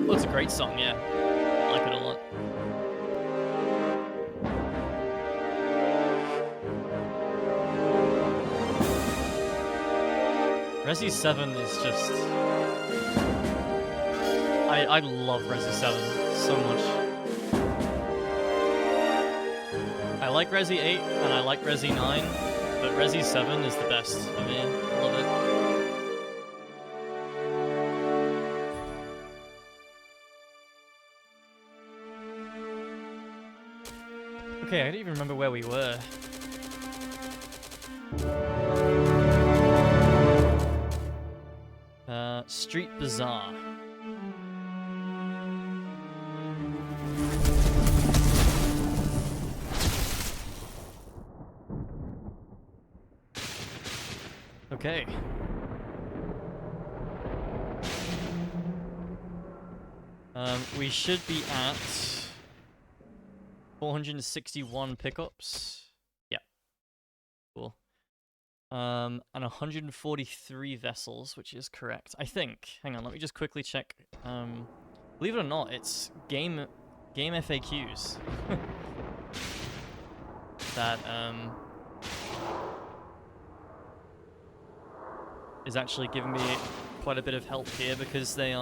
Oh, it's a great song, yeah. I like it a lot. Resi 7 is just... I love Resi 7 so much. I like Resi 8 and I like Resi 9, but Resi 7 is the best for me. I love it. Okay, I don't even remember where we were. Street Bazaar. Okay. We should be at 461 pickups. Yeah. Cool. And 143 vessels, which is correct. I think. Hang on, let me just quickly check. Believe it or not, it's game FAQs. That is actually giving me quite a bit of help here because they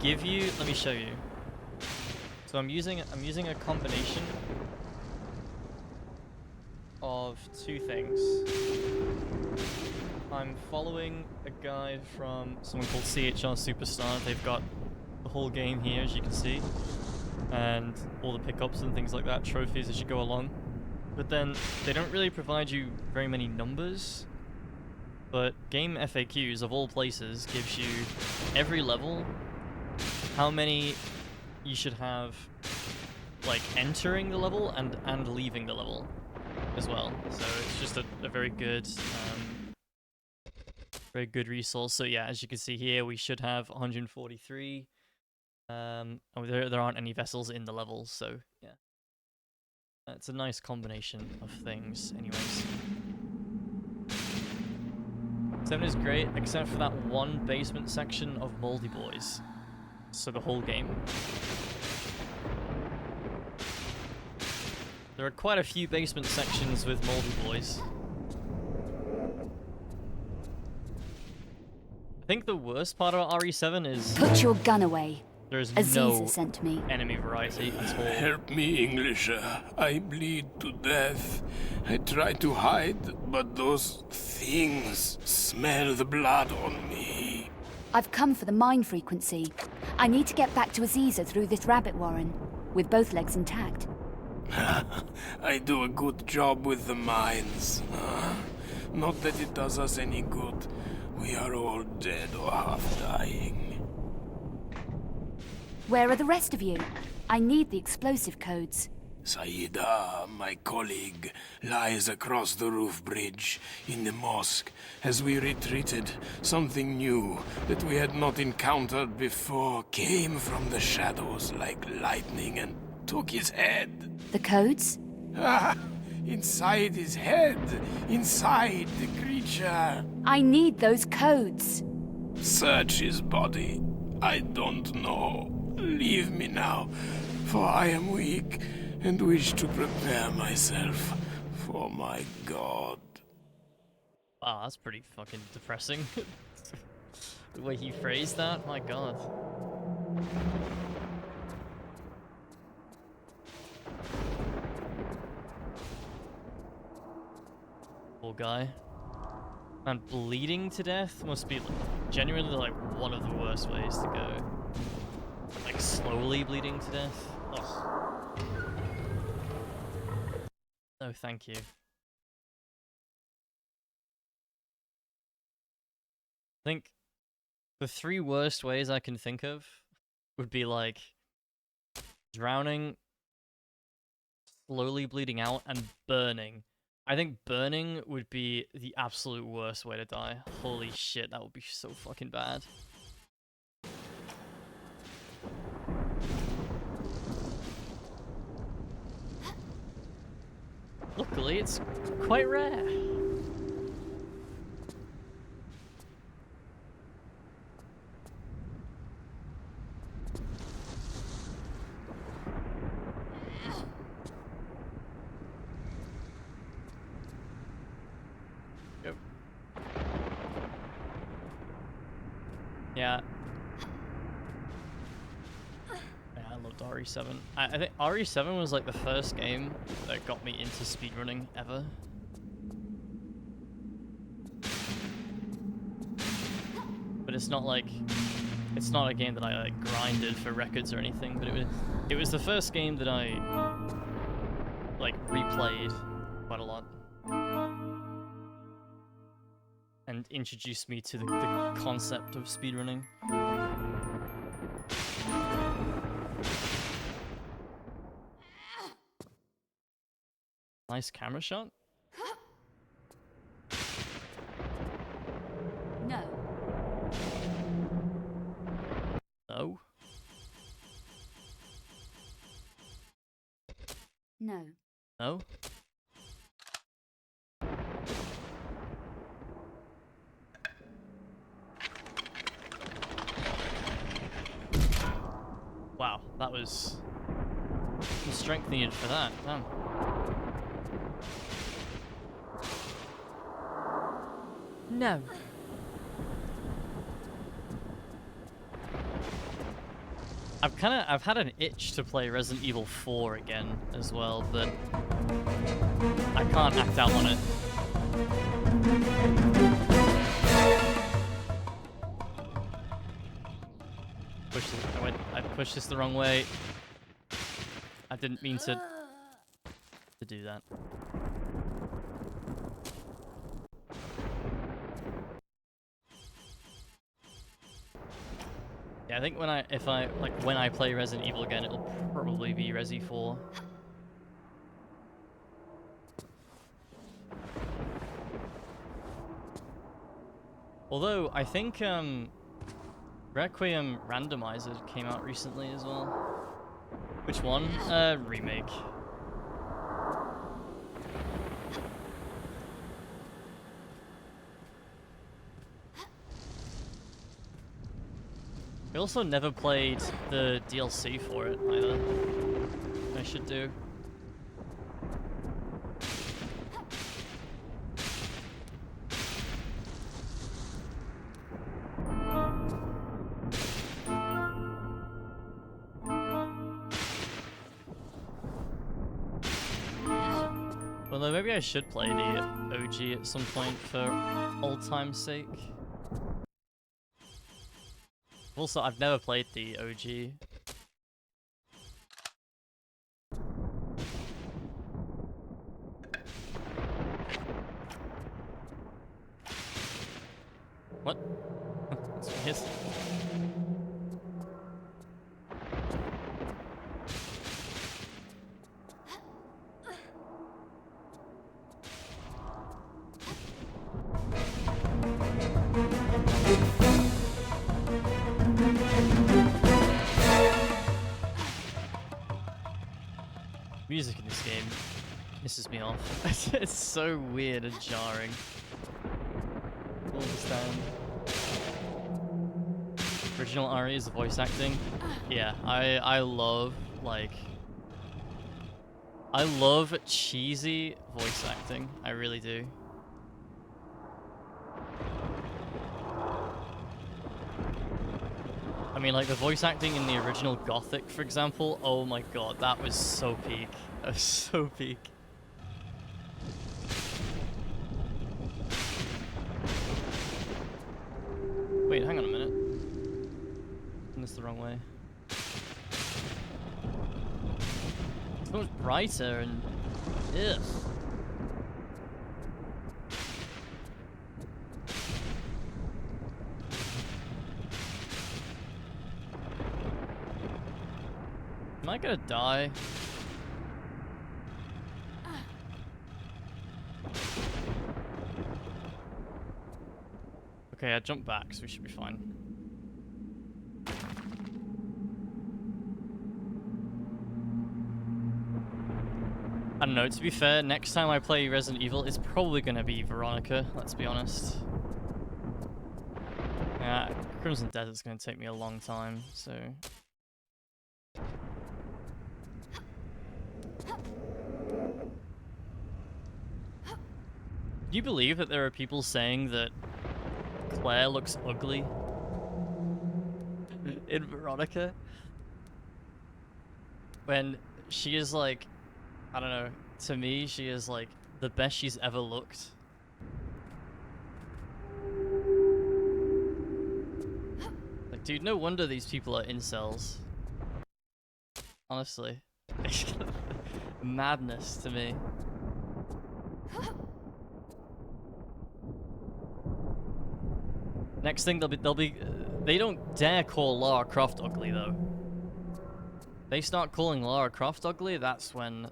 give you, let me show you. So I'm using a combination of two things. I'm following a guide from someone called CHR Superstar. They've got the whole game here, as you can see, and all the pickups and things like that, trophies as you go along. But then they don't really provide you very many numbers. But Game FAQs, of all places, gives you every level, how many you should have, like, entering the level and leaving the level as well. So it's just a very good resource. So yeah, as you can see here, we should have 143. There aren't any vessels in the levels, so yeah. It's a nice combination of things, anyways. 7 is great, except for that one basement section of Moldy Boys. So the whole game. There are quite a few basement sections with Moldy Boys. I think the worst part of RE7 is... Put your gun away. There is Aziza no sent me. enemy variety at all. Help me, Englisher. I bleed to death. I try to hide, but those things smell the blood on me. I've come for the mine frequency. I need to get back to Aziza through this rabbit warren, with both legs intact. I do a good job with the mines. Not that it does us any good. We are all dead or half dying. Where are the rest of you? I need the explosive codes. Saida, my colleague, lies across the roof bridge in the mosque. As we retreated, something new that we had not encountered before came from the shadows like lightning and took his head. The codes? Ah, inside his head, inside the creature. I need those codes. Search his body. I don't know. Leave me now, for I am weak and wish to prepare myself for my god. Wow, that's pretty fucking depressing. The way he phrased that, my god. Poor guy. And bleeding to death must be genuinely like one of the worst ways to go. Like slowly bleeding to death. Ugh. No, thank you. I think the 3 worst ways I can think of would be like drowning, slowly bleeding out, and burning. I think burning would be the absolute worst way to die. Holy shit, that would be so fucking bad. Luckily, it's quite rare. Yeah. Yeah, I loved RE7. I think RE7 was like the first game that got me into speedrunning ever. But it's not like, it's not a game that I like grinded for records or anything, but it was the first game that I like replayed quite a lot. And introduced me to the concept of speedrunning. Nice camera shot. No. No. No. No. Wow, that was some strength needed for that. Damn. No. I've had an itch to play Resident Evil 4 again as well, but I can't act out on it. I pushed this the wrong way. I didn't mean to do that. Yeah, I think when I play Resident Evil again, it'll probably be Resi 4. Although I think Requiem Randomizer came out recently as well. Which one? Remake. I also never played the DLC for it either. I should do. Although maybe I should play the OG at some point for old time's sake. Also, I've never played the OG. What? That's weird. Music in this game pisses me off. It's so weird and jarring. I don't understand. Original Ari is the voice acting. Yeah, I love I love cheesy voice acting. I really do. I mean, like, the voice acting in the original Gothic, for example, oh my god, that was so peak. That was so peak. Wait, hang on a minute. I'm this the wrong way. It's so much brighter and... ugh. Am I gonna die? Okay, I jumped back, so we should be fine. I don't know, to be fair, next time I play Resident Evil, it's probably gonna be Veronica, let's be honest. Yeah, Crimson Desert's gonna take me a long time, so... Do you believe that there are people saying that Claire looks ugly? in Veronica. When she is like, I don't know, to me, she is like the best she's ever looked. Like, dude, no wonder these people are incels. Honestly. Madness to me. Next thing they'll be they don't dare call Lara Croft ugly though. They start calling Lara Croft ugly, that's when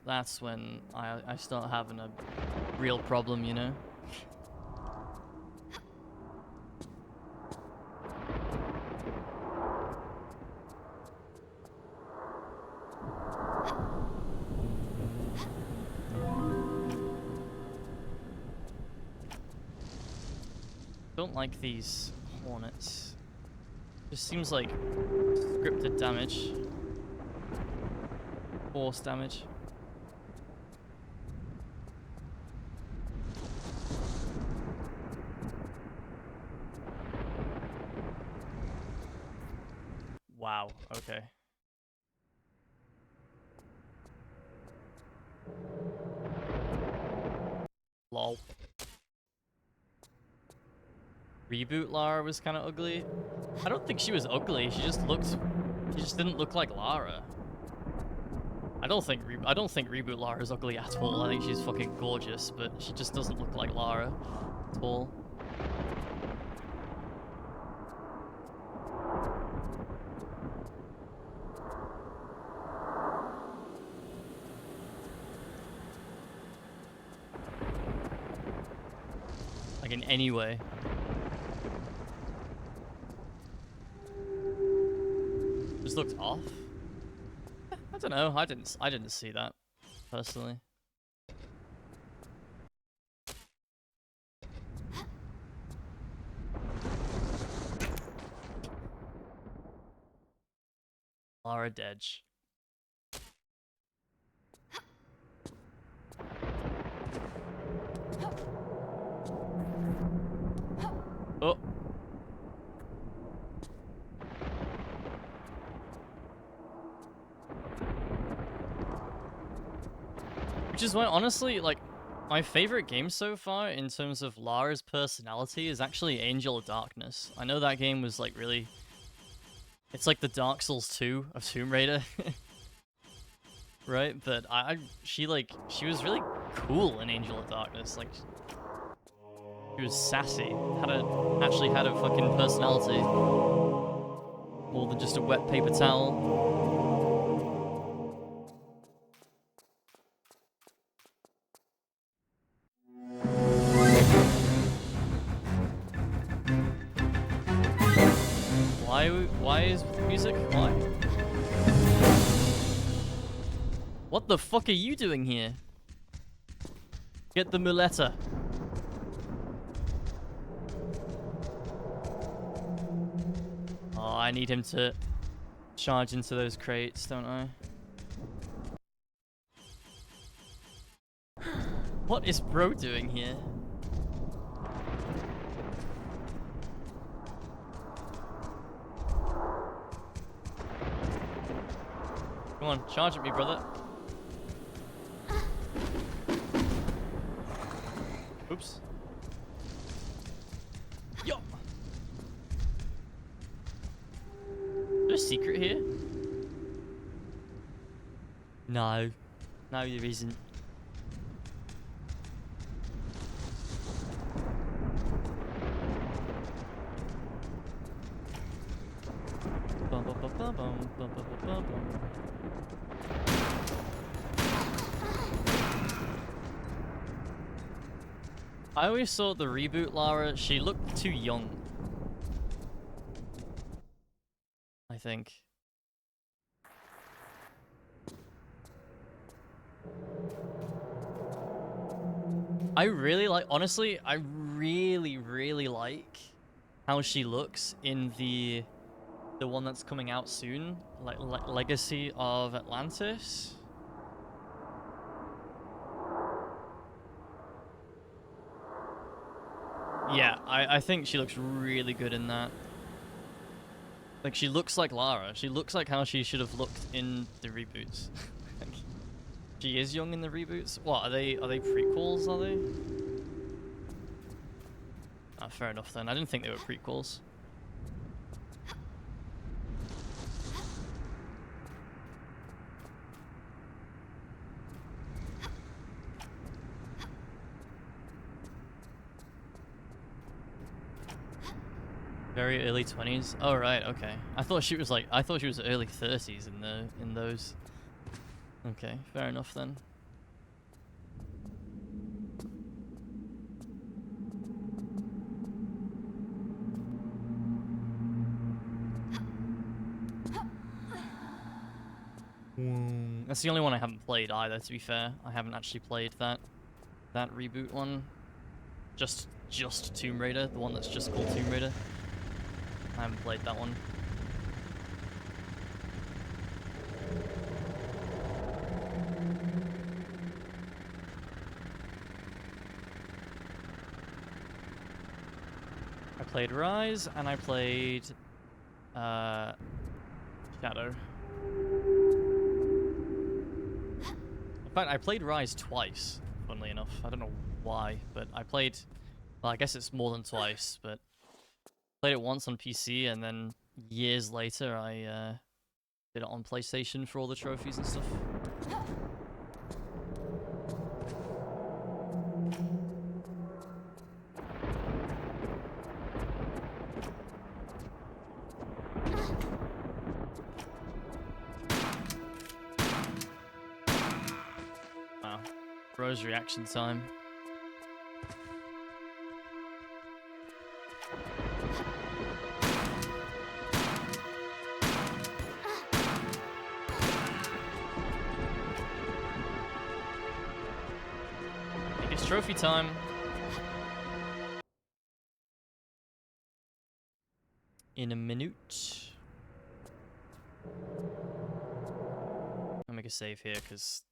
I start having a real problem, you know? Don't like these hornets. Just seems like scripted damage. Force damage. Wow, okay. Lol. Reboot Lara was kind of ugly. I don't think she was ugly. She just didn't look like Lara. I don't think Reboot Lara is ugly at all. I think she's fucking gorgeous, but she just doesn't look like Lara at all. Like in any way. Just looked off. I don't know. I didn't see that personally. Lara Dedge. Oh. Which is why, honestly, like, my favorite game so far in terms of Lara's personality is actually Angel of Darkness. I know that game was, like, really... It's like the Dark Souls 2 of Tomb Raider. Right? But she was really cool in Angel of Darkness. Like, she was sassy. Actually had a fucking personality. More than just a wet paper towel. Why is music? Why? What the fuck are you doing here? Get the muleta. Oh, I need him to charge into those crates, don't I? What is bro doing here? Come on, charge at me, brother. Oops. Yo! Is there a secret here? No. No, there isn't. Bum, bum, bum, bum, bum, bum, bum, bum, bum. I always thought the reboot Lara, she looked too young. I think. I really like, honestly, I really like how she looks in the one that's coming out soon, like Legacy of Atlantis. Yeah, I think she looks really good in that. Like, she looks like Lara. She looks like how she should have looked in the reboots. She is young in the reboots. What, are they prequels, are they? Ah, fair enough then. I didn't think they were prequels. Very early 20s. Oh right, okay. I thought she was early 30s in those. Okay, fair enough then. That's the only one I haven't played either, to be fair. I haven't actually played that reboot one. Just Tomb Raider, the one that's just called Tomb Raider. I haven't played that one. I played Rise and I played Shadow. In fact, I played Rise twice, funnily enough. I don't know why, but I played... Well, I guess it's more than twice, but... Played it once on PC, and then years later I did it on PlayStation for all the trophies and stuff. Wow. Rose reaction time. It's trophy time. In a minute. I'll make a save here because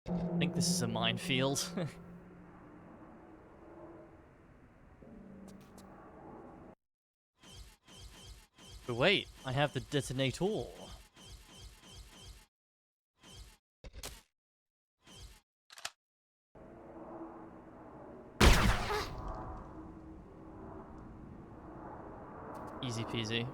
I think this is a minefield. But wait, I have the detonator. Easy peasy.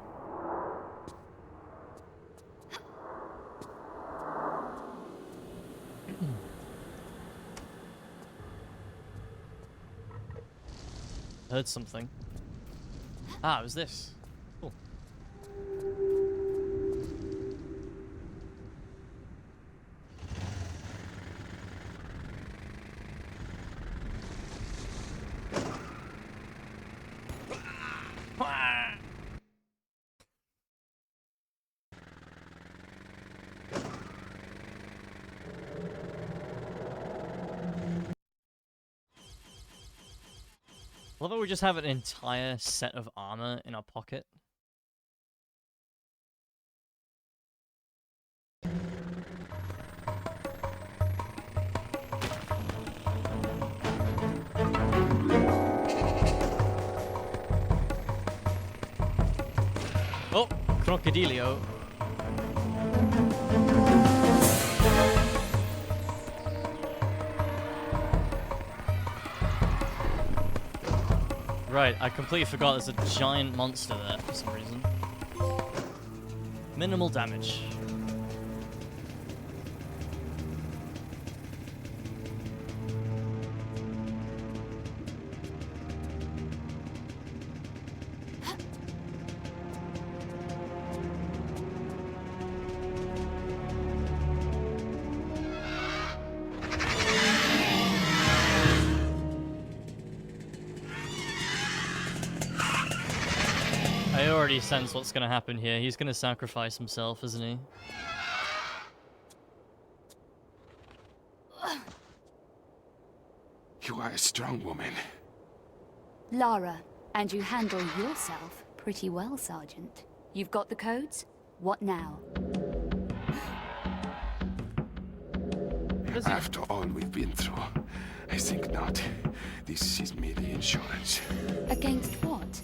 Heard something. Ah, it was this. Cool. I love how we just have an entire set of armor in our pocket. Oh, crocodilio. Right, I completely forgot there's a giant monster there for some reason. Minimal damage. I already sense what's gonna happen here. He's gonna sacrifice himself, isn't he? You are a strong woman. Lara, and you handle yourself pretty well, Sergeant. You've got the codes? What now? After all we've been through, I think not. This is merely insurance. Against what?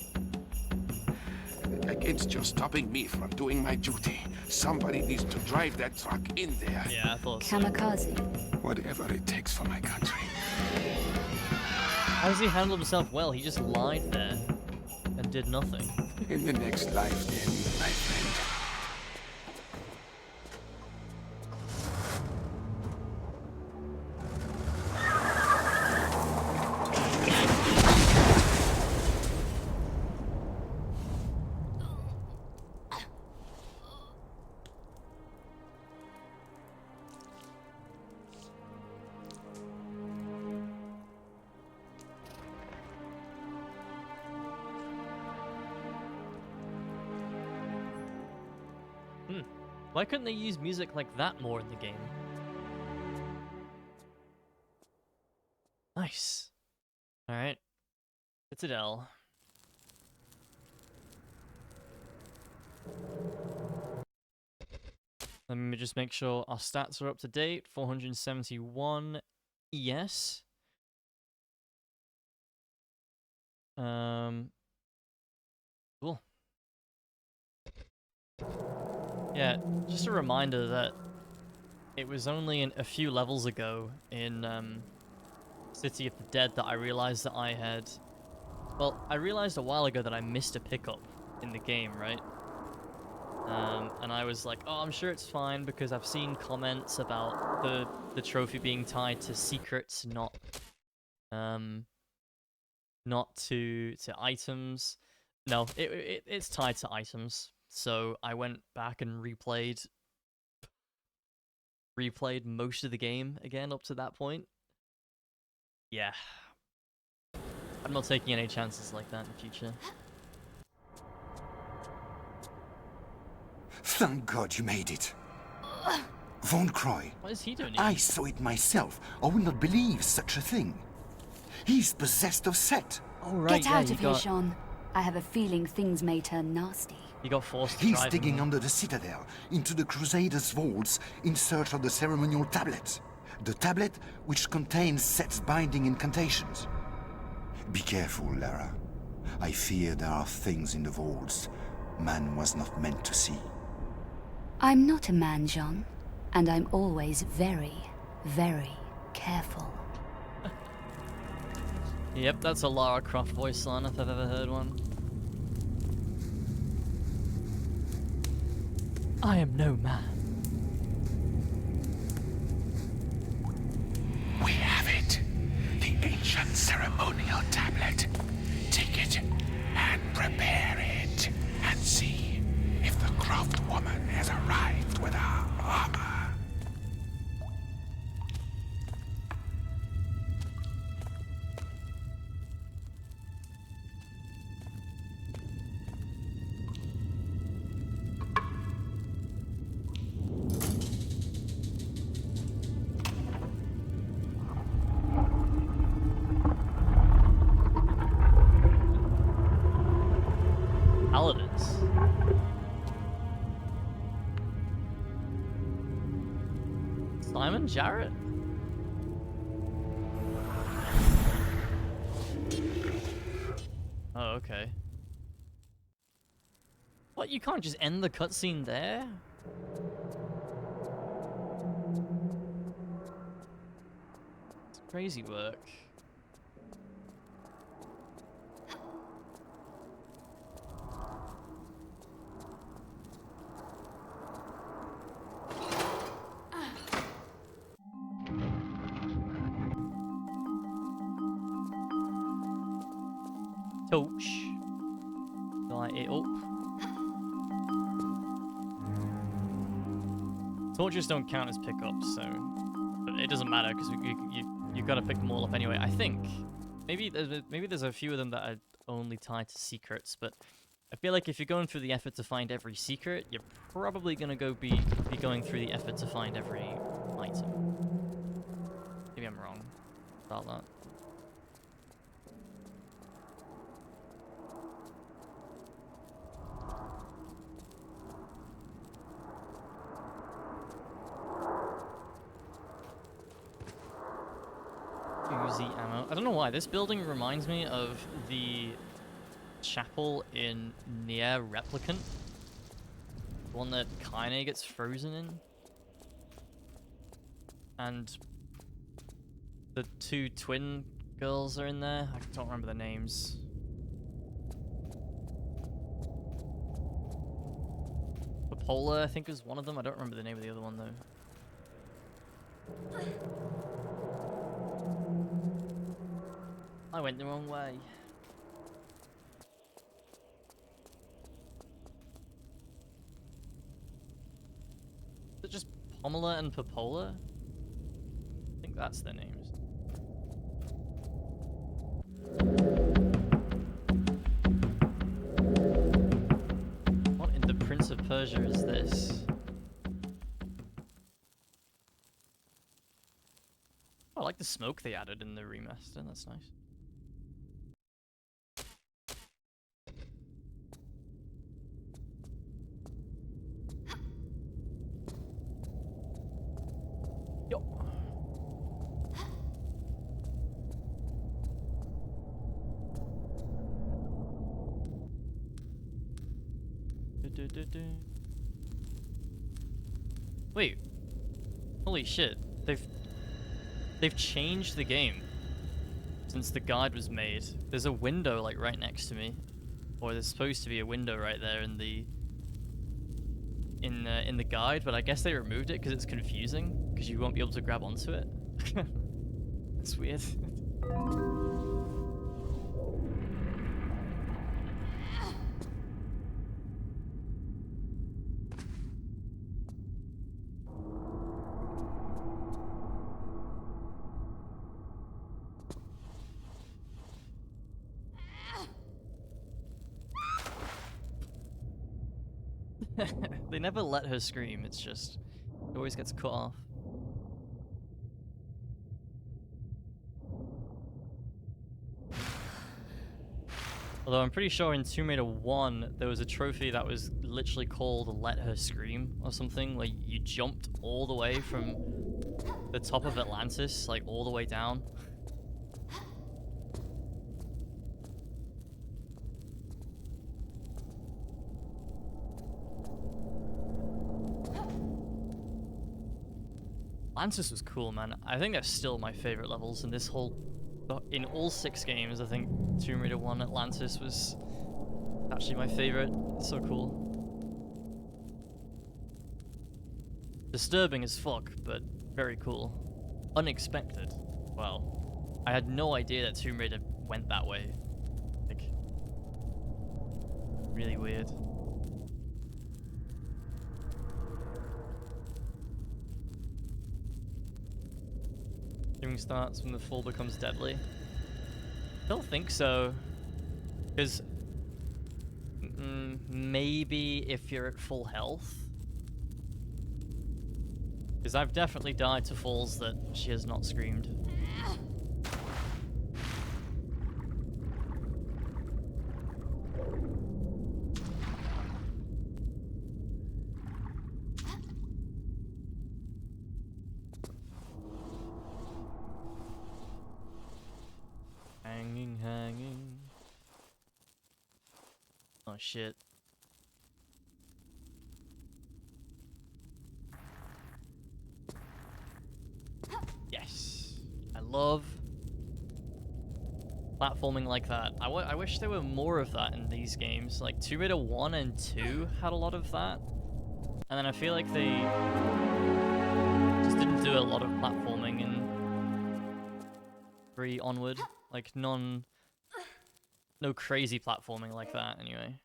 It's just stopping me from doing my duty. Somebody needs to drive that truck in there. Yeah, I thought so. Kamikaze. Whatever it takes for my country. How does he handle himself well? He just lied there and did nothing. In the next life, then, my friend. Why couldn't they use music like that more in the game? Nice. Alright. Citadel. Let me just make sure our stats are up to date. 471 ES. Cool. Yeah, just a reminder that it was only a few levels ago in City of the Dead that I realized that I had... Well, I realized a while ago that I missed a pickup in the game, right? And I was like, oh, I'm sure it's fine because I've seen comments about the trophy being tied to secrets, not to items. No, it's tied to items. So I went back and replayed most of the game again up to that point. Yeah. I'm not taking any chances like that in the future. Thank God you made it. Von Croy. What is he doing here? I saw it myself. I would not believe such a thing. He's possessed of Set. Oh, right, Get out of here, Sean. I have a feeling things may turn nasty. You got forced to He's drive digging him. under the Citadel, into the Crusaders' vaults, in search of the ceremonial tablet. The tablet which contains Set's binding incantations. Be careful, Lara. I fear there are things in the vaults man was not meant to see. I'm not a man, Jean, and I'm always very, very careful. Yep, that's a Lara Croft voice line if I've ever heard one. I am no man. We have it. The ancient ceremonial tablet. Take it and prepare it. And see if the Croft woman has arrived with our armor. Paladins. Simon Jarrett? Oh, okay. What, you can't just end the cutscene there? It's crazy work. Torch. Light it up. Torches don't count as pickups, so but it doesn't matter because you've got to pick them all up anyway. I think maybe there's a few of them that are only tied to secrets, but I feel like if you're going through the effort to find every secret, you're probably gonna be going through the effort to find every item. Maybe I'm wrong about that. Uzi ammo. I don't know why. This building reminds me of the chapel in Near Replicant. The one that Kaine gets frozen in. And the two twin girls are in there. I don't remember their names. Popola, I think, is one of them. I don't remember the name of the other one, though. I went the wrong way. Is it just Pomela and Popola? I think that's their names. What in the Prince of Persia is this? Oh, I like the smoke they added in the remaster. That's nice. Yo. Wait. Holy shit. They've changed the game since the guide was made. There's a window like right next to me. Or there's supposed to be a window right there in the guide, but I guess they removed it because it's confusing because you won't be able to grab onto it. That's weird. They never let her scream, it's just, it always gets cut off. Although I'm pretty sure in Tomb Raider 1, there was a trophy that was literally called Let Her Scream or something. Like, you jumped all the way from the top of Atlantis, like all the way down. Atlantis was cool, man. I think that's still my favorite levels in this whole... In all 6 games, I think Tomb Raider 1 Atlantis was actually my favorite. It's so cool. Disturbing as fuck, but very cool. Unexpected. Well, I had no idea that Tomb Raider went that way. Like, really weird. Doing starts when the fall becomes deadly. I don't think so. Because maybe if you're at full health. Because I've definitely died to falls that she has not screamed. Hanging. Oh shit. Yes. I love platforming like that. I wish there were more of that in these games. Like Tomb Raider 1 and 2 had a lot of that. And then I feel like they just didn't do a lot of platforming in 3 onward. Like no crazy platforming like that anyway.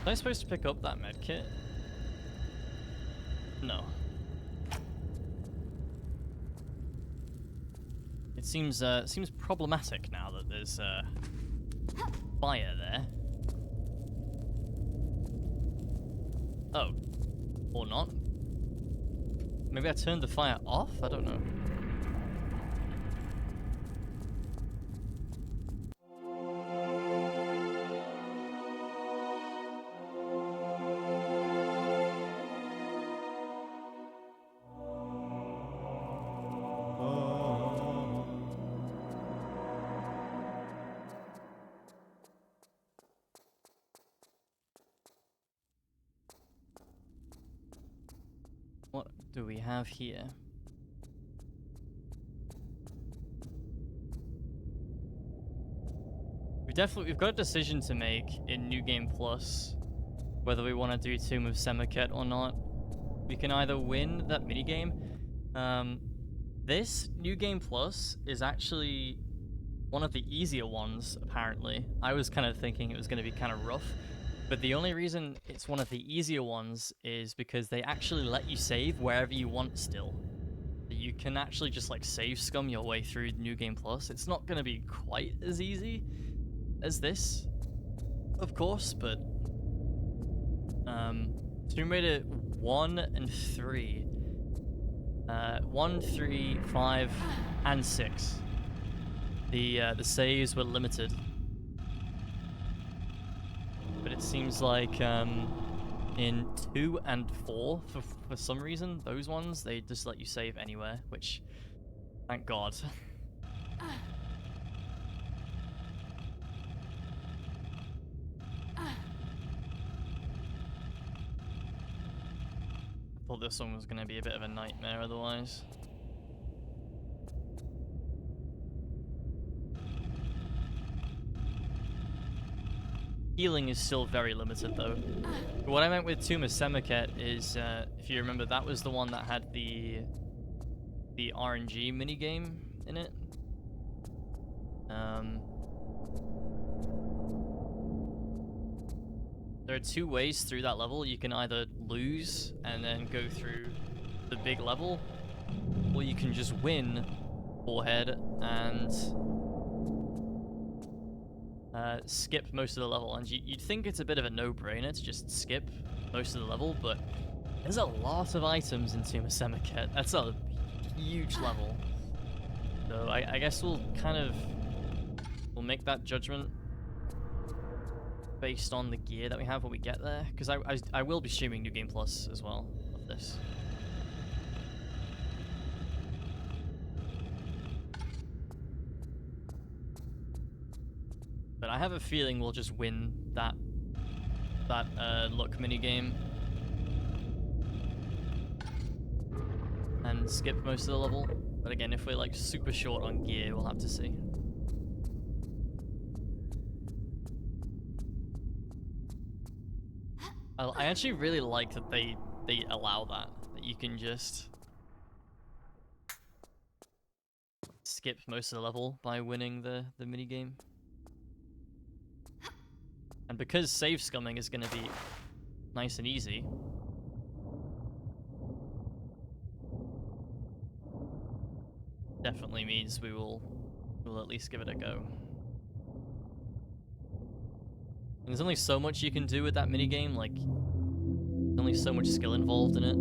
Am I supposed to pick up that medkit? No. It seems problematic now that there's fire there. Oh, or not. Maybe I turned the fire off? I don't know. What do we have here? We've got a decision to make in New Game Plus whether we want to do Tomb of Semiket or not. We can either win that minigame. This New Game Plus is actually one of the easier ones, apparently. I was kind of thinking it was going to be kind of rough. But the only reason it's one of the easier ones is because they actually let you save wherever you want still. You can actually just like save scum your way through New Game Plus. It's not going to be quite as easy as this, of course, but Tomb Raider 1 and 3, 1, 3, 5, and 6. The saves were limited. But it seems like in 2 and 4, for some reason, those ones, they just let you save anywhere, which, thank God. I thought this one was going to be a bit of a nightmare otherwise. Healing is still very limited though. But what I meant with Tomb of Semiket is, if you remember, that was the one that had the RNG minigame in it. There are 2 ways through that level. You can either lose and then go through the big level, or you can just win forehead and skip most of the level. And you'd think it's a bit of a no-brainer to just skip most of the level, but there's a lot of items in Tomb of Semiket. That's a huge level. So I guess we'll make that judgment based on the gear that we have when we get there, because I will be streaming New Game Plus as well of this. But I have a feeling we'll just win that luck minigame and skip most of the level. But again, if we're like super short on gear, we'll have to see. I actually really like that they allow that you can just skip most of the level by winning the minigame. And because save scumming is going to be nice and easy, definitely means we'll at least give it a go. And there's only so much you can do with that minigame, like, there's only so much skill involved in it.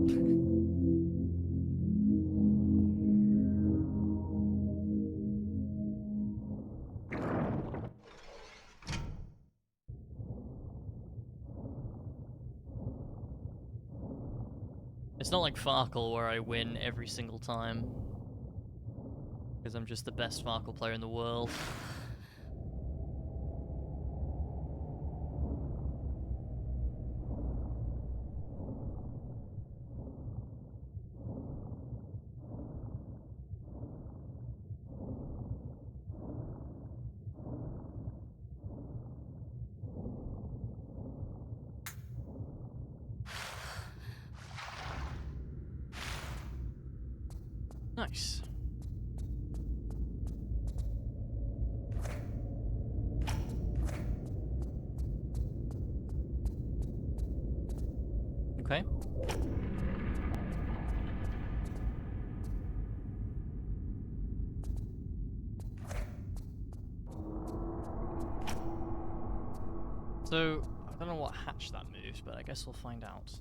It's not like Farkle where I win every single time, because I'm just the best Farkle player in the world. Nice. Okay. So, I don't know what hatch that moved, but I guess we'll find out.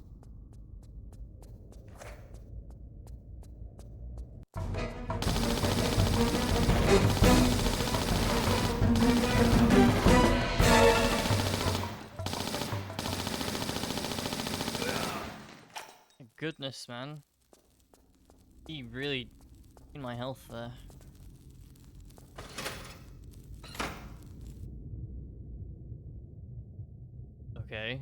Goodness, man. He really in my health there. Okay.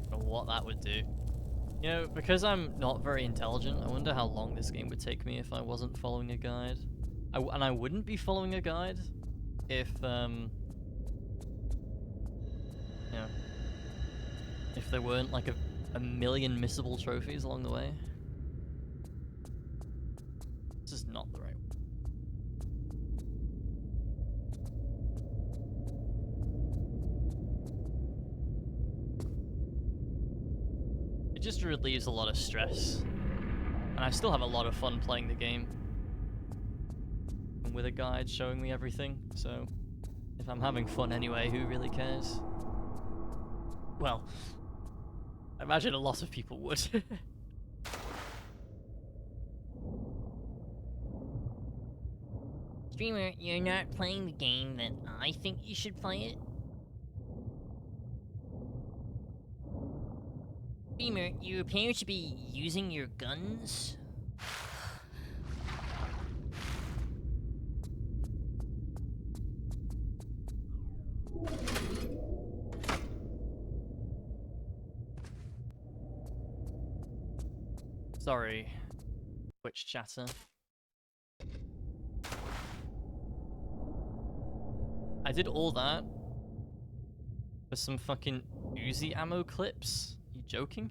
Don't know what that would do. You know, because I'm not very intelligent, I wonder how long this game would take me if I wasn't following a guide. And I wouldn't be following a guide if, you know, if there weren't like a million missable trophies along the way. This is not the right one. It just relieves a lot of stress. And I still have a lot of fun playing the game. And with a guide showing me everything, so if I'm having fun anyway, who really cares? Well, I imagine a lot of people would. Streamer, you're not playing the game that I think you should play it? Streamer, you appear to be using your guns? Sorry, Twitch chatter. I did all that for some fucking Uzi ammo clips? You joking?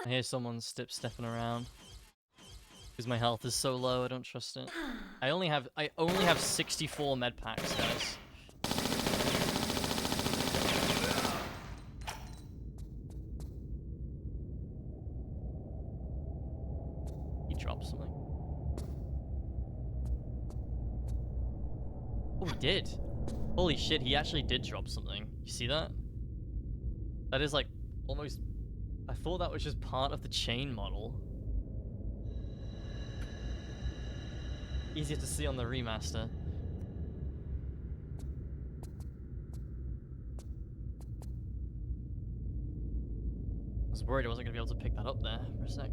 I hear someone stepping around. Because my health is so low, I don't trust it. I only have 64 med packs, guys. He dropped something. Oh, he did. Holy shit, he actually did drop something. You see that? That is like almost... I thought that was just part of the chain model. Easier to see on the remaster. I was worried I wasn't gonna be able to pick that up there for a sec.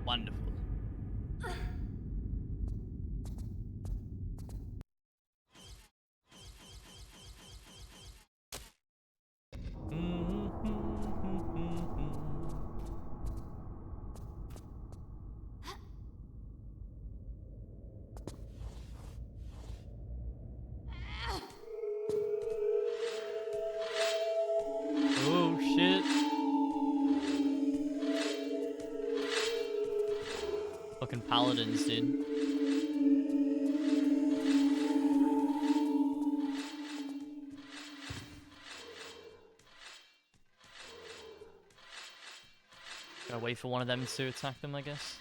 Wonderful. Oh shit. Fucking paladins, dude. Gotta wait for one of them to attack them, I guess.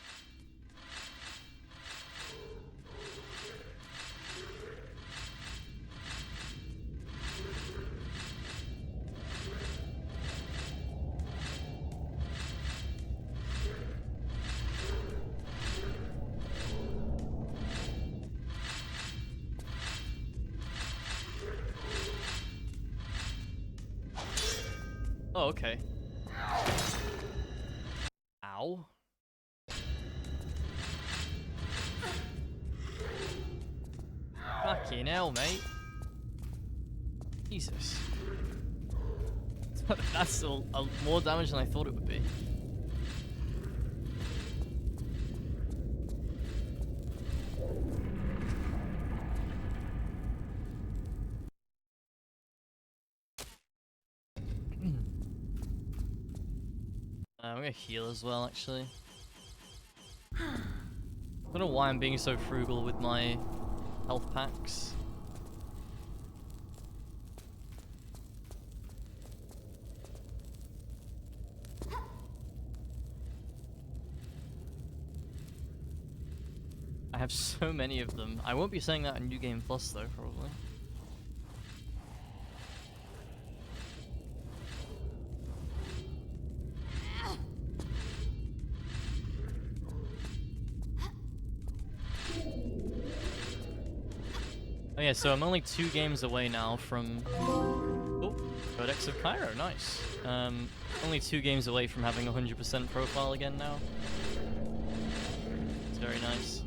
Oh, okay. Ow. Fucking hell, mate. Jesus. That's more damage than I thought it would be. gonna heal as well, actually. I don't know why I'm being so frugal with my health packs. I have so many of them. I won't be saying that in New Game Plus though, probably. Oh yeah, so I'm only 2 games away now from... Oh, Codex of Cairo, nice. Only 2 games away from having 100% profile again now. It's very nice.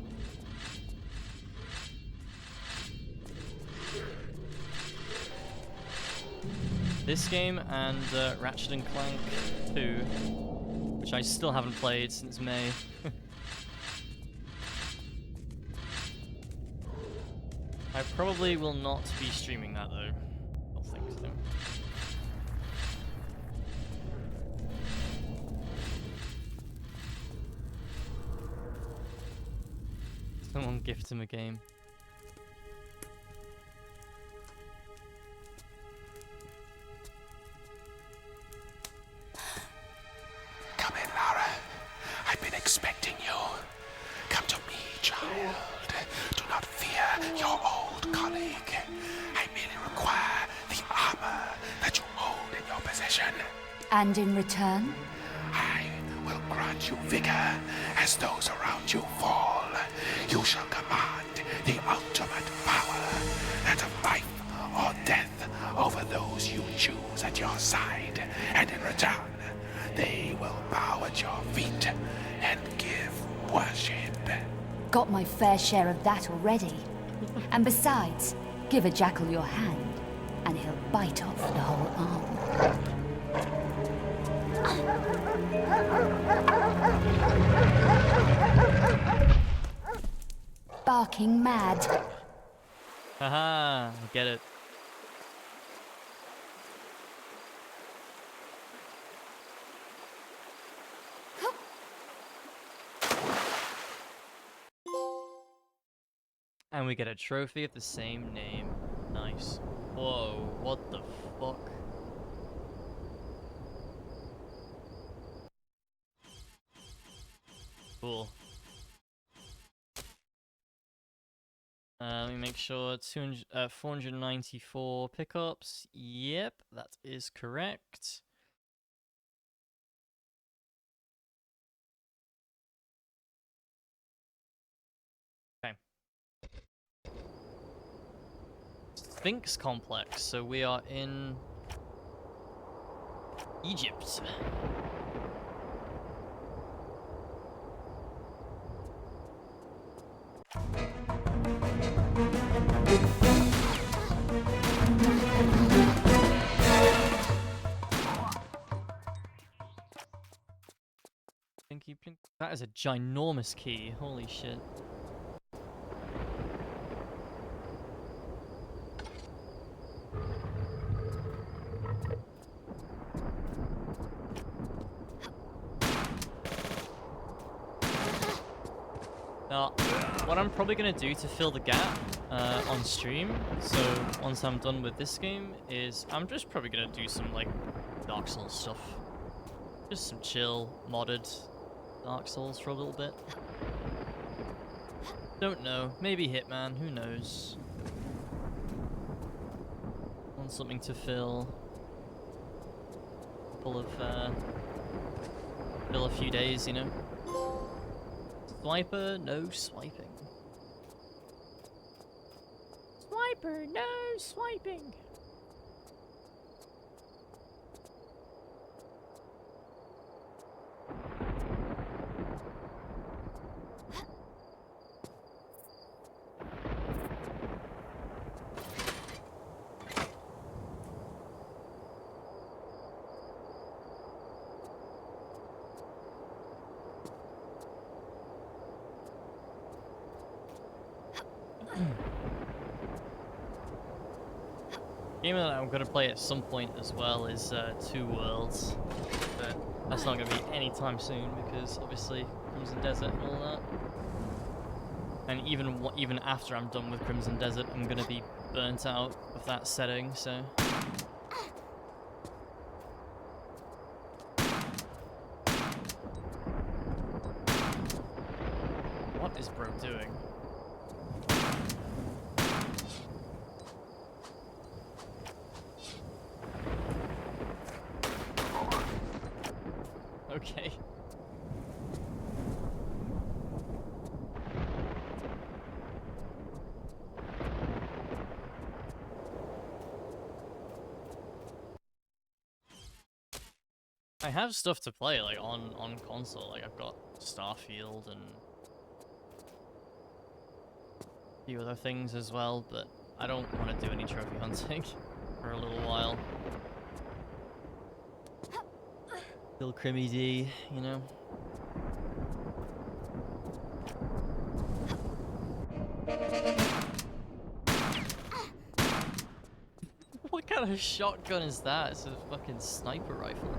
This game and Ratchet and Clank 2, which I still haven't played since May. I probably will not be streaming that though. I don't think so. Someone gift him a game. Come in, Lara. I've been expecting you. Come to me, child. Do not fear your old colleague. I merely require the armor that you hold in your possession. And in return? I will grant you vigor as those around you fall. You shall command the ultimate power, that of life or death, over those you choose at your side. And in return, they will bow at your feet and give worship. Got my fair share of that already. And besides, give a jackal your hand, and he'll bite off the whole arm. Barking mad. Haha, I get it. And we get a trophy of the same name. Nice. Whoa, what the fuck? Cool. Let me make sure 494 pickups. Yep, that is correct. Okay. Sphinx Complex. So we are in Egypt. Pinky Plink. That is a ginormous key. Holy shit. Now, what I'm probably going to do to fill the gap on stream, so once I'm done with this game, is I'm just probably going to do some, like, Dark Souls stuff. Just some chill, modded Dark Souls for a little bit. Don't know. Maybe Hitman. Who knows? Want something to fill fill a few days, you know? Swiper, no swiping. Swiper, no swiping. Game that I'm gonna play at some point as well is Two Worlds, but That's not going to be anytime soon because obviously Crimson Desert and all that. And even after I'm done with Crimson Desert, I'm going to be burnt out of that setting, so... What is bro doing? Okay. I have stuff to play, like, on console. Like, I've got Starfield and a few other things as well, but I don't want to do any trophy hunting for a little while. Still Crimmy D, you know? What kind of shotgun is that? It's a fucking sniper rifle.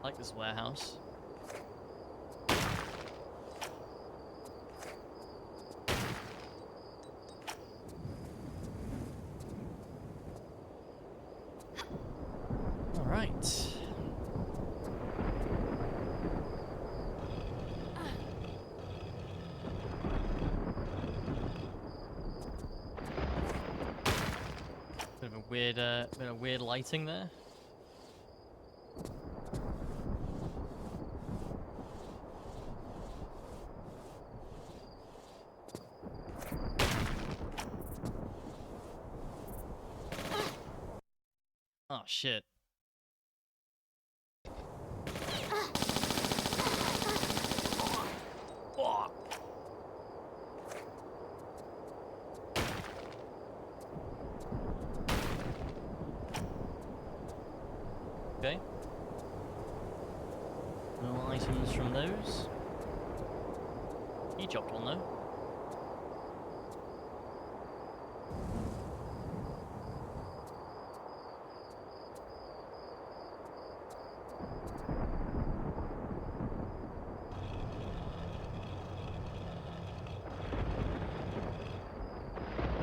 I like this warehouse. All right. Bit of weird lighting there. Oh shit. Oh. Okay. No items from those. He dropped one though.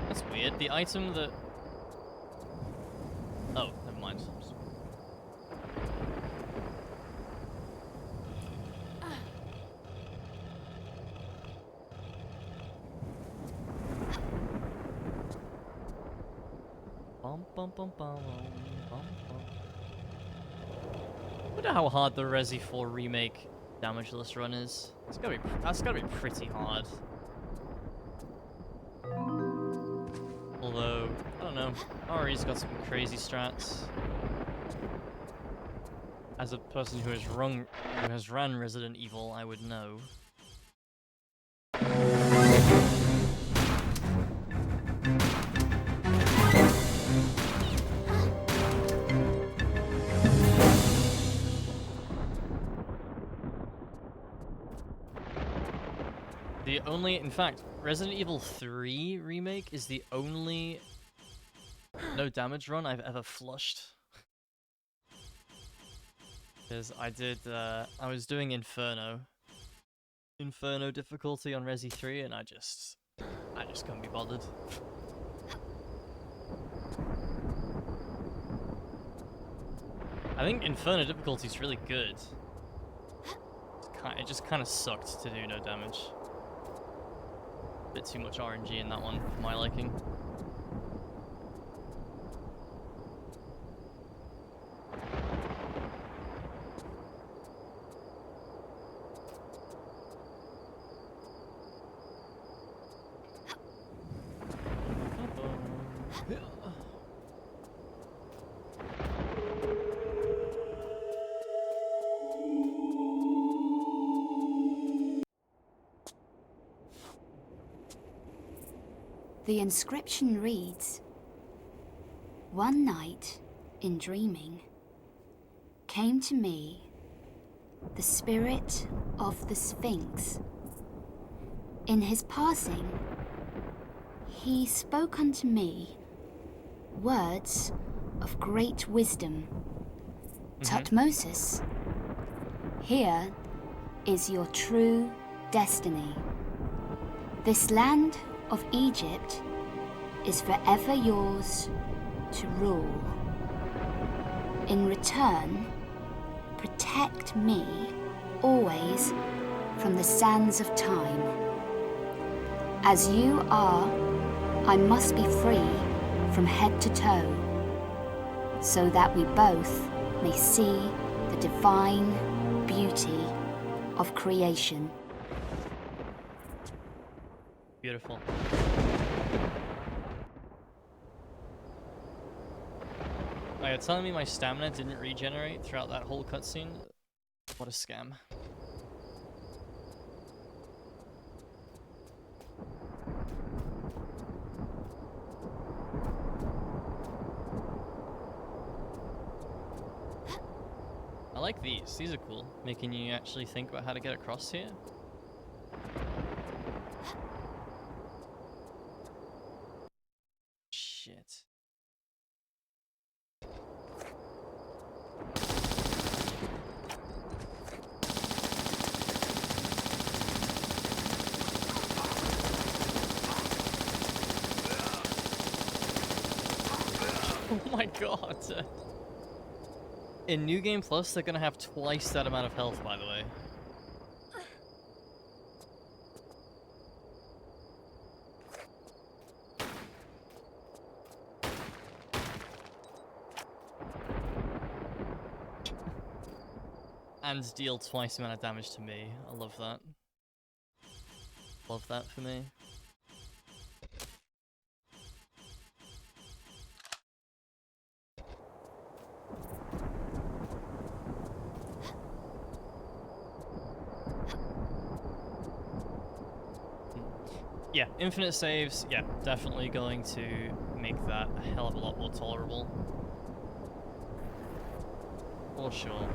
That's weird. The item that... Oh, never mind. Bum, bum, bum, bum, bum, bum. I wonder how hard the Resi 4 remake damageless run is. That's gotta be pretty hard. Although, I don't know, RE's got some crazy strats. As a person who has run Resident Evil, I would know. In fact, Resident Evil 3 Remake is the only no damage run I've ever flushed. Because I was doing Inferno difficulty on Resi 3 and I just couldn't be bothered. I think Inferno difficulty is really good. It just kind of sucked to do no damage. Bit too much RNG in that one for my liking. The inscription reads, One night, in dreaming, came to me the spirit of the Sphinx. In his passing, he spoke unto me words of great wisdom. Tutmosis, here is your true destiny. This land of Egypt is forever yours to rule. In return, protect me always from the sands of time. As you are, I must be free from head to toe, so that we both may see the divine beauty of creation. Beautiful. Oh, you're telling me my stamina didn't regenerate throughout that whole cutscene? What a scam. I like these. These are cool. Making you actually think about how to get across here. Shit. Oh my god. In New Game Plus, they're gonna have twice that amount of health, by the way. And deal twice the amount of damage to me. I love that. Love that for me. Yeah, infinite saves, yeah, definitely going to make that a hell of a lot more tolerable. For sure.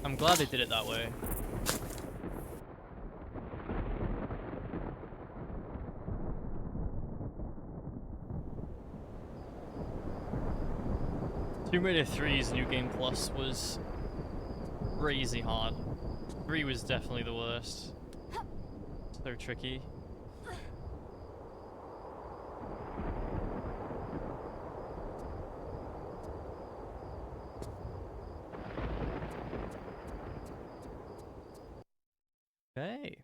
I'm glad they did it that way. Tomb Raider 3's New Game Plus was crazy hard. 3 was definitely the worst. So tricky. Okay.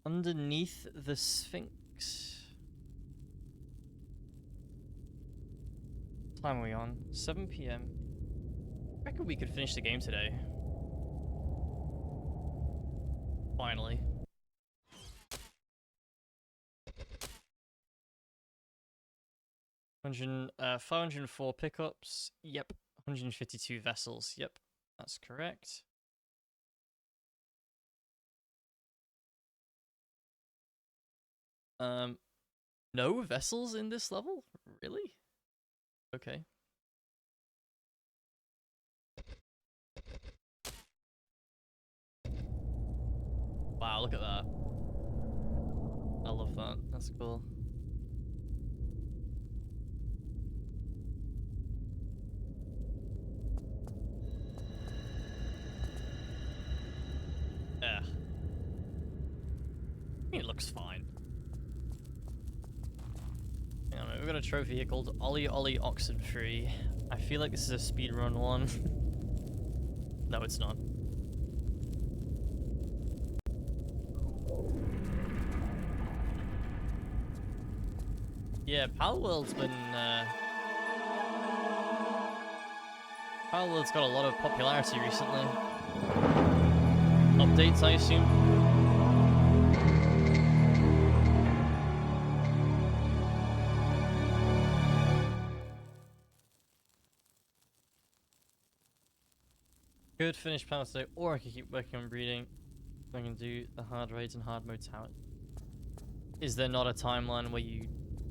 Underneath the Sphinx. What time are we on? 7 PM. I reckon we could finish the game today. Finally. Hundred, 504 pickups. Yep. 152 vessels. Yep. That's correct. No vessels in this level? Really? Okay. Wow, look at that. I love that. That's cool. Yeah. I mean, it looks fine. Hang on, we've got a trophy here called Ollie Ollie Oxenfree. I feel like this is a speedrun one. No, it's not. Yeah, Palworld's been, Palworld's got a lot of popularity recently. Updates, I assume? Could finish panel today, or I could keep working on breeding. I can do the hard raids and hard mode talent. Is there not a timeline where you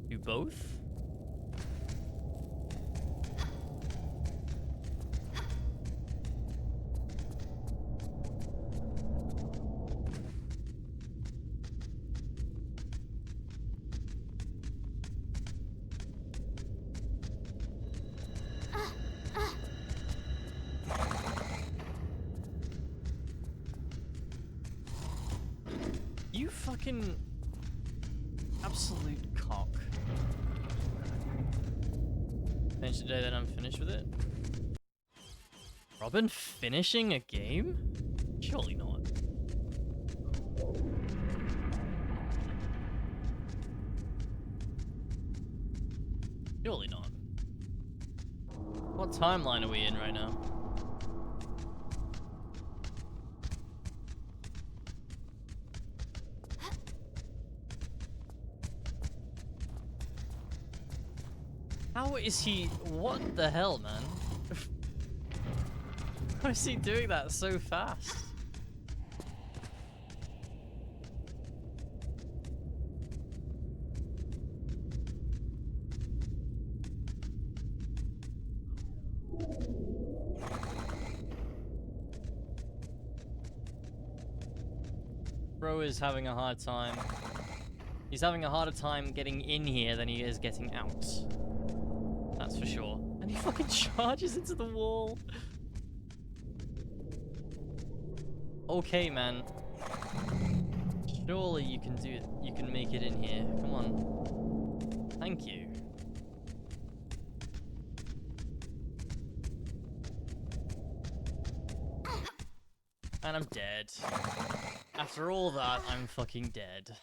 do both? You fucking absolute cock. Finish today, then I'm finished with it. Robin finishing a game? Surely not. Surely not. What timeline are we in right now? How is he? What the hell, man? How is he doing that so fast? Bro is having a hard time. He's having a harder time getting in here than he is getting out. That's for sure. And he fucking charges into the wall. Okay, man. Surely you can do it. You can make it in here. Come on. Thank you. And I'm dead. After all that, I'm fucking dead.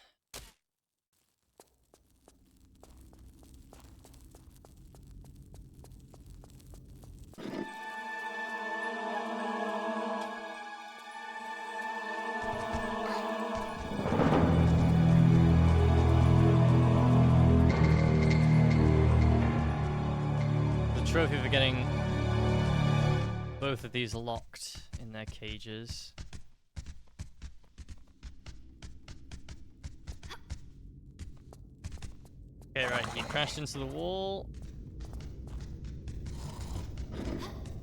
Trophy for getting both of these locked in their cages. Okay, right, he crashed into the wall.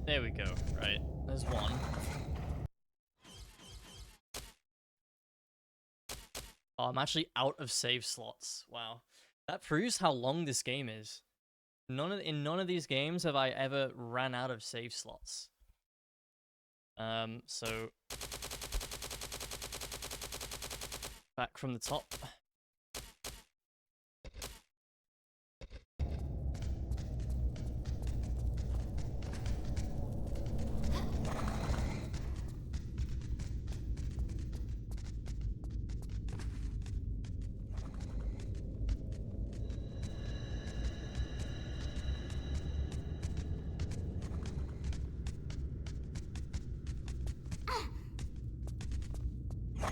There we go, right, there's one. Oh, I'm actually out of save slots. Wow. That proves how long this game is. In none of these games have I ever ran out of save slots. So back from the top.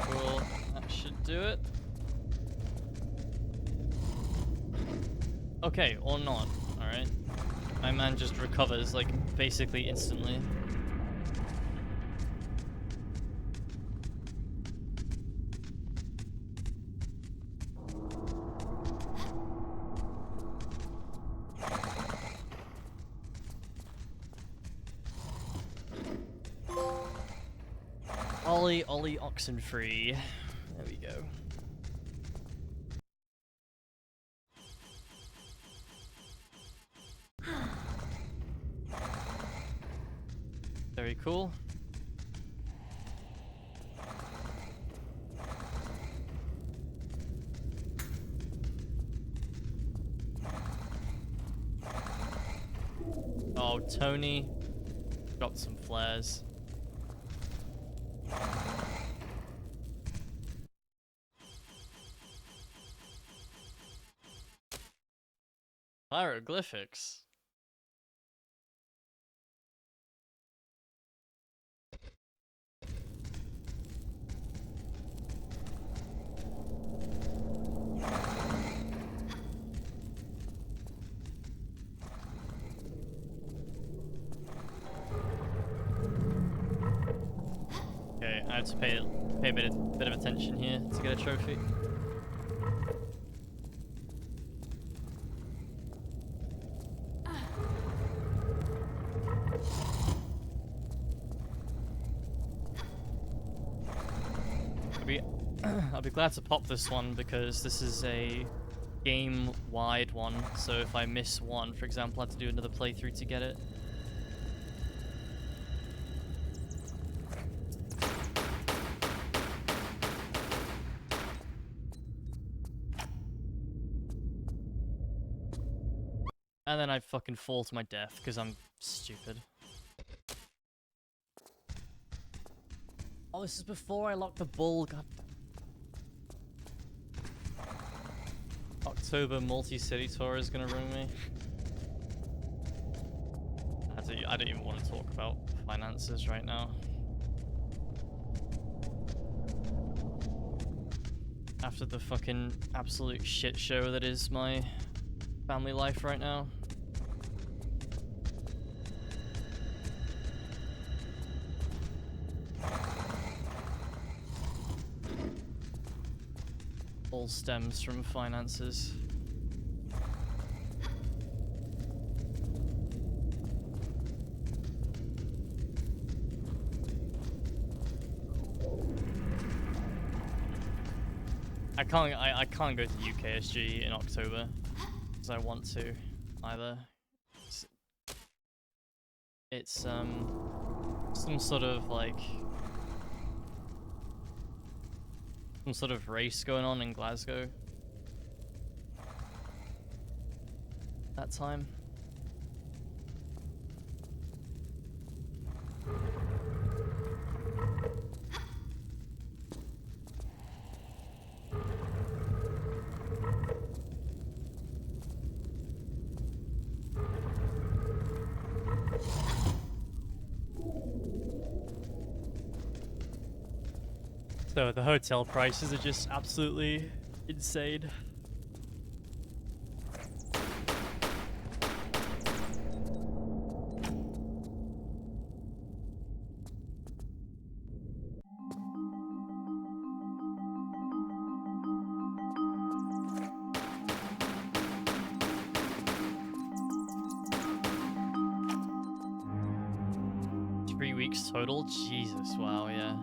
Cool, that should do it. Okay, or not, alright. My man just recovers, like, basically instantly. Ollie Oxenfree. There we go. Very cool. Oh, Tony dropped some flares. Hieroglyphics. have to pay a bit of attention here to get a trophy. I'll be glad to pop this one because this is a game-wide one, so if I miss one, for example, I have to do another playthrough to get it. And then I fucking fall to my death because I'm stupid. Oh, this is before I lock the bull. God. October multi-city tour is gonna ruin me. I don't even want to talk about finances right now. After the fucking absolute shit show that is my family life right now. All stems from finances. I can't go to UKSG in October because I want to either. It's some sort of like some sort of race going on in Glasgow that time. So the hotel prices are just absolutely insane. Total? Jesus, wow, yeah.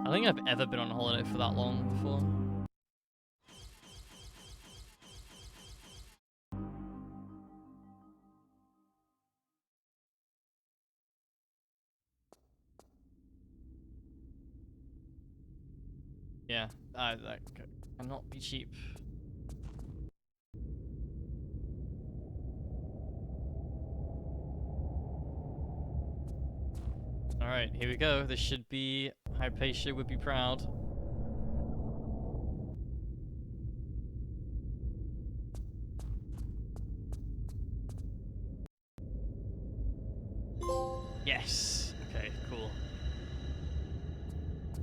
I don't think I've ever been on holiday for that long before. Yeah, that cannot be cheap. Alright, here we go. This should be... Hypatia would be proud. Yes! Okay, cool.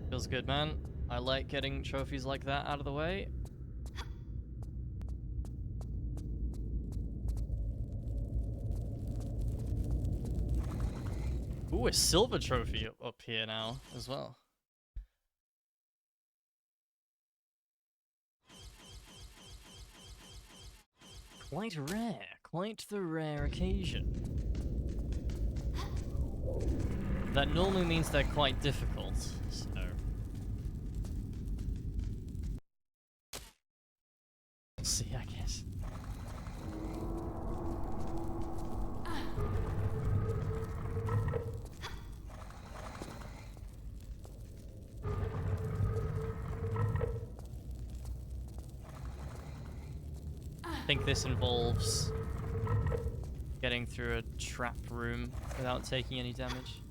Feels good, man. I like getting trophies like that out of the way. Ooh, a silver trophy up here now as well. Quite rare. Quite the rare occasion. That normally means they're quite difficult, so... We'll see, I guess. I think this involves getting through a trap room without taking any damage.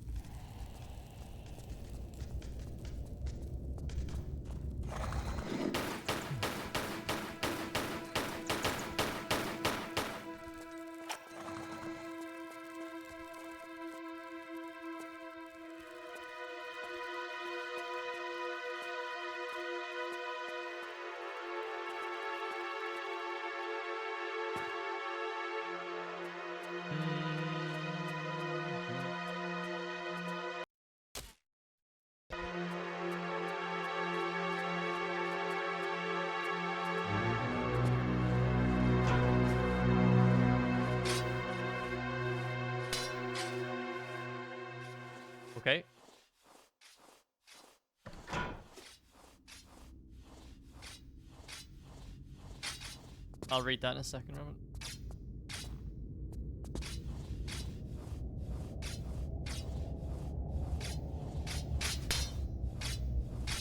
I'll read that in a second, Robert.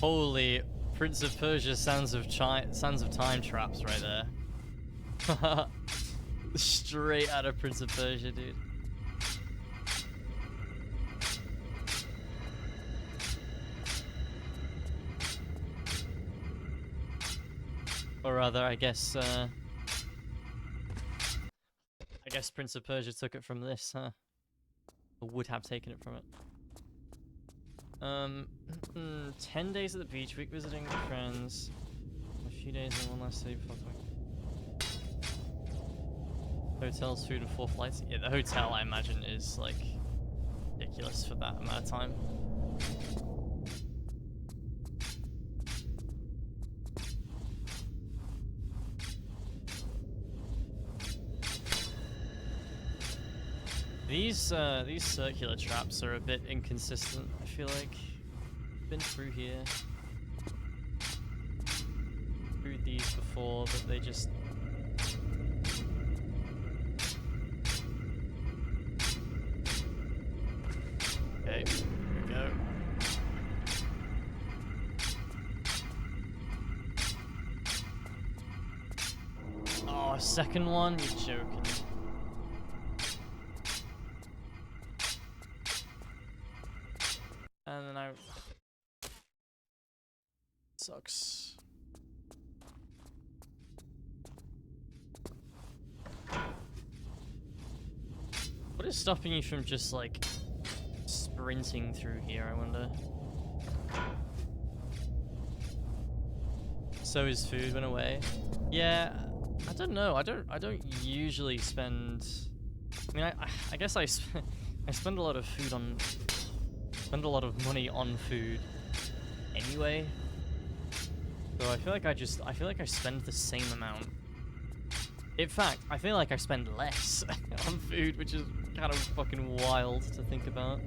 Holy Prince of Persia Sands of Time traps right there. Straight out of Prince of Persia, dude. Or rather, I guess Prince of Persia took it from this, huh? Or would have taken it from it. 10 days at the beach, week visiting friends, a few days and one last day before coming. Hotels, food, and 4 flights. Yeah, the hotel, I imagine, is like ridiculous for that amount of time. These circular traps are a bit inconsistent, I feel like. Been through here. Through these before, but they just... Okay, here we go. Oh, a second one? You're joking. And then I... Sucks. What is stopping you from just, like, sprinting through here, I wonder? So his food went away. Yeah, I don't know. I don't usually spend... I mean, I guess I spend a lot of food on... Spend a lot of money on food anyway. So I feel like I spend the same amount. In fact, I feel like I spend less on food, which is kind of fucking wild to think about.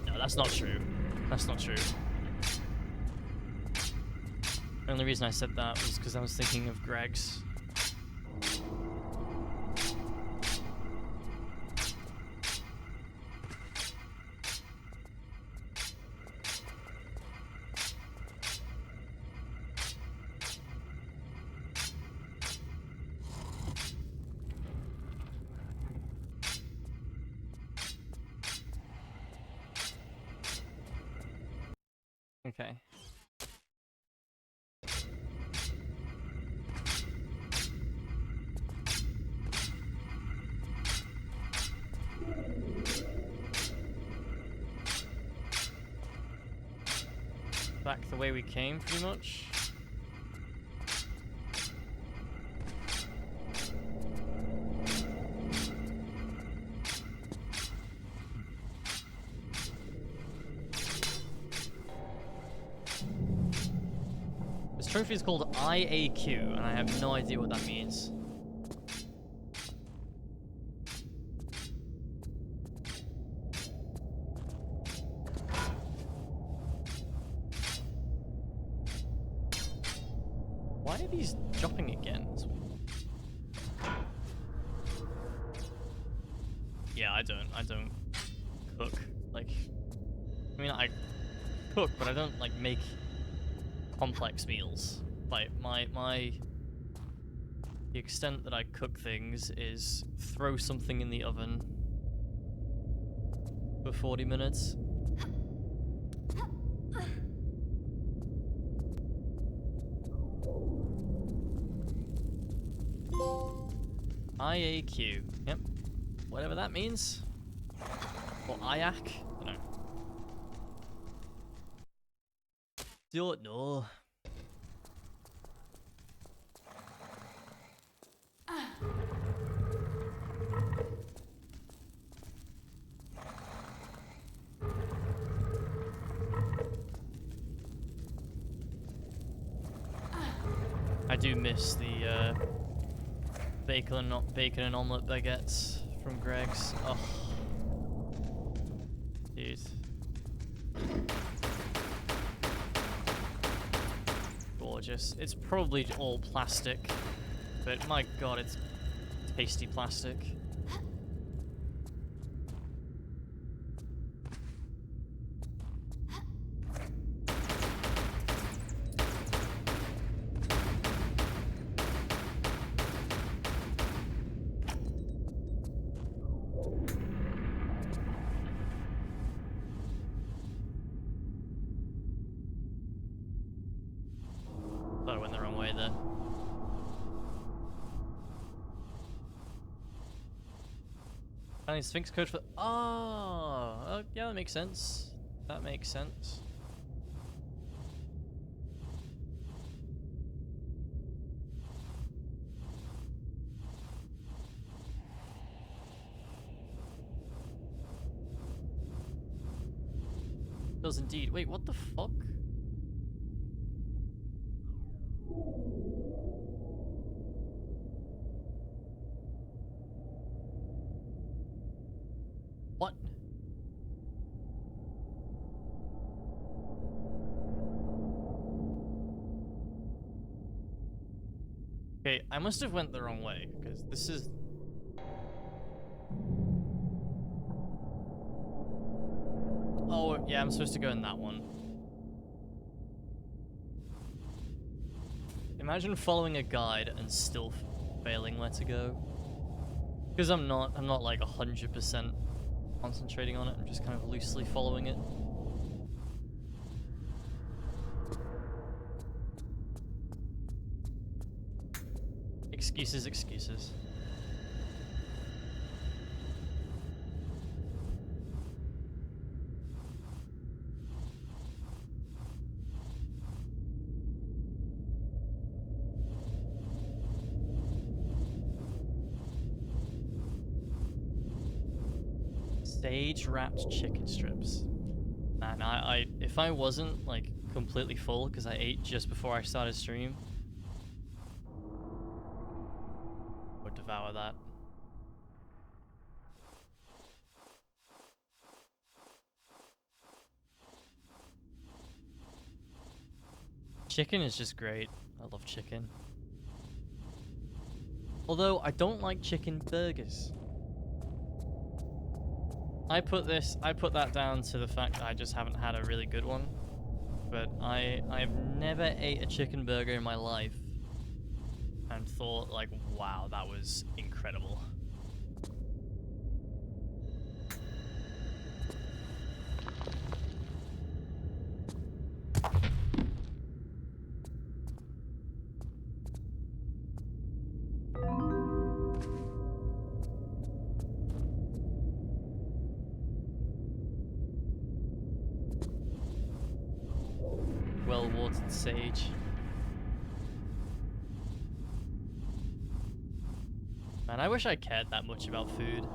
No, that's not true. That's not true. The only reason I said that was because I was thinking of Greg's. Okay. Back the way we came, pretty much. Trophy is called IAQ, and I have no idea what that means. Why are these dropping again? Yeah, I don't cook. Like, I mean, I cook, but I don't, like, make complex meals. Like, the extent that I cook things is throw something in the oven for 40 minutes. IAQ. Yep. Whatever that means. Or IAC. I don't know. Don't know. I do miss the bacon and omelette baguettes from Greg's. Oh, dude. gorgeous. It's probably all plastic, but my god, it's tasty plastic. Thought I went the wrong way there. Tiny Sphinx code for. Oh, yeah, that makes sense. That makes sense. Does indeed. Wait, what the fuck? What? Okay, I must have went the wrong way, because this is... Oh, yeah, I'm supposed to go in that one. Imagine following a guide and still failing where to go. Because I'm not like 100% concentrating on it, I'm just kind of loosely following it. Excuses, excuses. Sage wrapped chicken strips. Man, if I wasn't like completely full because I ate just before I started stream, I would devour that. Chicken is just great. I love chicken. Although I don't like chicken burgers. I put that down to the fact that I just haven't had a really good one. But I've never ate a chicken burger in my life and thought like, wow, that was incredible. Well-watered sage. Man, I wish I cared that much about food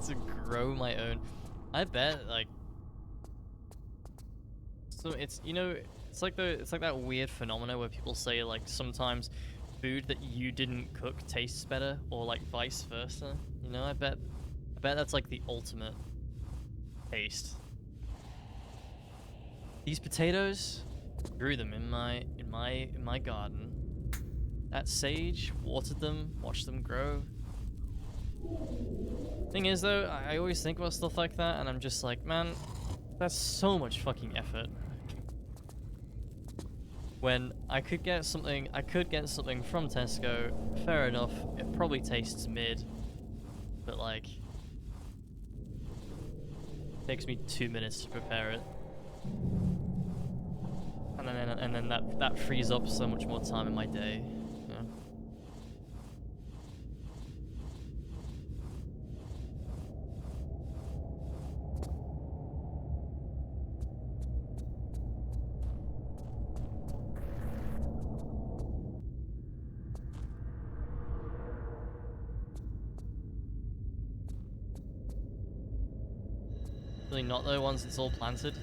to grow my own. I bet like so it's, you know, it's like that weird phenomena where people say like sometimes food that you didn't cook tastes better, or like vice versa. You know, I bet that's like the ultimate taste. These potatoes, grew them in my garden. That sage, watered them, watched them grow. Thing is though, I always think about stuff like that and I'm just like, man, that's so much fucking effort. When I could get something from Tesco, fair enough, it probably tastes mid, but like, takes me 2 minutes to prepare it. And then that frees up so much more time in my day. Yeah. Really not though, once it's all planted?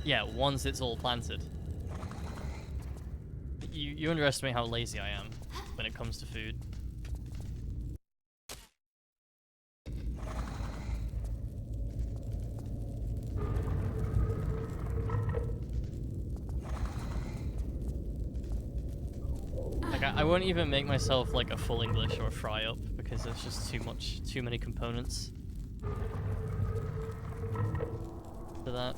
Yeah, once it's all planted. You underestimate how lazy I am when it comes to food. I won't even make myself like a full English or a fry up because there's just too many components to that.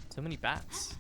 So many bats.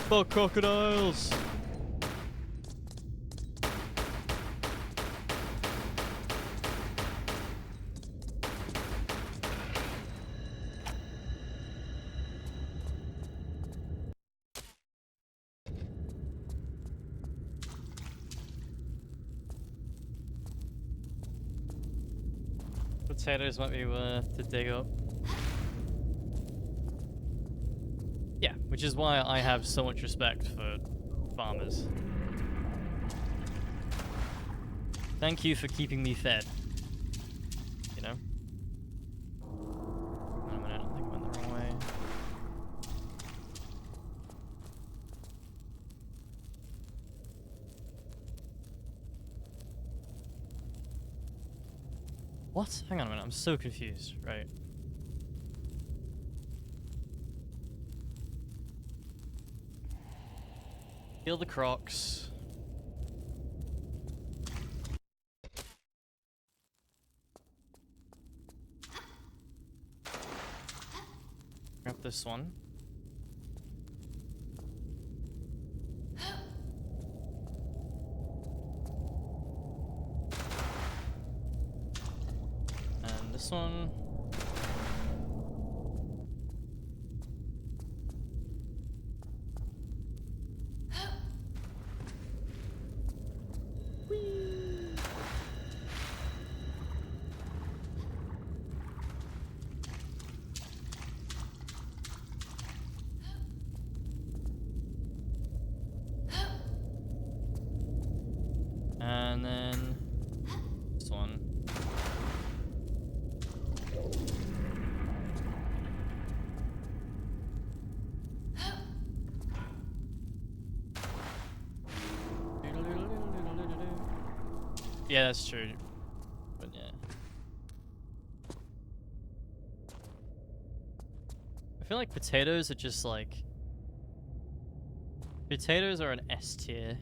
Fuck crocodiles! Potatoes might be worth to dig up. Yeah, which is why I have so much respect for farmers. Thank you for keeping me fed. You know? Wait a minute, I think I went the wrong way. What? Hang on a minute, I'm so confused. Right. Kill the crocs. Grab this one. And this one. And then this one. Yeah, that's true. But yeah. I feel like potatoes are just like... Potatoes are an S tier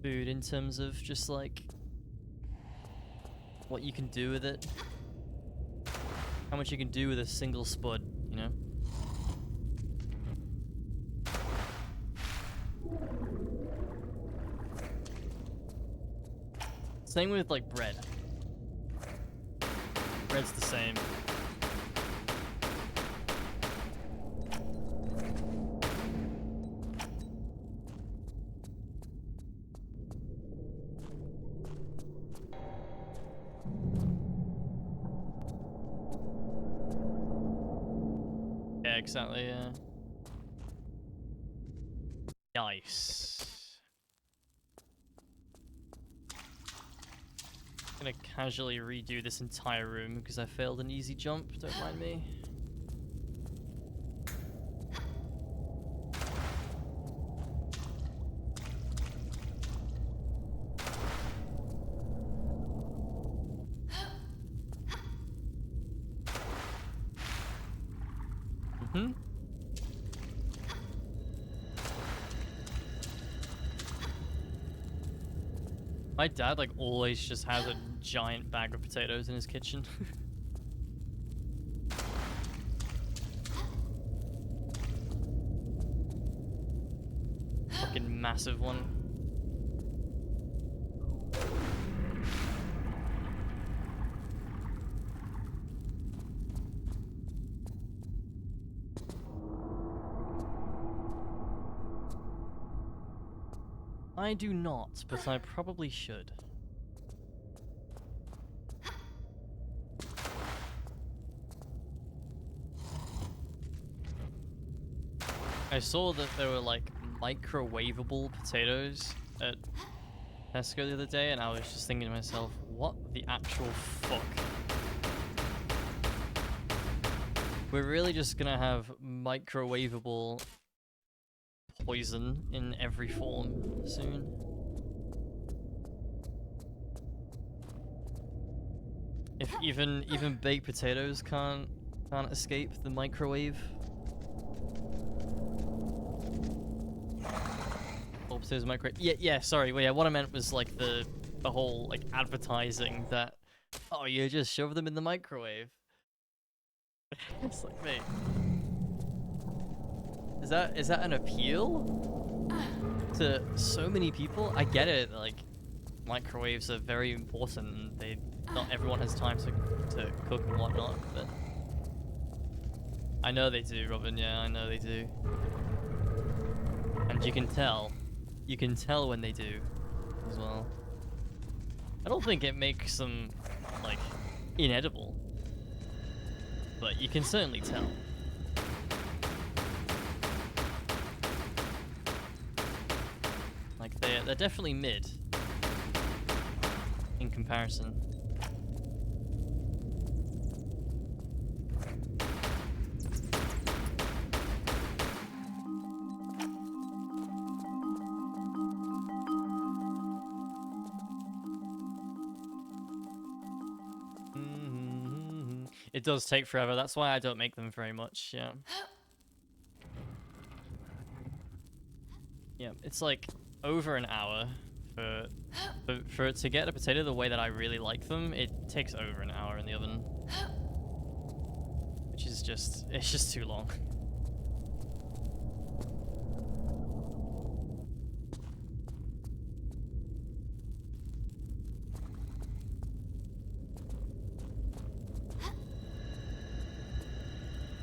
food in terms of just like what you can do with it. How much you can do with a single spud, you know? Same with like bread. Bread's the same. Yeah, exactly, yeah. Nice. I'm gonna casually redo this entire room because I failed an easy jump, don't mind me. Mm-hmm. My dad like always just has a giant bag of potatoes in his kitchen. Fucking massive one. I do not, but I probably should. I saw that there were like microwavable potatoes at Tesco the other day, and I was just thinking to myself, what the actual fuck? We're really just gonna have microwavable poison in every form soon. If even baked potatoes can't escape the microwave. All potatoes microwave. Yeah. Sorry. Well, yeah. What I meant was like the whole like advertising that, oh, you just shove them in the microwave. It's like, mate, is that an appeal to so many people? I get it. Like, microwaves are very important, and not everyone has time to cook and whatnot. But I know they do, Robin. Yeah, I know they do. And you can tell when they do, as well. I don't think it makes them like inedible, but you can certainly tell. Like they're definitely mid in comparison. It does take forever. That's why I don't make them very much. Yeah. Yeah, it's like over an hour for it to get a potato the way that I really like them. It takes over an hour in the oven, which is it's just too long.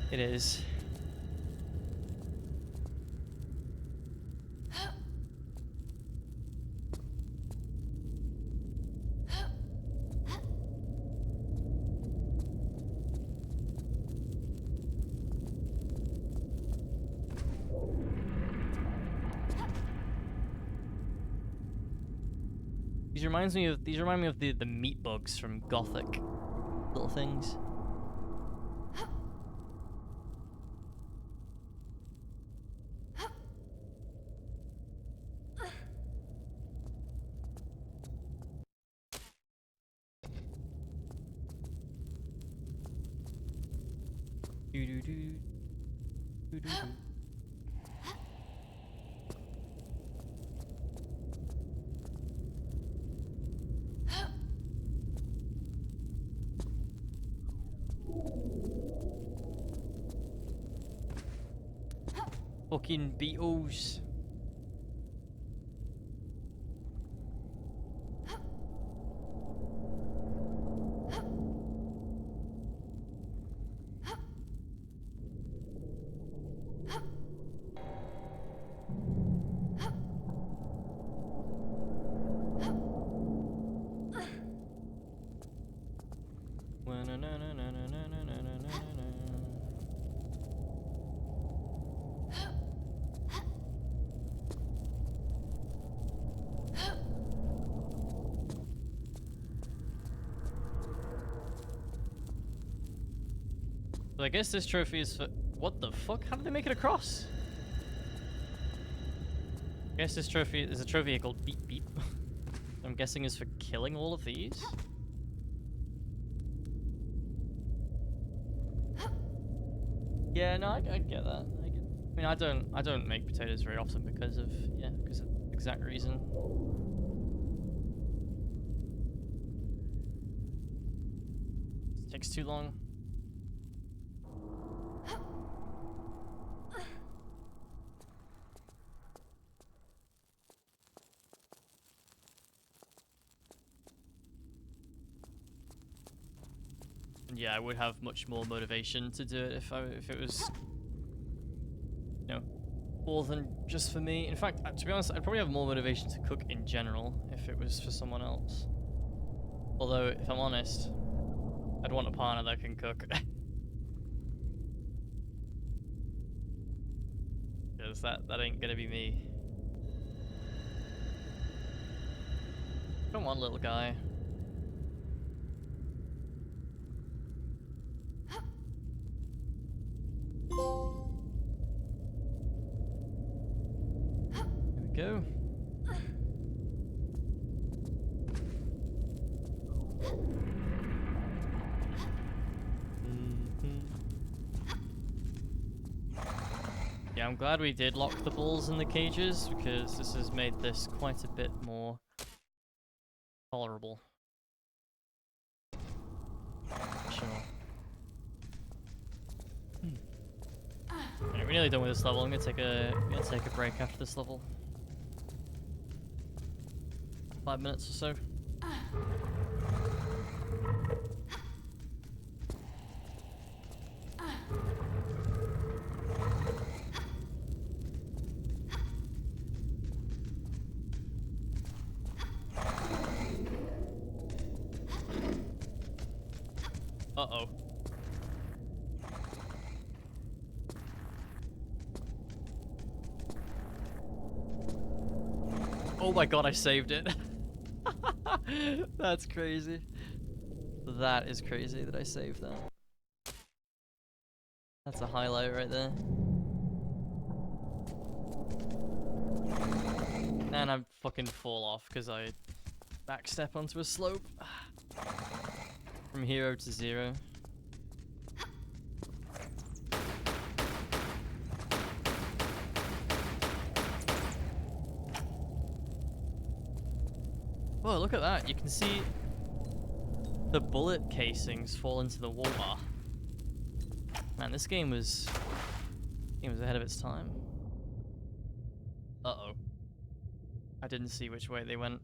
It is. These remind me of the meat bugs from Gothic. Little things. Fucking beetles. So I guess this trophy is for... What the fuck? How did they make it across? I guess this trophy is a trophy here called Beep Beep. I'm guessing is for killing all of these. Yeah, no, I get that. I mean, I don't make potatoes very often because of the exact reason. It takes too long. Yeah, I would have much more motivation to do it if it was, you know, more than just for me. In fact, to be honest, I'd probably have more motivation to cook in general if it was for someone else. Although, if I'm honest, I'd want a partner that can cook. Because that ain't gonna be me. Come on, little guy. Here we go. Yeah, I'm glad we did lock the bulls in the cages, because this has made this quite a bit more tolerable. Sure. Alright, we're nearly done with this level. I'm gonna take a break after this level. 5 minutes or so. Uh-oh. Oh my god, I saved it. That's crazy. That is crazy that I saved that. That's a highlight right there. And I fucking fall off because I backstep onto a slope. From hero to zero. Whoa, look at that. You can see the bullet casings fall into the water. Man, this game was ahead of its time. Uh-oh. I didn't see which way they went.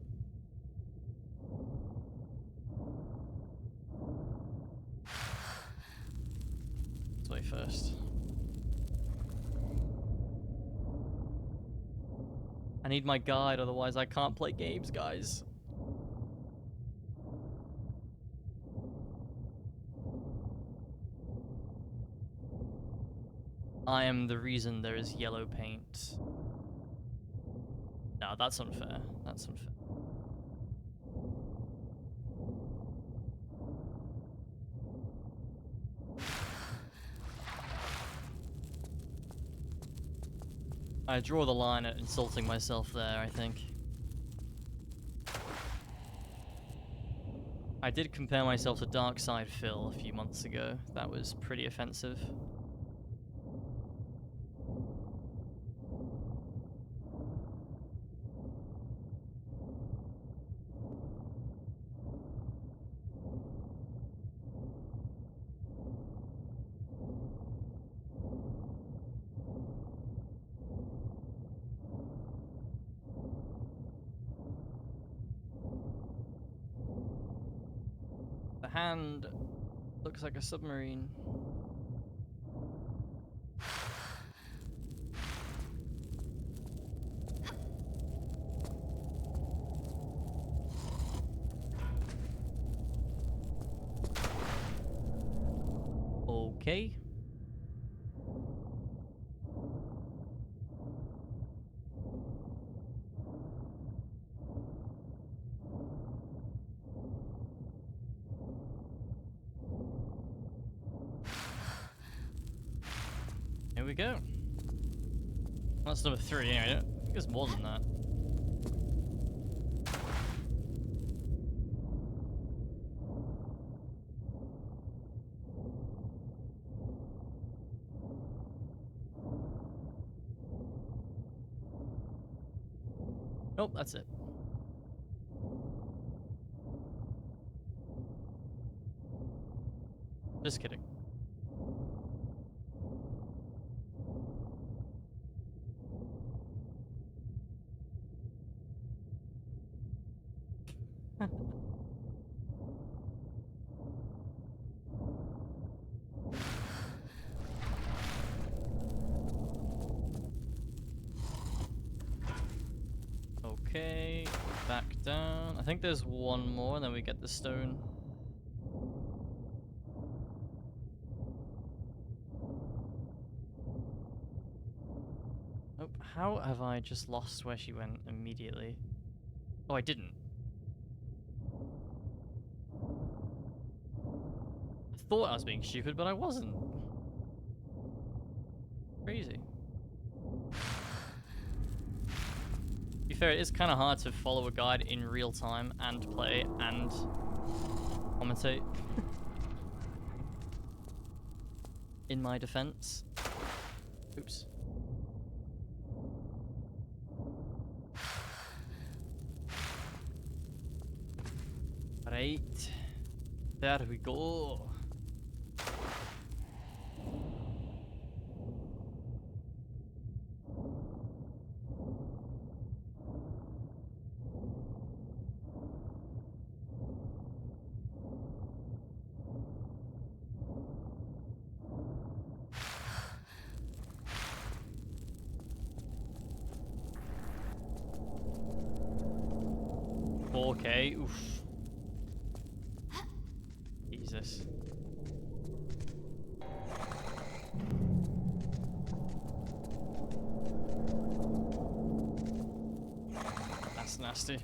This way first. I need my guide, otherwise I can't play games, guys. I am the reason there is yellow paint. No, that's unfair. That's unfair. I draw the line at insulting myself there, I think. I did compare myself to Darkside Phil a few months ago. That was pretty offensive. The hand looks like a submarine. Okay. Here we go. That's number 3, anyway. I think there's more than that. Nope, that's it. Just kidding. back down. I think there's one more, and then we get the stone. Oh, how have I just lost where she went immediately? Oh, I didn't. I thought I was being stupid, but I wasn't. Crazy. To be fair, it is kind of hard to follow a guide in real time and play and commentate. In my defense. Oops. Right. There we go. Okay, oof. Jesus. That's nasty.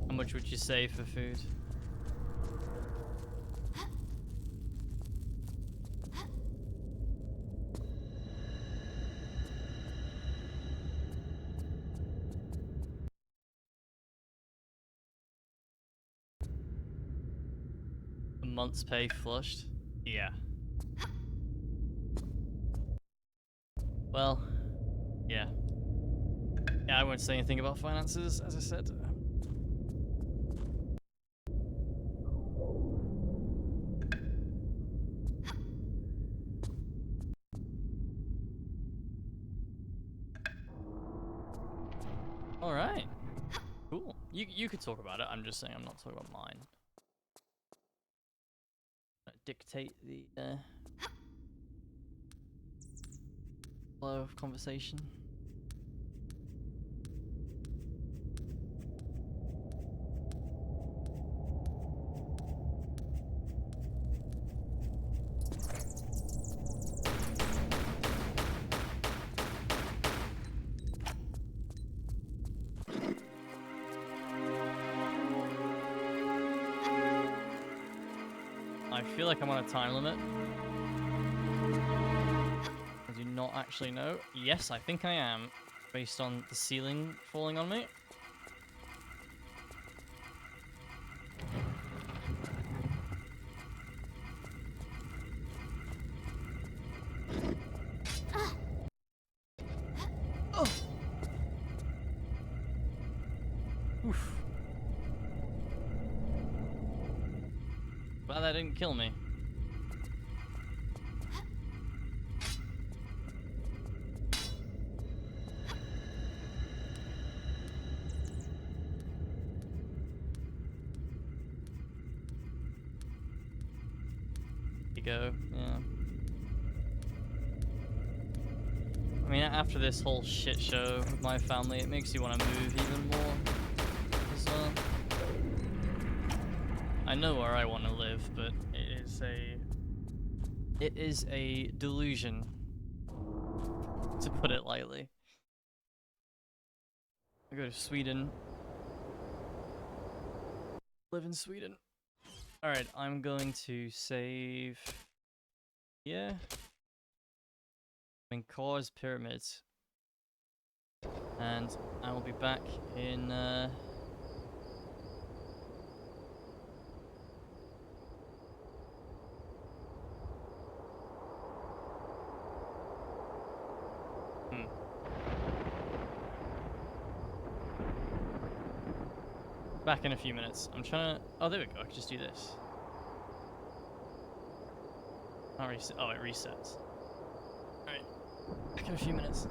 How much would you say for food? A month's pay flushed? Yeah. Well, yeah. Yeah, I won't say anything about finances, as I said. Alright. Cool. You could talk about it, I'm just saying I'm not talking about mine. Dictate the flow of conversation. I feel like I'm on a time limit. I do not actually know. Yes, I think I am, based on the ceiling falling on me. Oh. Oof. Glad that didn't kill me. Go, yeah. I mean, after this whole shit show with my family, it makes you want to move even more as well. I know where I want to live, but it is a delusion, to put it lightly. I go to Sweden. Live in Sweden. Alright, I'm going to save here. In Kors Pyramids. And I will be back in back in a few minutes. I'm trying to... Oh, there we go. I can just do this. Oh, it resets. Alright. Back in a few minutes.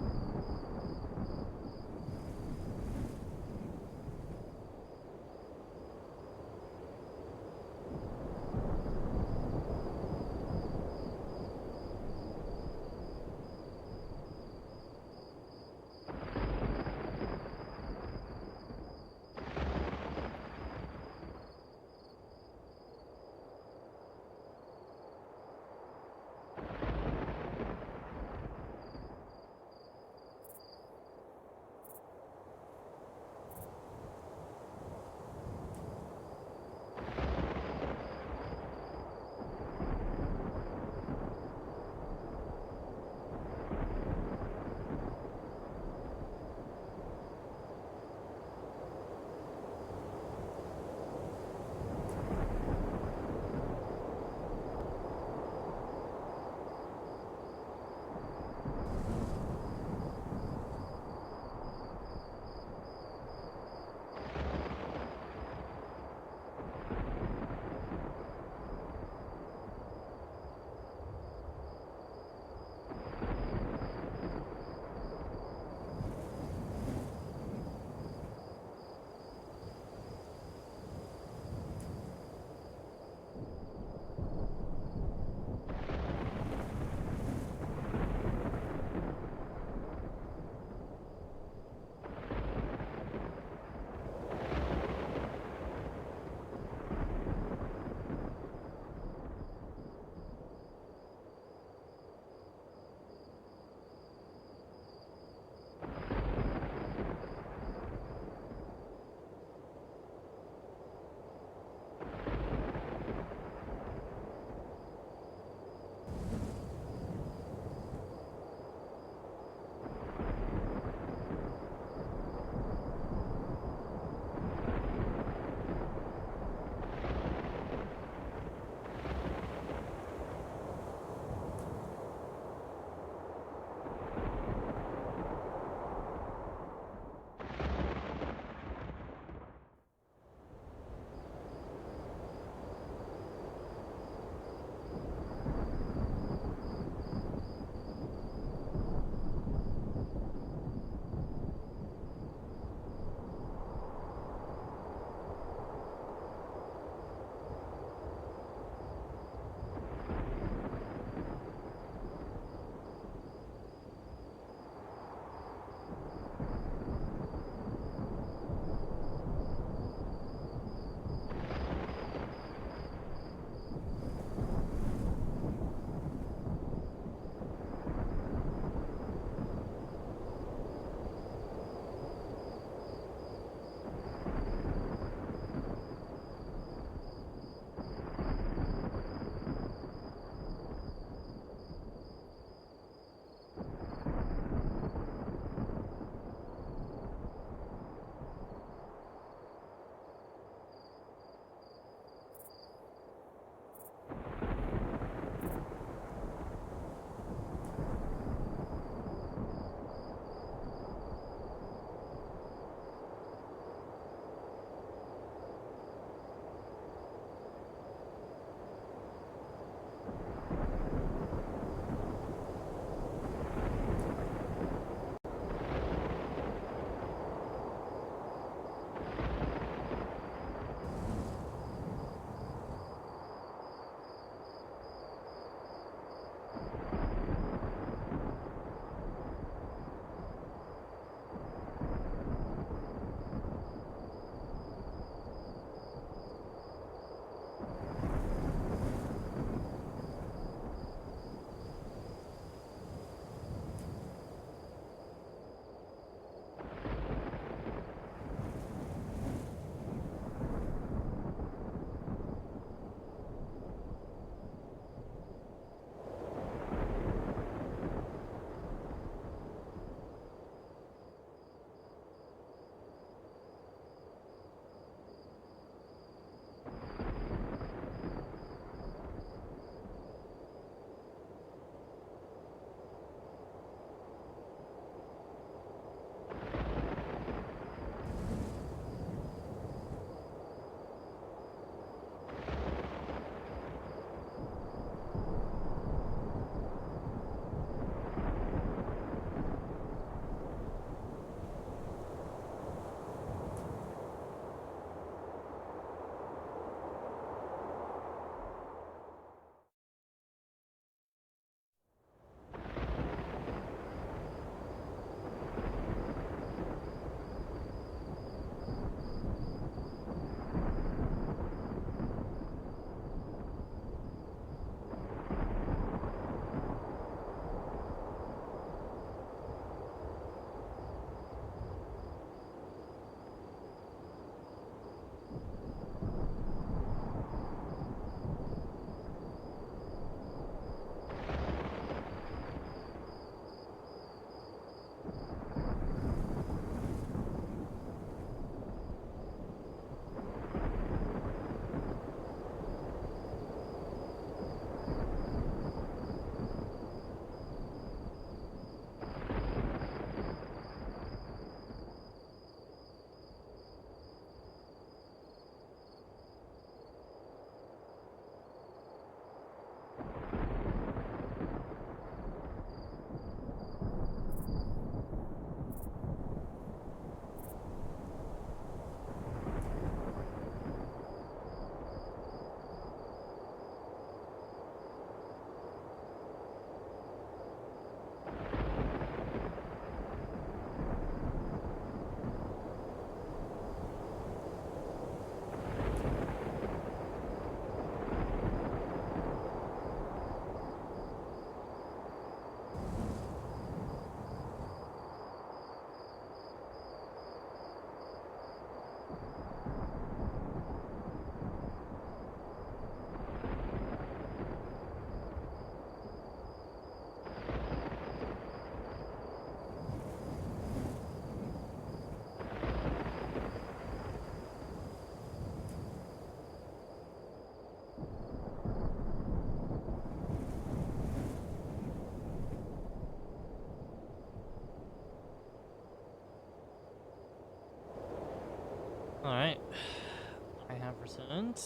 turned.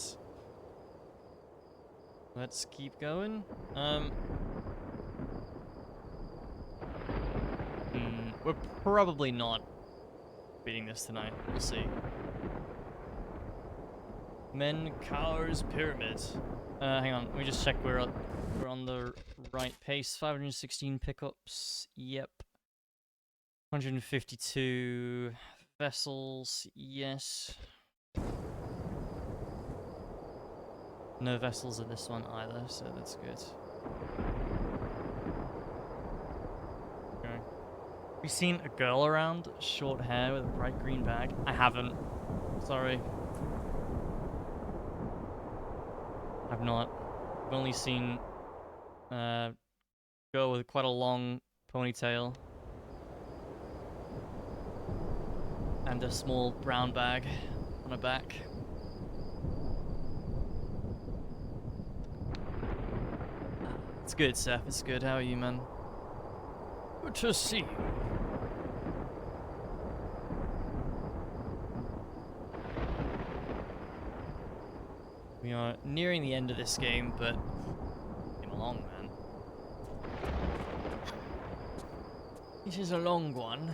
Let's keep going. We're probably not beating this tonight. We'll see. Menkaur's Pyramid. Hang on, let me just check we're on the right pace. 516 pickups. Yep. 152 vessels. Yes. No vessels in this one either, so that's good. Okay. Have you seen a girl around? Short hair with a bright green bag? I haven't. Sorry. I've not. I've only seen a girl with quite a long ponytail. And a small brown bag on her back. It's good, Seth. It's good. How are you, man? Good to see you. We are nearing the end of this game, but came along, man. This is a long one.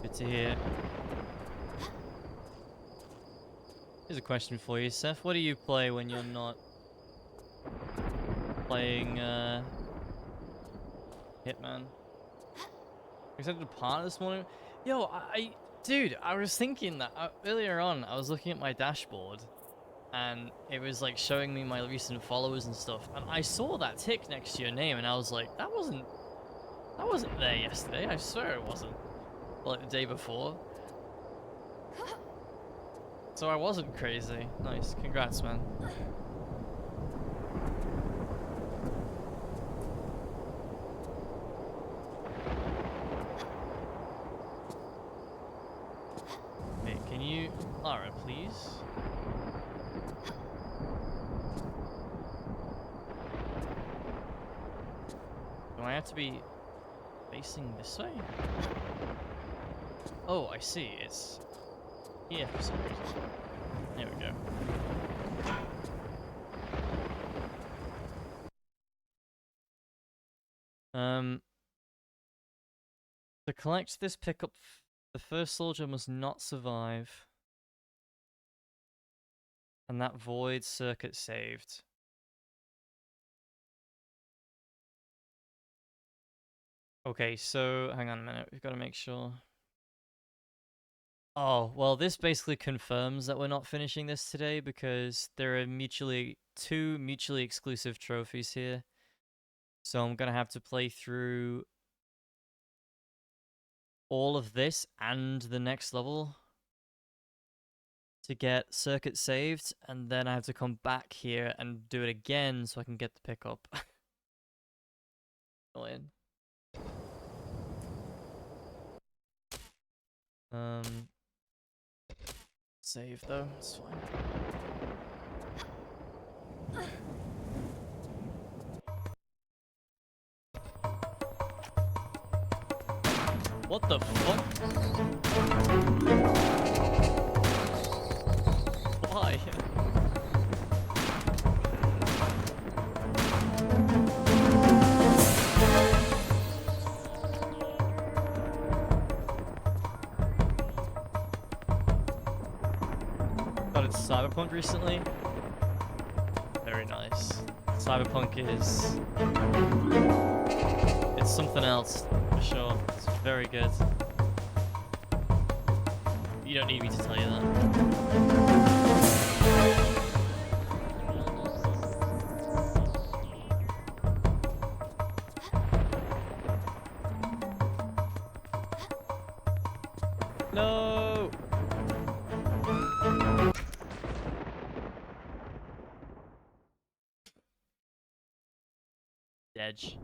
Good to hear. Here's a question for you, Seth. What do you play when you're not playing Hitman? Except a partner this morning. Yo, dude, I was thinking that earlier on. I was looking at my dashboard, and it was like showing me my recent followers and stuff. And I saw that tick next to your name, and I was like, that wasn't there yesterday. I swear it wasn't. Like the day before. So I wasn't crazy. Nice, congrats, man. Wait, can you... Lara, please? Do I have to be facing this way? Oh, I see. It's here for some reason. There we go. To collect this pickup, the first soldier must not survive. And that void circuit saved. Okay, so hang on a minute. We've got to make sure. Oh, well, this basically confirms that we're not finishing this today because there are two mutually exclusive trophies here. So I'm gonna have to play through all of this and the next level to get circuit saved, and then I have to come back here and do it again so I can get the pickup. Annoying. Save though, it's fine. What the fuck? Why? Got into Cyberpunk recently. Very nice. Cyberpunk is... it's something else, for sure. It's very good. You don't need me to tell you that. No! Edge.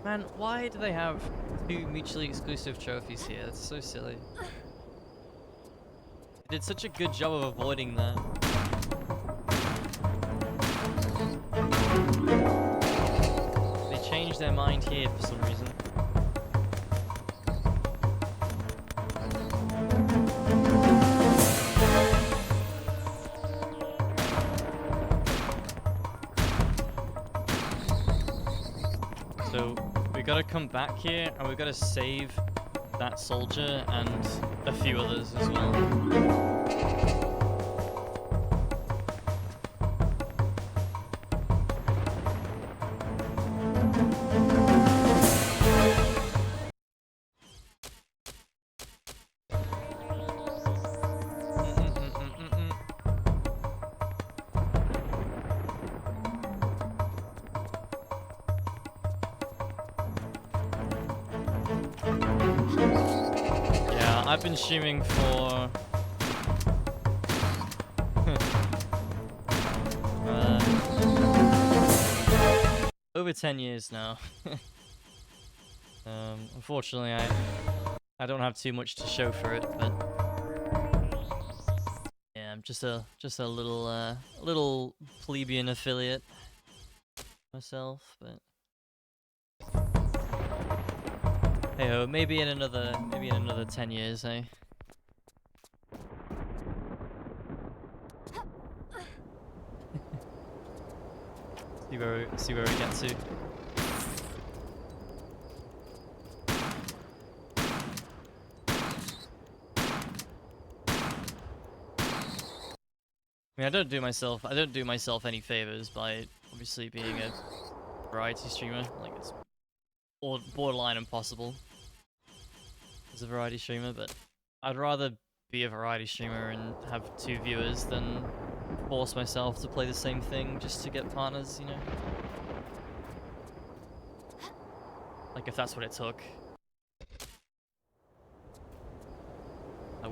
Man, why do they have two mutually exclusive trophies here? That's so silly. did such a good job of avoiding that. They changed their mind here for some reason. So we gotta come back here and we gotta save that soldier and a few others as well. Yeah, I've been streaming for over 10 years now. Unfortunately, I don't have too much to show for it, but yeah, I'm just a little plebeian affiliate myself, but hey ho, maybe in another 10 years, eh? see where we get to. I mean, I don't do myself any favors by obviously being a variety streamer. Like, it's borderline impossible as a variety streamer, but I'd rather be a variety streamer and have 2 viewers than force myself to play the same thing just to get partners, you know? Like, if that's what it took. I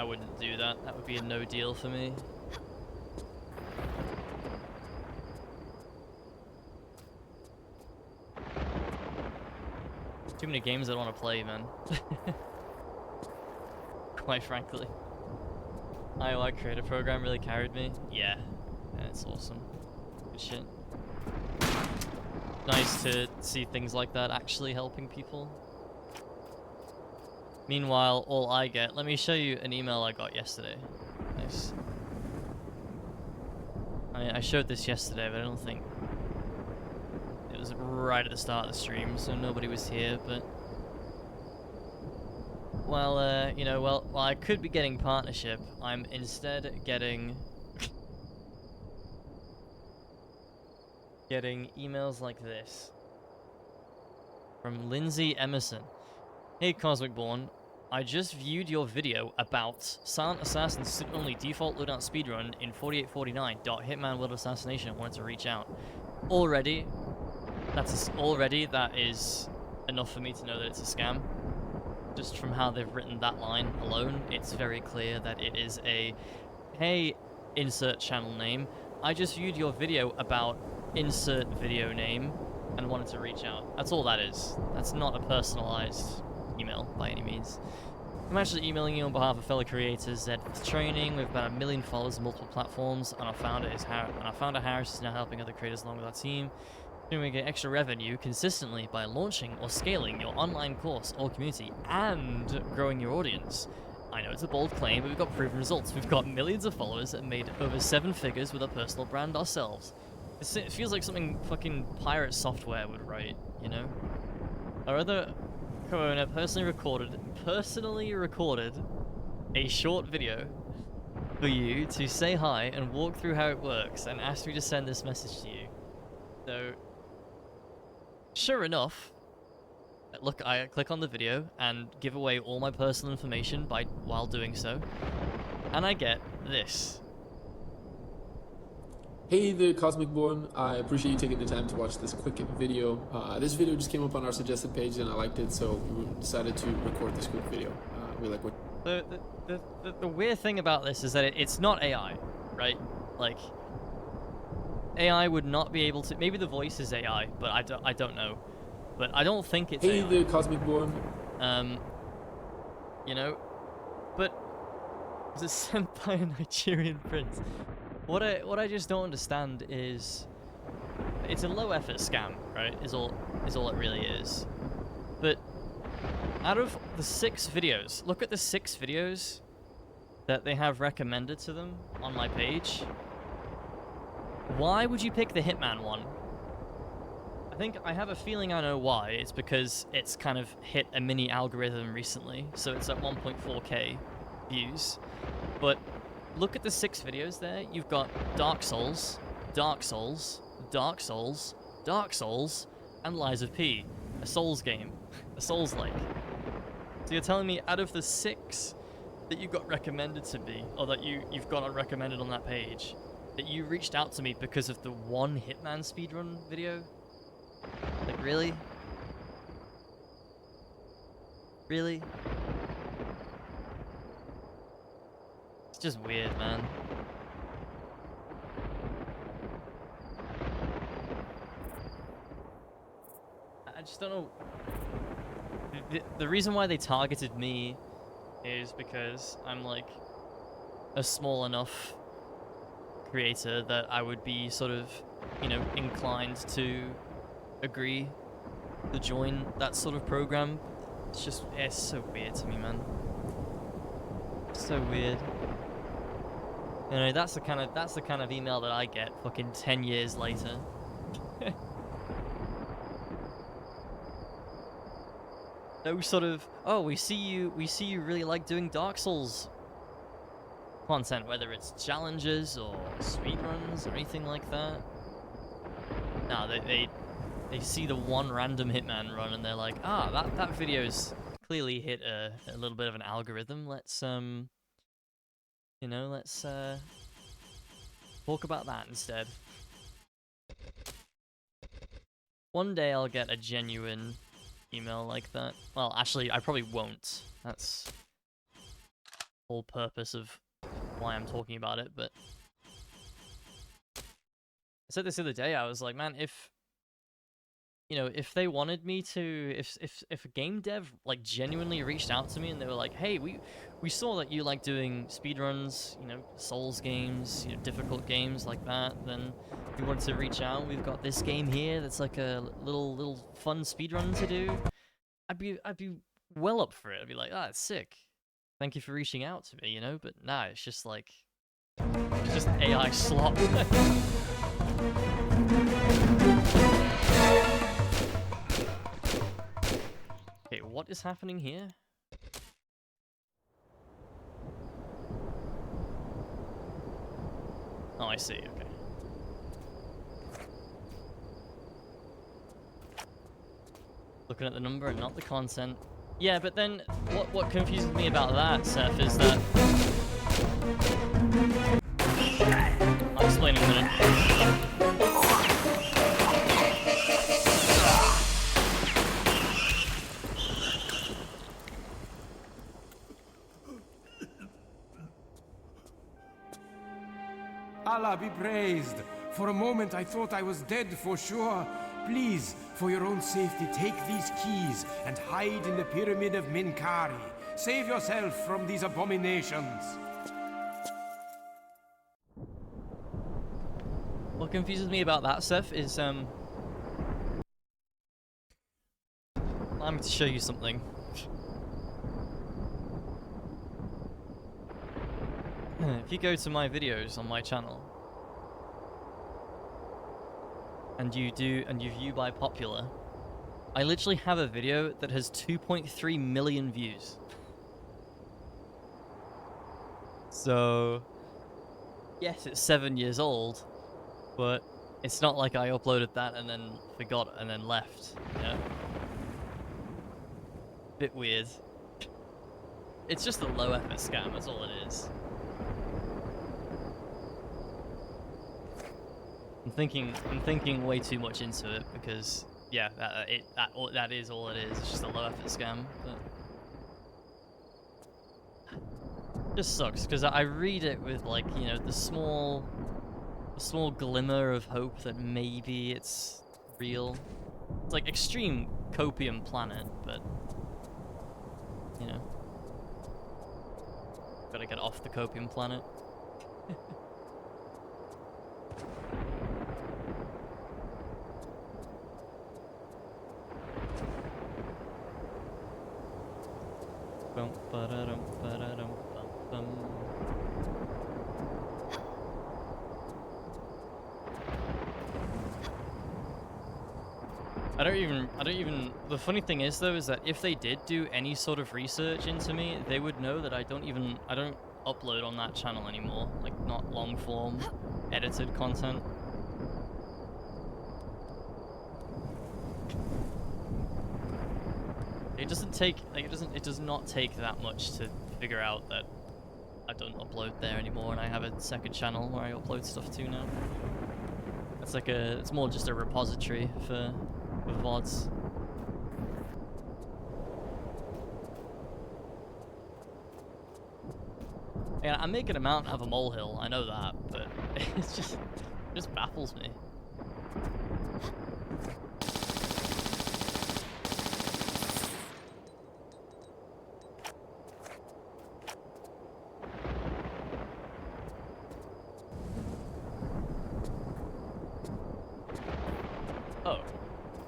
wouldn't do that. That would be a no deal for me. Too many games I don't want to play, man. Quite frankly. IOI creator program really carried me. Yeah, it's awesome. Good shit. Nice to see things like that actually helping people. Meanwhile, all I get... Let me show you an email I got yesterday. Nice. I showed this yesterday, but I don't think... It was right at the start of the stream, so nobody was here, but... Well, you know, while I could be getting partnership, I'm instead getting... getting emails like this. From Lindsay Emerson. Hey Cosmicborne, I just viewed your video about Silent Assassin's student-only default loadout speedrun in 4849. Hitman World Assassination. Wanted to reach out. Already, that is enough for me to know that it's a scam. Just from how they've written that line alone, it's very clear that it is a, hey, insert channel name. I just viewed your video about insert video name and wanted to reach out. That's all that is. That's not a personalized email by any means. I'm actually emailing you on behalf of fellow creators Zed Training. We have about 1 million followers on multiple platforms, and our founder Harris is now helping other creators along with our team. We get extra revenue consistently by launching or scaling your online course or community and growing your audience. I know it's a bold claim, but we've got proven results. We've got millions of followers and made over 7 figures with a personal brand ourselves. It feels like something fucking pirate software would write, you know? Our other co-owner personally recorded a short video for you to say hi and walk through how it works and asked me to send this message to you. So, sure enough, look, I click on the video and give away all my personal information while doing so, and I get this. Hey there, Cosmicborne. I appreciate you taking the time to watch this quick video. This video just came up on our suggested page and I liked it, so we decided to record this quick video. We like what... The weird thing about this is that it's not AI, right? Like, AI would not be able to... Maybe the voice is AI, but I don't know. But I don't think it's Hey AI. there, Cosmicborne. You know, but Was it sent by a Nigerian prince? What I just don't understand is it's a low effort scam, right? Is all it really is. But out of the 6 videos, look at the 6 videos that they have recommended to them on my page. Why would you pick the Hitman one? I have a feeling I know why. It's because it's kind of hit a mini algorithm recently, so it's at 1.4k views. But look at the 6 videos there. You've got Dark Souls, Dark Souls, Dark Souls, Dark Souls, and Lies of P. A Souls game. A Souls-like. So you're telling me out of the 6 that you got recommended to me, or that you've got recommended on that page, that you reached out to me because of the one Hitman speedrun video? Like, really? Really? It's just weird, man. I just don't know. The reason why they targeted me is because I'm like a small enough creator that I would be sort of, you know, inclined to agree to join that sort of program. It's just, it's so weird to me, man. It's so weird. You know, that's the kind of email that I get fucking 10 years later. No sort of, oh, we see you really like doing Dark Souls content, whether it's challenges or speedruns or anything like that. No, they see the one random Hitman run and they're like, ah, that video's clearly hit a little bit of an algorithm. Let's you know, let's talk about that instead. One day I'll get a genuine email like that. Well, actually, I probably won't. That's the whole purpose of why I'm talking about it, but I said this the other day, I was like, man, if you know, if they wanted me to, if a game dev like genuinely reached out to me and they were like, hey, we saw that you like doing speedruns, you know, Souls games, you know, difficult games like that, then we wanted to reach out. We've got this game here that's like a little fun speedrun to do. I'd be well up for it. I'd be like, ah, it's sick. Thank you for reaching out to me, you know. But nah, it's just like, it's just AI slop. Okay, what is happening here? Oh, I see, okay. Looking at the number and not the content. Yeah, but then what confuses me about that, Seth, is that... I'll explain in a minute. Allah be praised. For a moment I thought I was dead for sure. Please, for your own safety, take these keys and hide in the pyramid of Minkari. Save yourself from these abominations. What confuses me about that, Seth, is I'm going to show you something. If you go to my videos on my channel, and you view by popular, I literally have a video that has 2.3 million views. So, yes, it's 7 years old, but it's not like I uploaded that and then forgot and then left, you know? Bit weird. It's just a low effort scam, that's all it is. I'm thinking way too much into it because, yeah, that is all it is. It's just a low effort scam. But it just sucks because I read it with, like, you know, the small glimmer of hope that maybe it's real. It's like Extreme Copium Planet, but you know. Gotta get off the copium planet. Bum, ba-da-dum, ba-da-dum, bum, bum. I don't even, the funny thing is though, is that if they did do any sort of research into me, they would know that I don't upload on that channel anymore, like not long form edited content. It doesn't take, like it does not take that much to figure out that I don't upload there anymore and I have a second channel where I upload stuff to now. It's like it's more just a repository for VODs. Yeah, I'm making a mountain out of a molehill, I know that, but it just baffles me. Oh.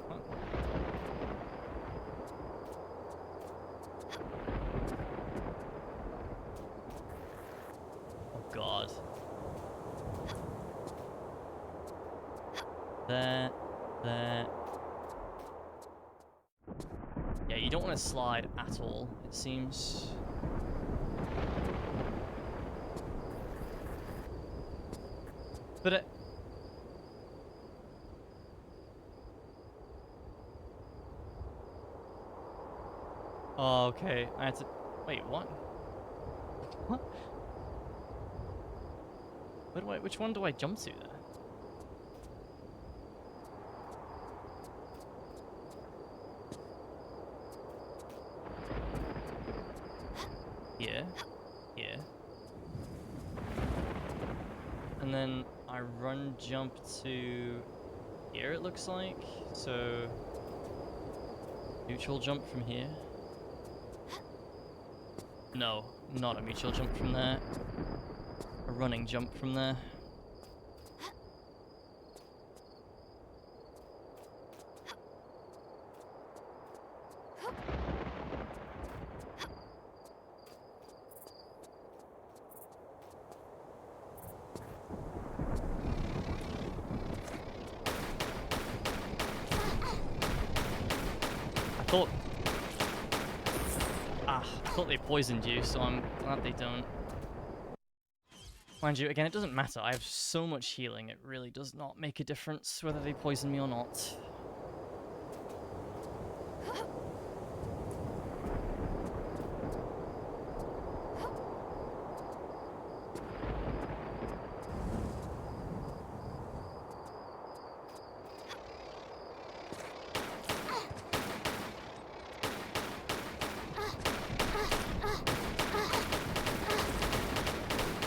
Huh. Oh god. There. Yeah, you don't want to slide at all, it seems. But it... Oh, okay. I had to... Wait, what? What? Where do I... Which one do I jump to there? Here. Here. And then I run jump to... Here, it looks like. So... Neutral jump from here. No, not a mutual jump from there. A running jump from there. I thought they poisoned you, so I'm glad they don't. Mind you, again, it doesn't matter. I have so much healing, it really does not make a difference whether they poison me or not.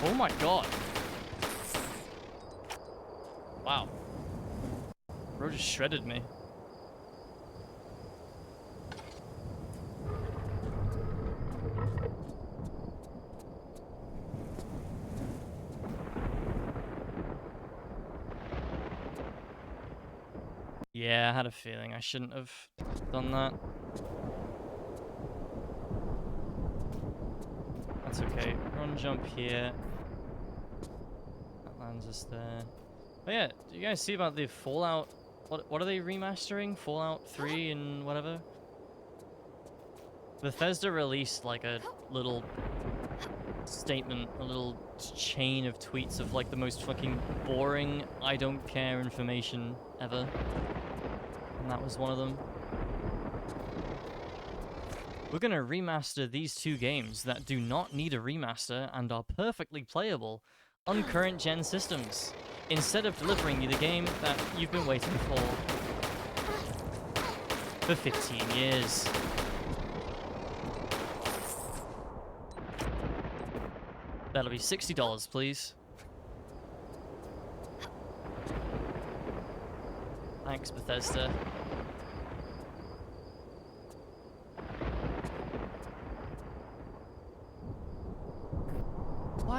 Oh my god. Wow. Bro just shredded me. Yeah, I had a feeling I shouldn't have done that. That's okay. Run jump here. That lands us there. Oh yeah, do you guys see about the Fallout? What are they remastering? Fallout 3 and whatever? Bethesda released like a little statement, a little chain of tweets of like the most fucking boring, I don't care information ever. And that was one of them. We're gonna remaster these two games that do not need a remaster and are perfectly playable on current gen systems, instead of delivering you the game that you've been waiting for 15 years. That'll be $60, please. Thanks, Bethesda.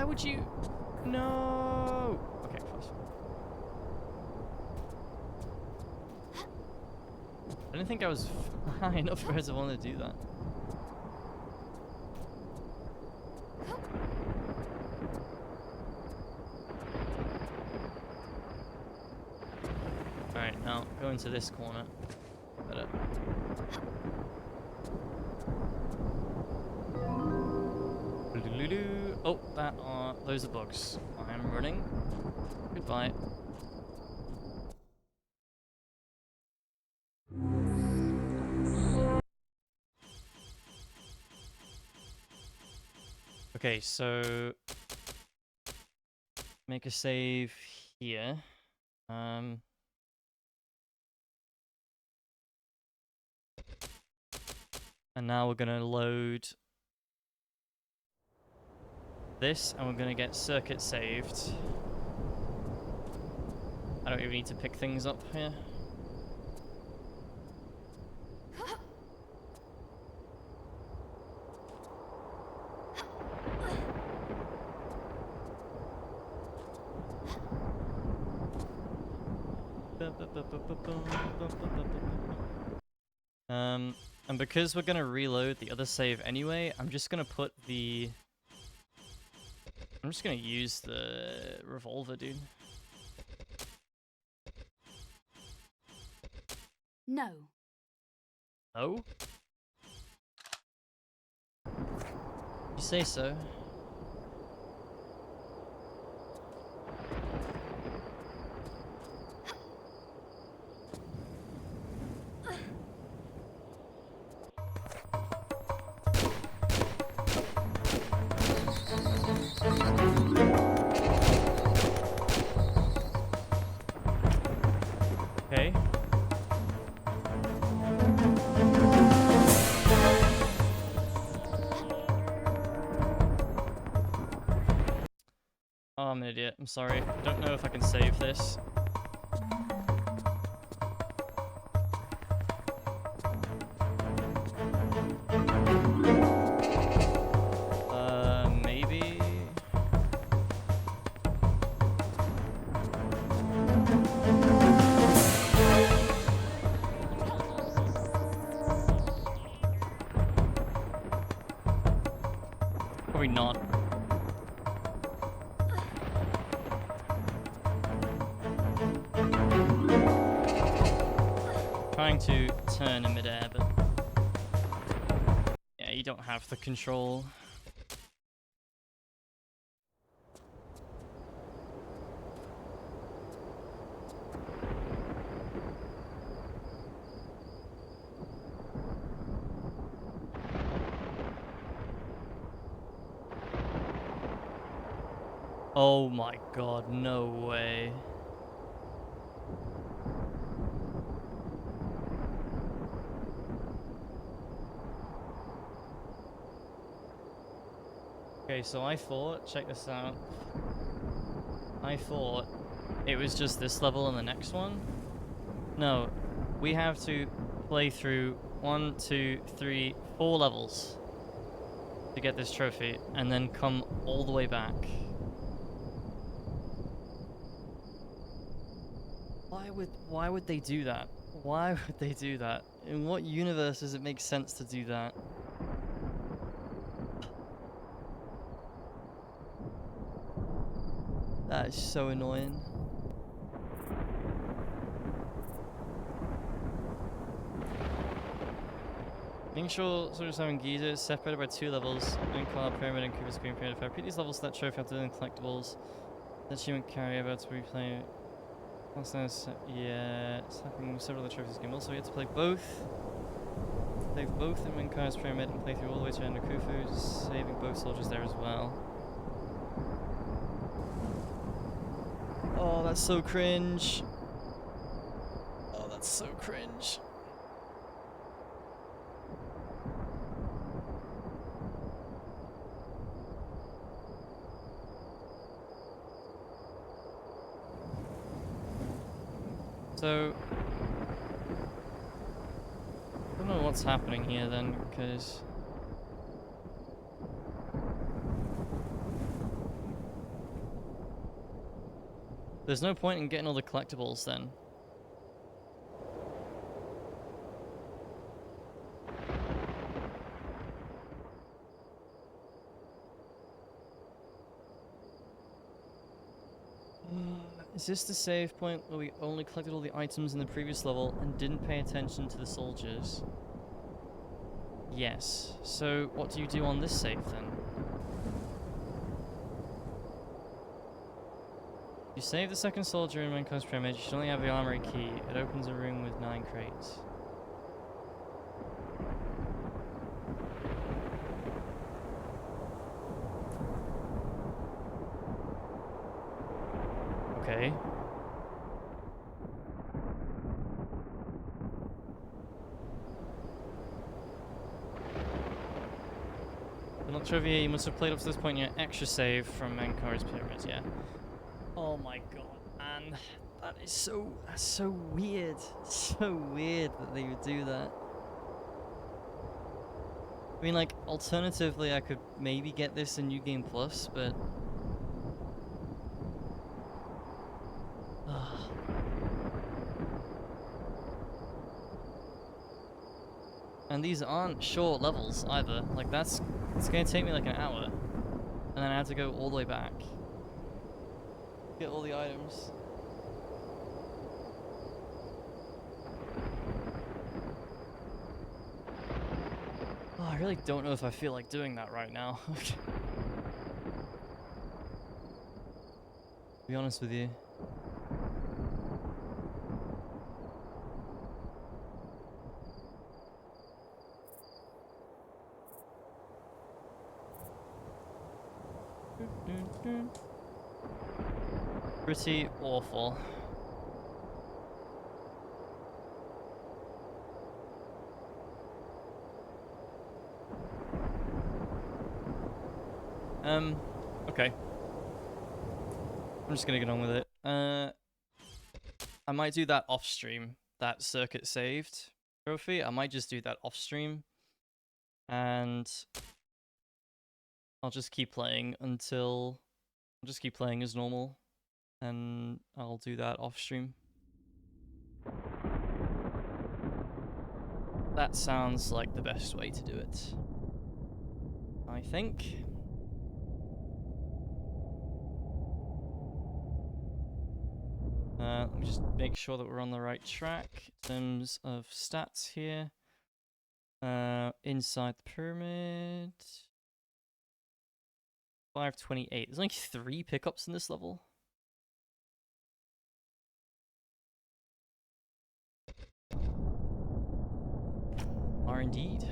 would you? No. Okay, close. I didn't think I was high enough for her to want to do that. Alright, now go into this corner. Better. Oh, those are bugs. I'm running. Goodbye. Okay, so make a save here. And now we're gonna load this, and we're gonna get circuit saved. I don't even need to pick things up here. And because we're gonna reload the other save anyway, I'm just gonna use the revolver, dude. No. Oh? You say so. Okay. Oh, I'm an idiot. I'm sorry. I don't know if I can save this. Maybe. Probably not. Trying to turn in midair, but yeah, you don't have the control. Oh my god, no way. Okay, so I thought, check this out. I thought it was just this level and the next one. No, we have to play through 1, 2, 3, 4 levels to get this trophy, and then come all the way back. Why would they do that? Why would they do that? In what universe does it make sense to do that? That is so annoying. Making sure Soldier 7 Giza is separated by 2 levels, Cloud Pyramid and Cooper's Green Pyramid. If I repeat these levels to that trophy after doing collectibles, that achievement carry over to replay. Yeah, it's happening with several of the trophies game. Also, we have to play both. Play both in Winkar's Pyramid and play through all the way to Nakufu, saving both soldiers there as well. Oh, that's so cringe. Oh, that's so cringe. So, I don't know what's happening here then, because There's no point in getting all the collectibles then. Is this the save point where we only collected all the items in the previous level and didn't pay attention to the soldiers? Yes. So what do you do on this save then? You save the second soldier in Mankind's Pyramid, you should only have the armory key. It opens a room with 9 crates. Okay. Not trivia, you must have played up to this point in your extra save from Mankind's Pyramid, yeah. Oh my god, man. That's so weird. So weird that they would do that. I mean, like, alternatively, I could maybe get this in New Game Plus, but... And these aren't short levels, either. Like, it's gonna take me like an hour. And then I have to go all the way back. Get all the items. Oh, I really don't know if I feel like doing that right now. To be honest with you. Pretty awful. Okay. I'm just gonna get on with it. I might do that off stream. That circuit saved trophy. I might just do that off stream. And I'll just keep playing until... I'll just keep playing as normal. And I'll do that off stream. That sounds like the best way to do it, I think. Let me just make sure that we're on the right track in terms of stats here. Inside the pyramid. 528. There's only 3 pickups in this level. Are indeed.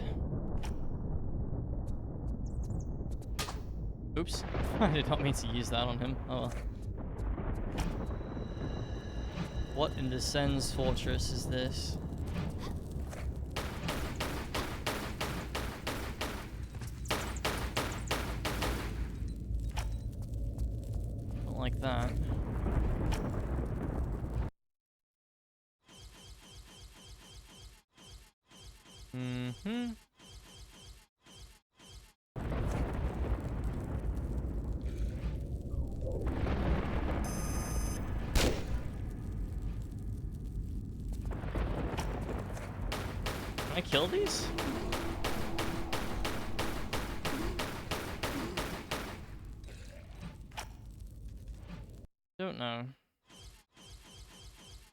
Oops. I did not mean to use that on him. Oh well. What in the Sen's fortress is this? Don't like that. Mm-hmm. Can I kill these? Don't know.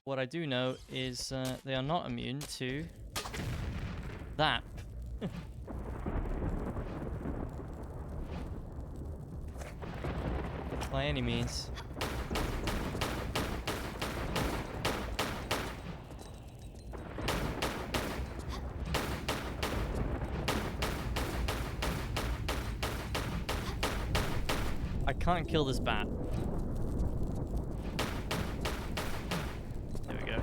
What I do know is they are not immune to that. By any means. I can't kill this bat. There we go.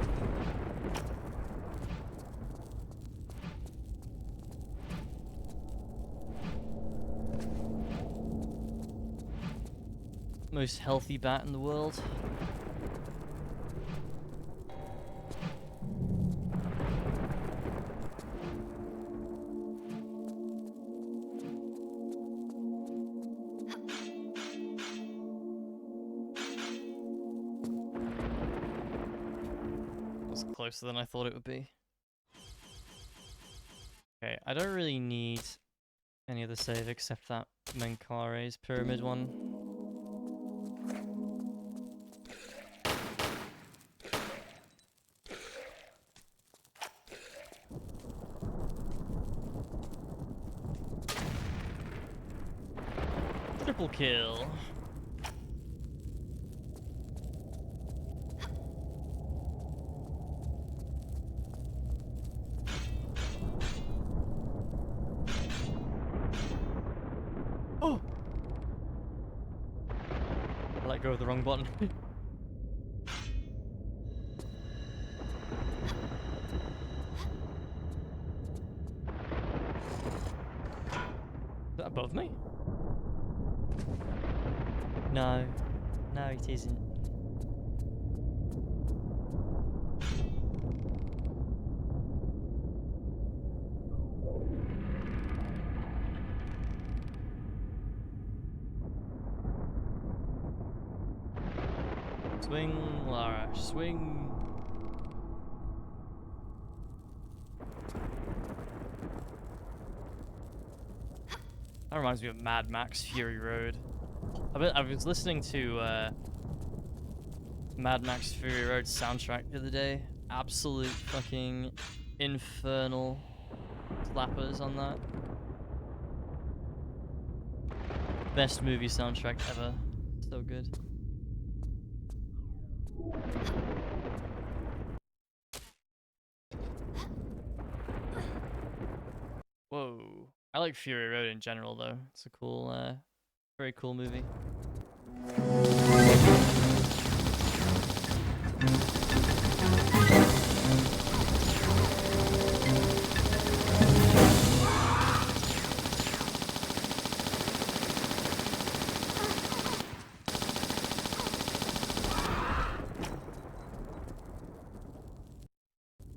Most healthy bat in the world. closer than I thought it would be. Okay, I don't really need any other save except that Menkare's pyramid one. Triple kill. Oh! I let go of the wrong button. Is that above me? No. No, it isn't. Swing, Lara, swing. That reminds me of Mad Max Fury Road. I was listening to Mad Max Fury Road soundtrack the other day. Absolute fucking infernal slappers on that. Best movie soundtrack ever. So good. Whoa. I like Fury Road in general though. It's a cool, very cool movie.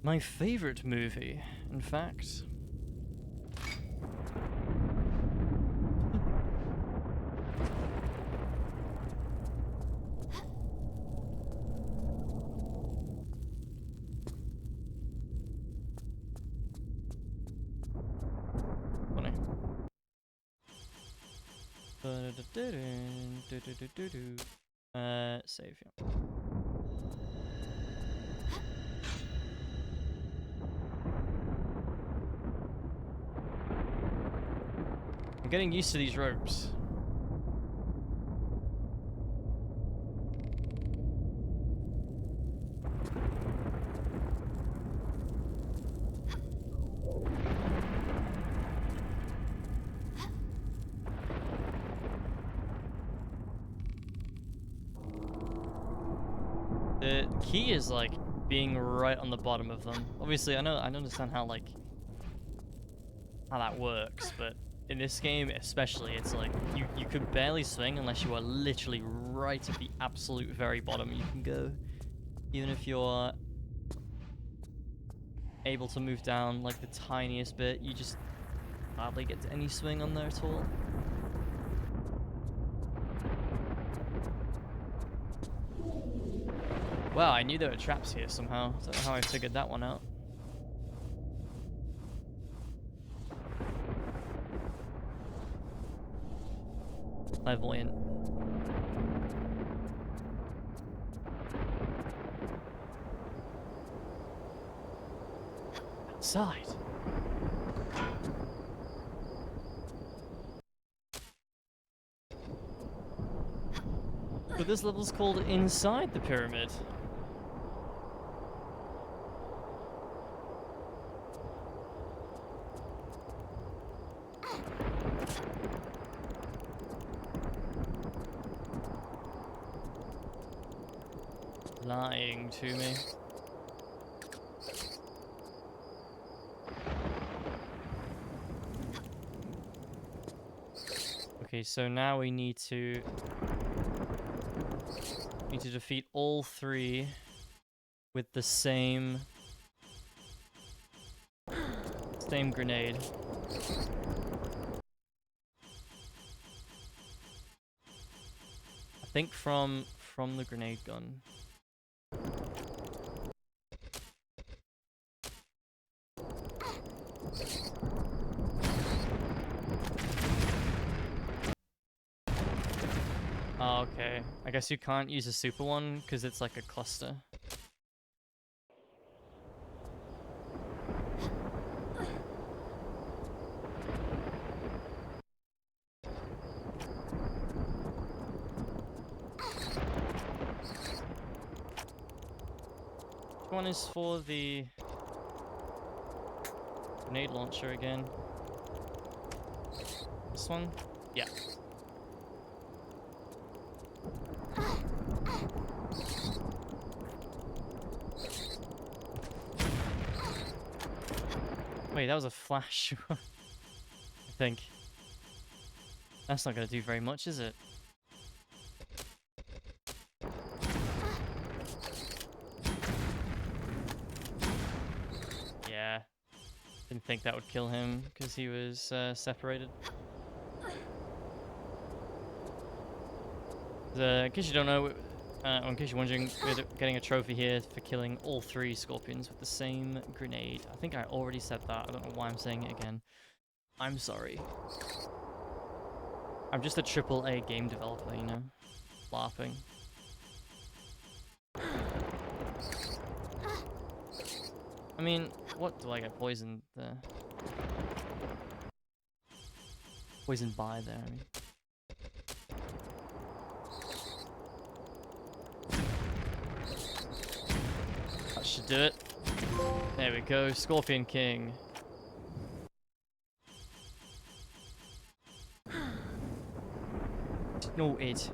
My favorite movie, in fact. Funny. Save, yeah. I'm getting used to these ropes. The key is like being right on the bottom of them. Obviously, I understand how that works, but in this game especially, it's like you could barely swing unless you are literally right at the absolute very bottom you can go. Even if you're able to move down like the tiniest bit, you just hardly get any swing on there at all. Wow, I knew there were traps here somehow. I don't know how I figured that one out. Clairvoyant. Outside. But this level's called Inside the Pyramid. Lying to me. Okay, so now we need to defeat all three with the same grenade. I think from the grenade gun. Oh, okay. I guess you can't use a super one because it's like a cluster. Which one is for the grenade launcher again? This one? Yeah. Wait, that was a flash. I think. That's not going to do very much, is it? Yeah. Didn't think that would kill him because he was separated. In case you don't know, in case you're wondering, we're getting a trophy here for killing all 3 scorpions with the same grenade. I think I already said that. I don't know why I'm saying it again. I'm sorry. I'm just a AAA game developer, you know? Laughing. I mean, what do I get poisoned there? Poisoned by there, I mean. That should do it. There we go, Scorpion King. No, it.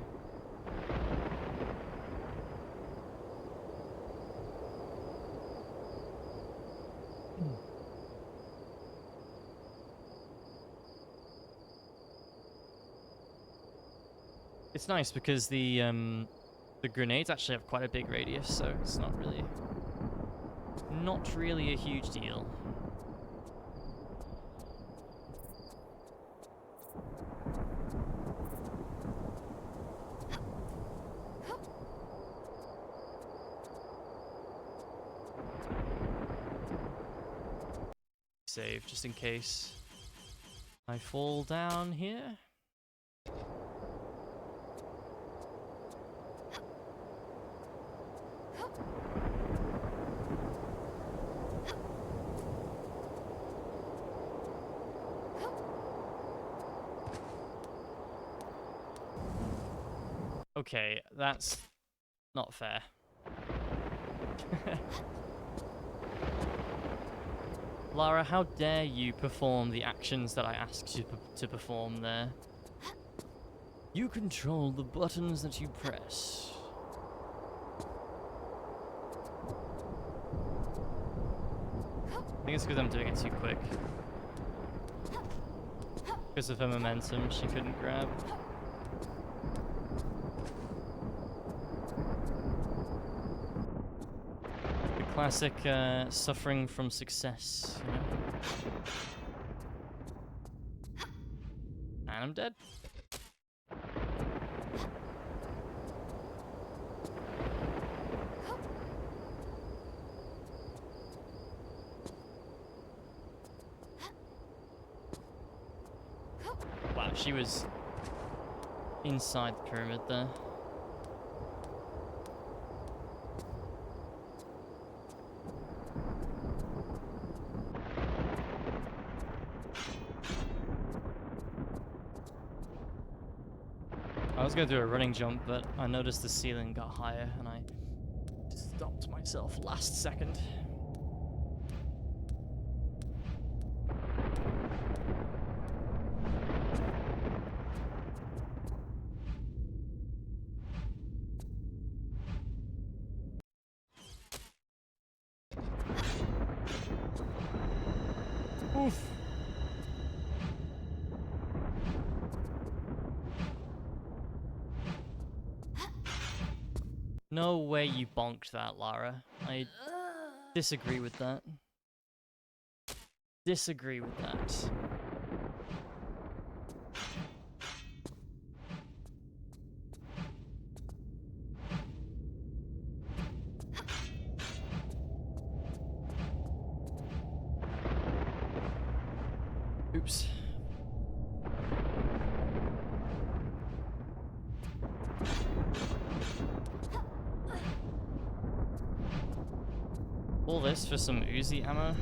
It's nice because the grenades actually have quite a big radius, so it's not really a huge deal. Save just in case I fall down here. Okay, that's not fair. Lara, how dare you perform the actions that I asked you to perform there? You control the buttons that you press. I think it's because I'm doing it too quick. Because of her momentum, she couldn't grab. Classic suffering from success, you know? And I'm dead. Wow, she was inside the pyramid there. I was going to do a running jump, but I noticed the ceiling got higher and I stopped myself last second. Oof. No way you bonked that, Lara. I disagree with that. Disagree with that. Oops. All this for some Uzi ammo.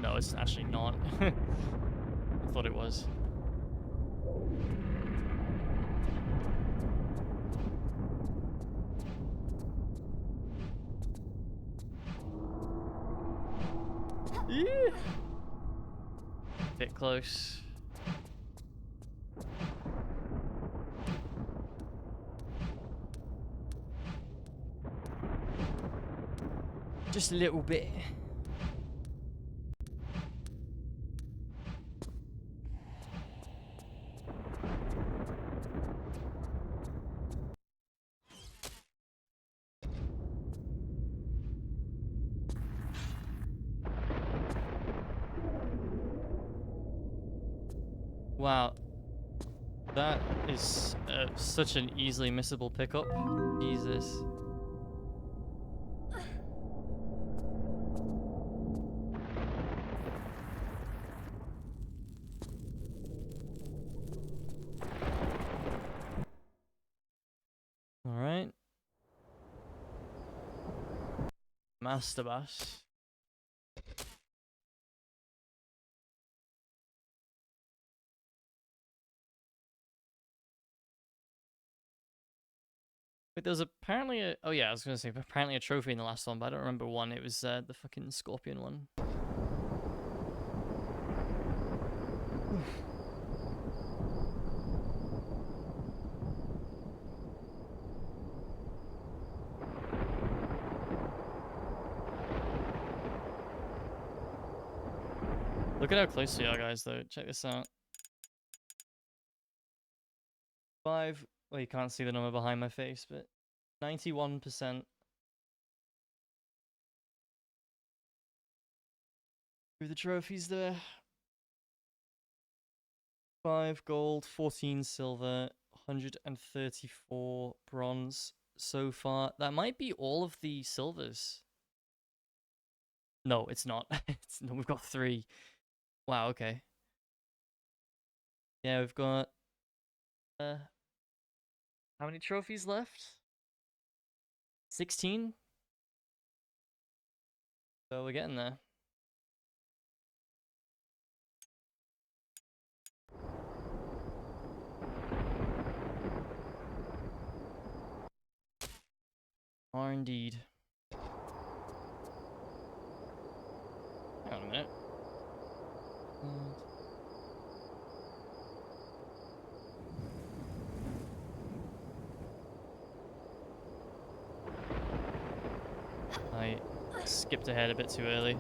No, it's actually not. I thought it was. Yeah. Bit close. Just a little bit. Wow, that is such an easily missable pickup. Jesus. All right. Master Bass. Wait, there's apparently a... Oh yeah, I was gonna say apparently a trophy in the last one, but I don't remember one. It was the fucking scorpion one. Look at how close we are, guys, though. Check this out. 5... Well, you can't see the number behind my face, but 91% through the trophies there. 5 gold, 14 silver, 134 bronze so far. That might be all of the silvers. No, it's not. No, we've got 3. Wow, okay. Yeah, we've got... how many trophies left? 16? So we're getting there. Are indeed. Hang on a minute. I skipped ahead a bit too early.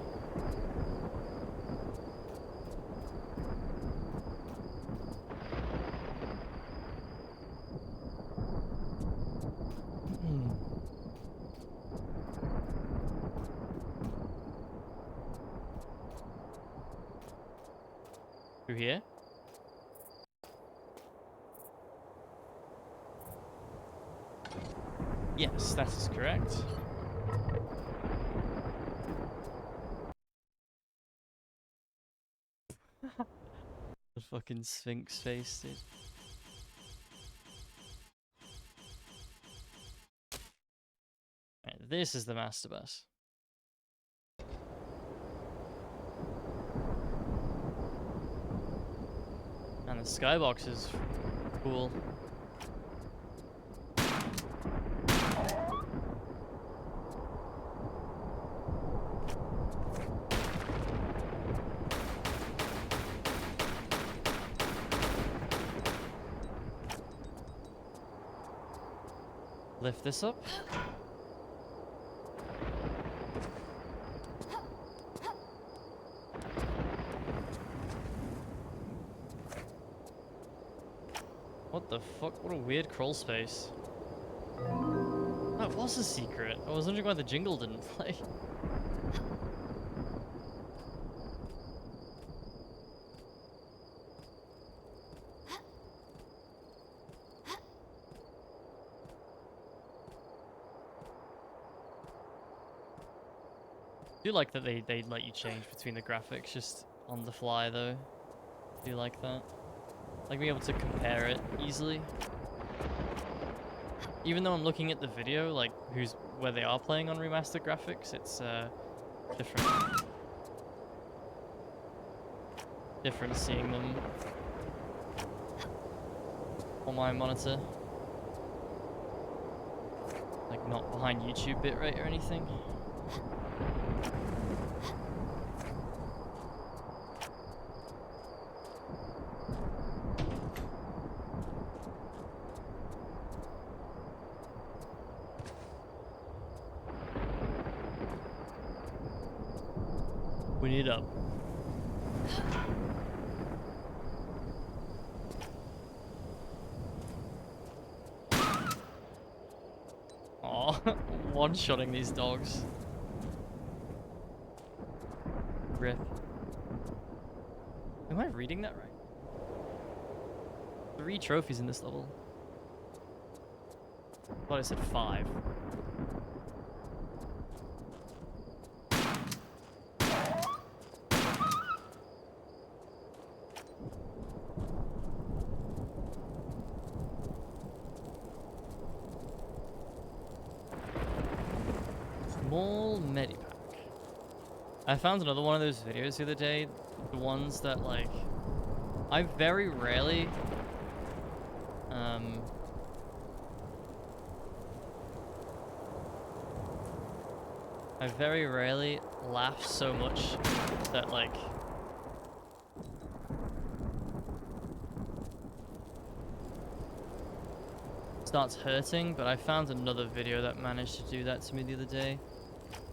Through here? Yes, that is correct. The fucking Sphinx face, dude. Right, this is the master bus. And the skybox is cool. Lift this up. What the fuck? What a weird crawl space. That was a secret. I was wondering why the jingle didn't play. I do like that they let you change between the graphics just on the fly though. I do like that. Like being able to compare it easily. Even though I'm looking at the video, like where they are playing on remastered graphics, it's different. Different seeing them on my monitor. Like not behind YouTube bitrate or anything. We need up. Aw, one-shotting these dogs. Rip. Am I reading that right? 3 trophies in this level. I thought I said 5. Small medipack. I found another one of those videos the other day. The ones that, like, I very rarely laugh so much that, like, starts hurting, but I found another video that managed to do that to me the other day.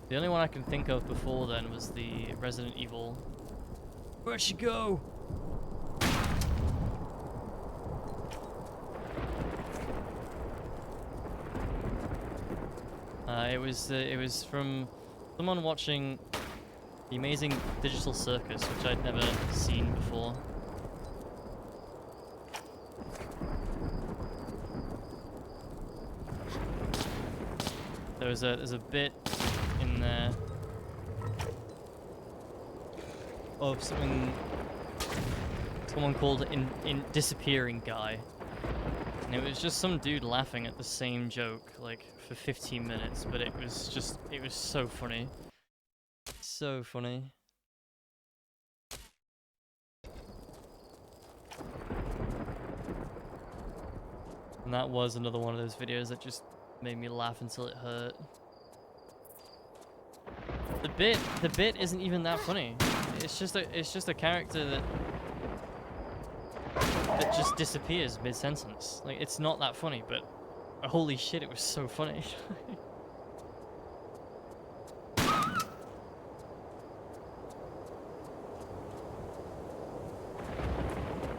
The only one I can think of before then was the Resident Evil. Where'd she go? It was from someone watching The Amazing Digital Circus, which I'd never seen before. There's a bit in there of someone called in Disappearing Guy. And it was just some dude laughing at the same joke, like, for 15 minutes, but it was so funny. So funny. And that was another one of those videos that just made me laugh until it hurt. The bit isn't even that funny. It's just a character that just disappears mid-sentence. Like, it's not that funny, but holy shit, it was so funny.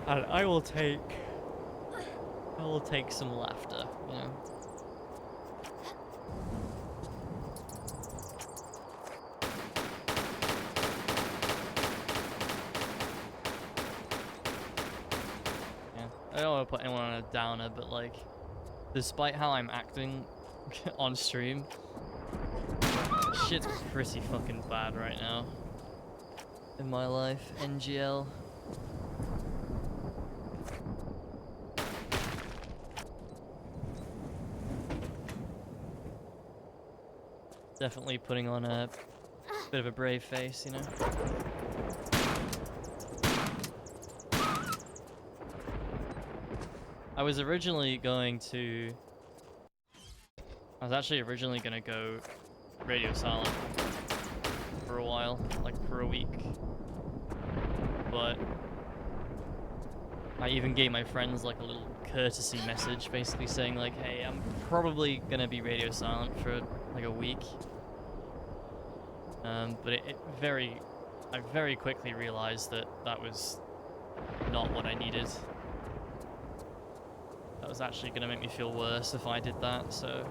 And I will take some laughter, you know. I don't want to put anyone on a downer, but, like, despite how I'm acting on stream, shit's pretty fucking bad right now in my life. NGL. Definitely putting on a bit of a brave face, you know. I was actually originally going to go radio silent for a while, like for a week. But I even gave my friends like a little courtesy message, basically saying like, hey, I'm probably gonna be radio silent for like a week. But I very quickly realized that that was not what I needed. That was actually going to make me feel worse if I did that, so...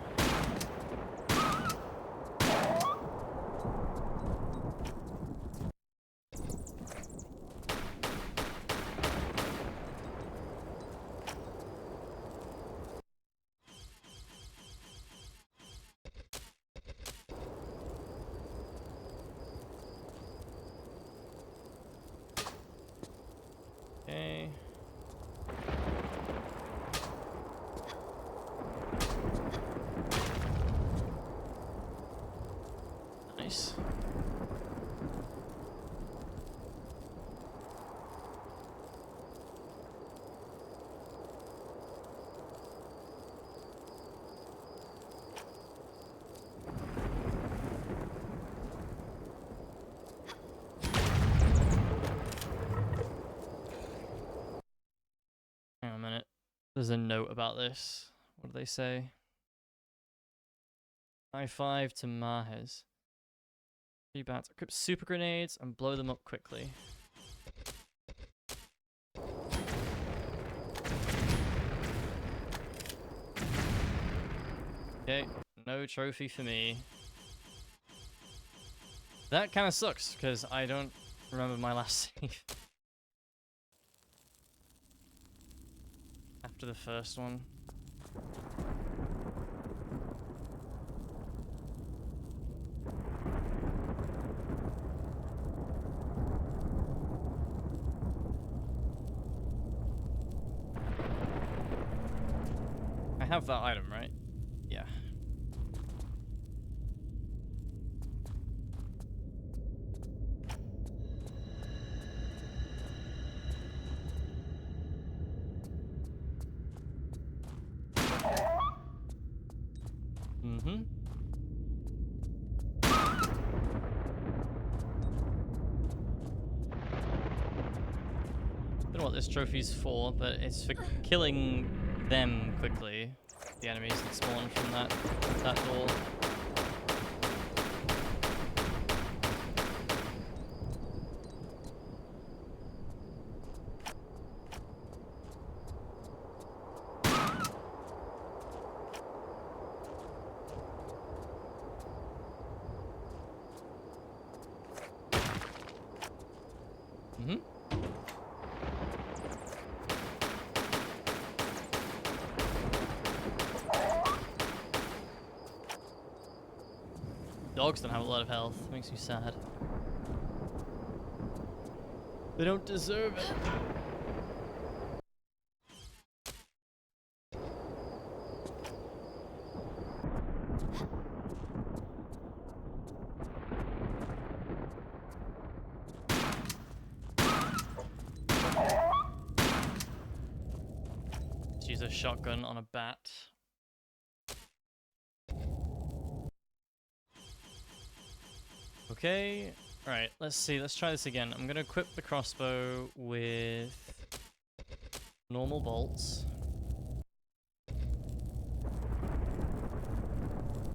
There's a note about this. What do they say? High five to Mahez. 3 bats. Equip super grenades and blow them up quickly. Okay, no trophy for me. That kind of sucks, because I don't remember my last save. After the first one. I have that item, right? Yeah. Mm-hmm. Don't know what this trophy's for, but it's for killing them quickly. The enemies that spawn from that door. Mm-hmm. Dogs don't have a lot of health. Makes me sad. They don't deserve it. Let's use a shotgun on a bat. Okay, alright, let's see, let's try this again. I'm gonna equip the crossbow with normal bolts.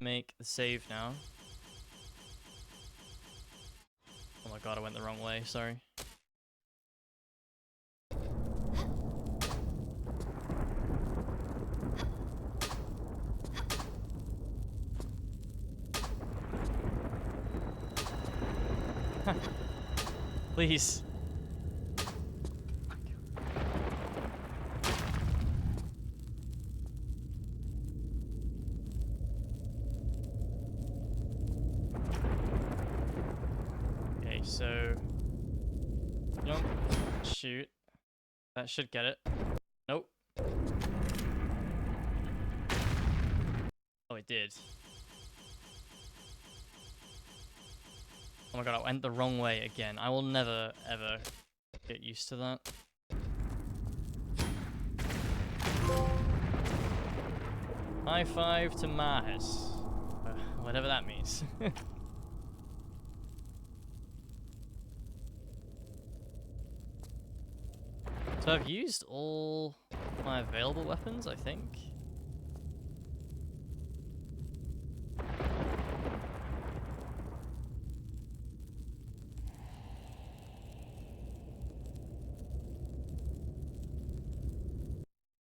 Make the save now. Oh my god, I went the wrong way, sorry. Please. Okay, so jump, shoot. That should get it. Nope. Oh, it did. Oh my god, I went the wrong way again. I will never, ever get used to that. High five to Mahes. Whatever that means. So I've used all my available weapons, I think.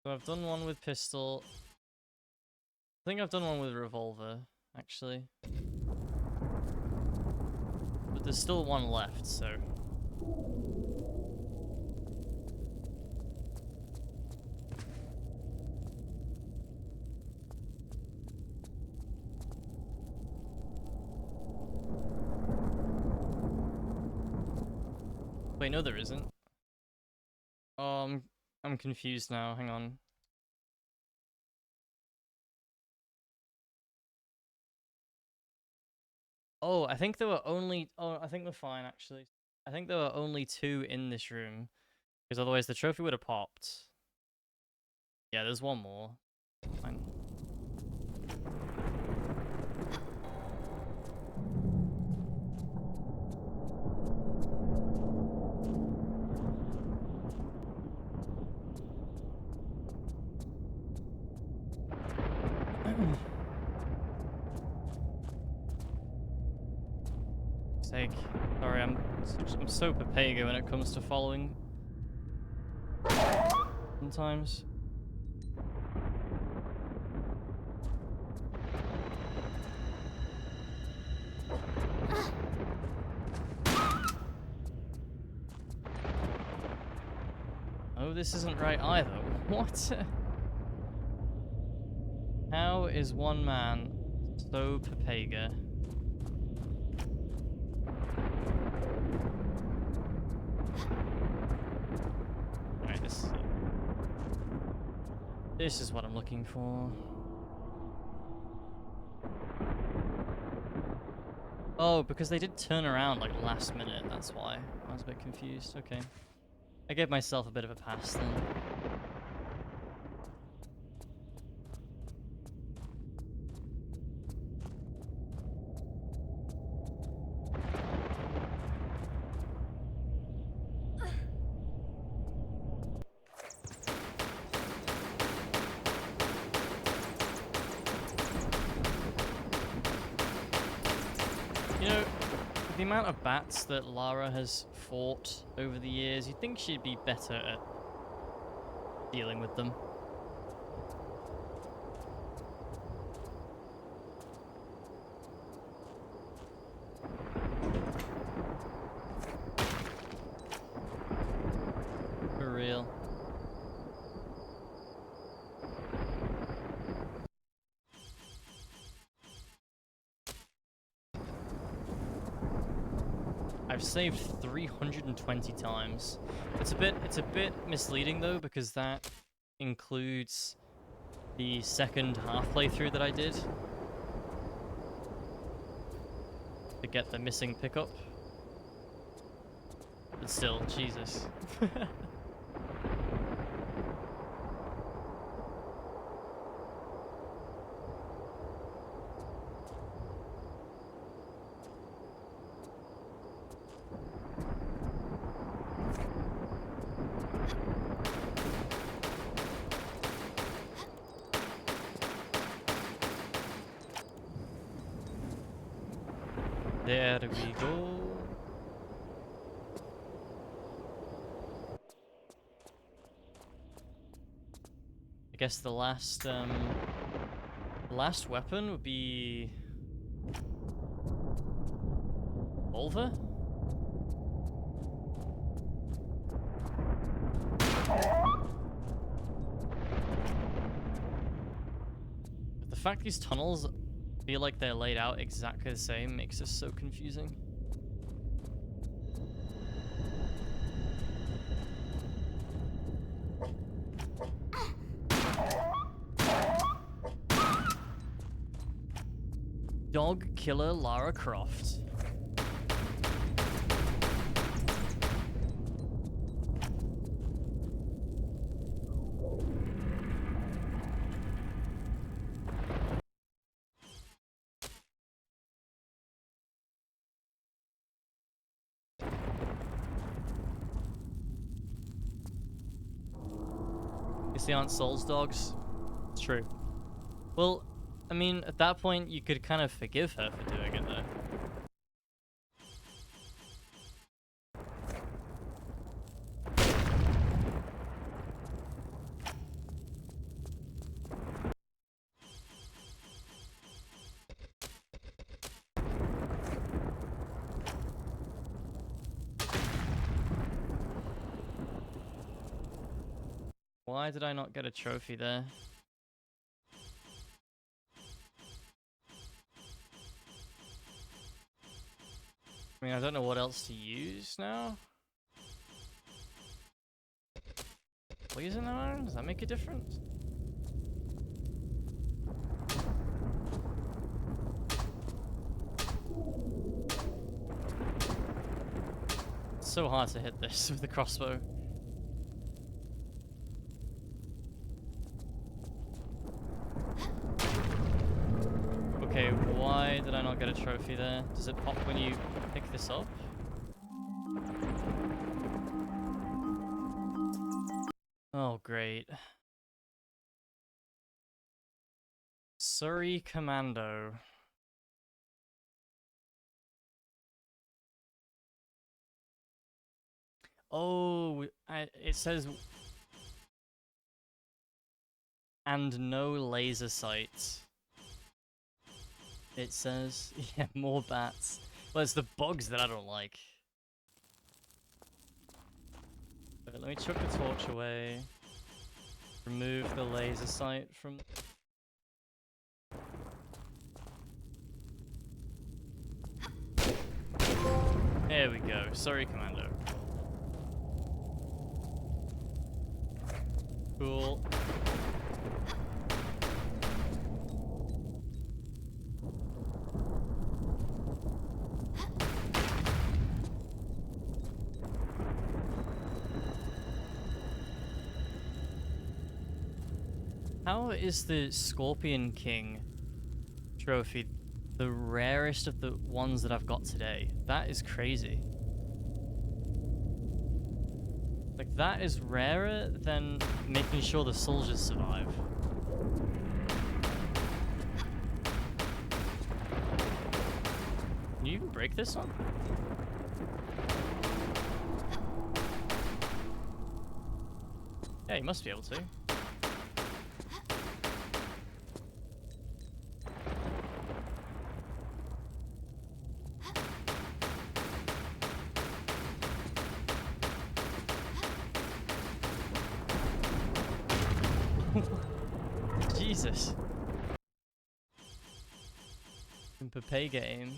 So I've done one with pistol. I think I've done one with revolver, actually. But there's still one left, so... Wait, no there isn't. Oh, I'm confused now, hang on. Oh, I think there were only... Oh, I think we're fine, actually. I think there were only 2 in this room. Because otherwise the trophy would have popped. Yeah, there's one more. Fine. sake. Sorry, I'm so Papega when it comes to following. Sometimes. Oh, this isn't right either. What? How is one man so Papega? Alright, this is what I'm looking for. Oh, because they did turn around like last minute, that's why. I was a bit confused. Okay. I gave myself a bit of a pass then. You know, the amount of bats that Lara has fought over the years, you'd think she'd be better at dealing with them. For real. I've saved 320 times. It's a bit misleading though, because that includes the second half playthrough that I did to get the missing pickup. But still, Jesus. There we go. I guess the last weapon would be Volva? But the fact these tunnels feel like they're laid out exactly the same makes this so confusing. Dog killer Lara Croft. Guess they aren't Souls dogs. It's true. Well, I mean, at that point, you could kind of forgive her for doing it, though. Why did I not get a trophy there? I mean, I don't know what else to use now. Poison iron? Does that make a difference? It's so hard to hit this with the crossbow. Okay, why did I not get a trophy there? Does it pop when you pick this up? Oh, great. Surrey Commando. Oh, it says... And no laser sights. It says... Yeah, more bats. Well, it's the bugs that I don't like. But let me chuck the torch away. Remove the laser sight from... There we go. Sorry, Commando. Cool. How is the Scorpion King trophy the rarest of the ones that I've got today? That is crazy. Like, that is rarer than making sure the soldiers survive. Can you even break this one? Yeah, you must be able to. Jesus. Pay game.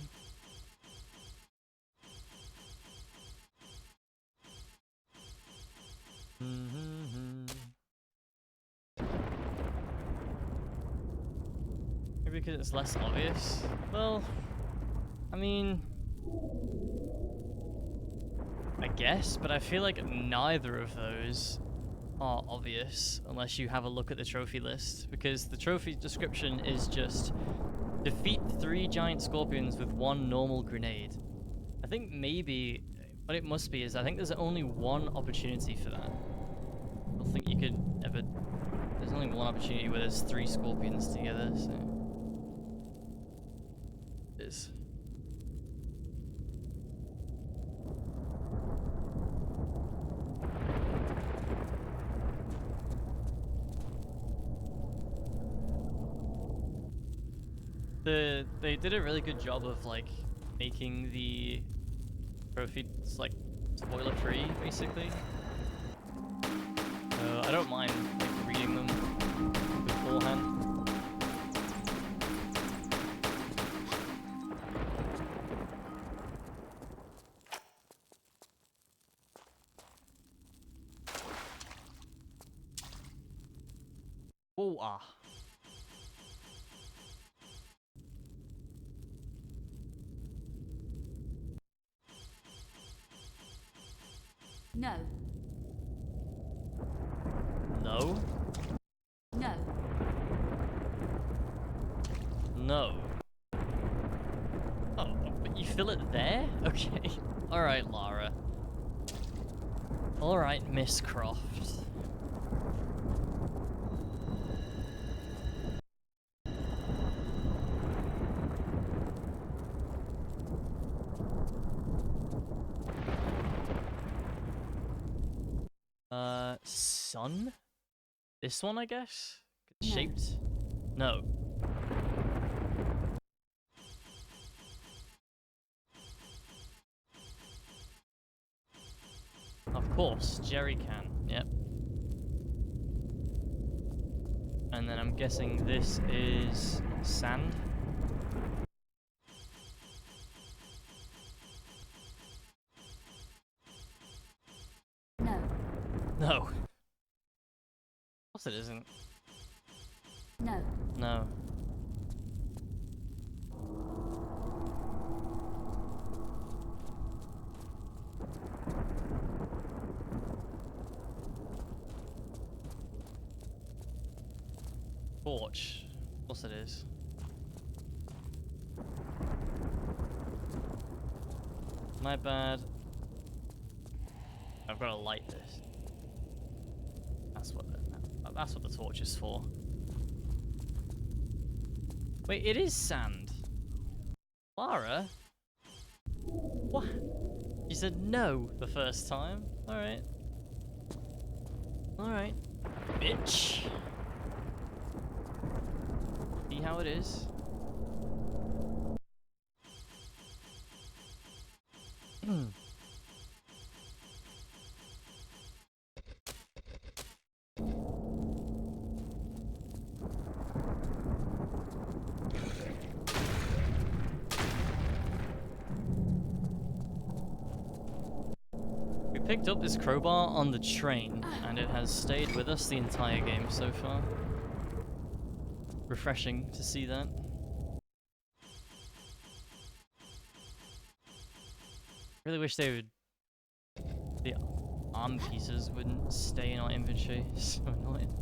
Maybe because it's less obvious? Well, I mean... I guess, but I feel like neither of those are obvious unless you have a look at the trophy list, because the trophy description is just defeat 3 giant scorpions with 1 normal grenade. I think maybe what it must be is I think there's only 1 opportunity for that. I don't think you could ever... There's only 1 opportunity where there's 3 scorpions together, so... It is. They did a really good job of like making the trophies like spoiler free basically. So I don't mind like reading them beforehand. Oh ah. No. No? No. No. Oh, but you fill it there? Okay. Alright, Lara. Alright, Miss Croft. Sun? This one, I guess? No. Shaped? No. Of course, Jerry can. Yep. And then I'm guessing this is sand? No. No. Of course it isn't. No. No. Torch. Of course it is. My bad. I've got to light this. That's what the torch is for. Wait, it is sand. Lara? What? You said no the first time? Alright. Alright. Bitch. See how it is. We picked up this crowbar on the train, and it has stayed with us the entire game so far. Refreshing to see that. Really wish they would... the arm pieces wouldn't stay in our inventory. So annoying.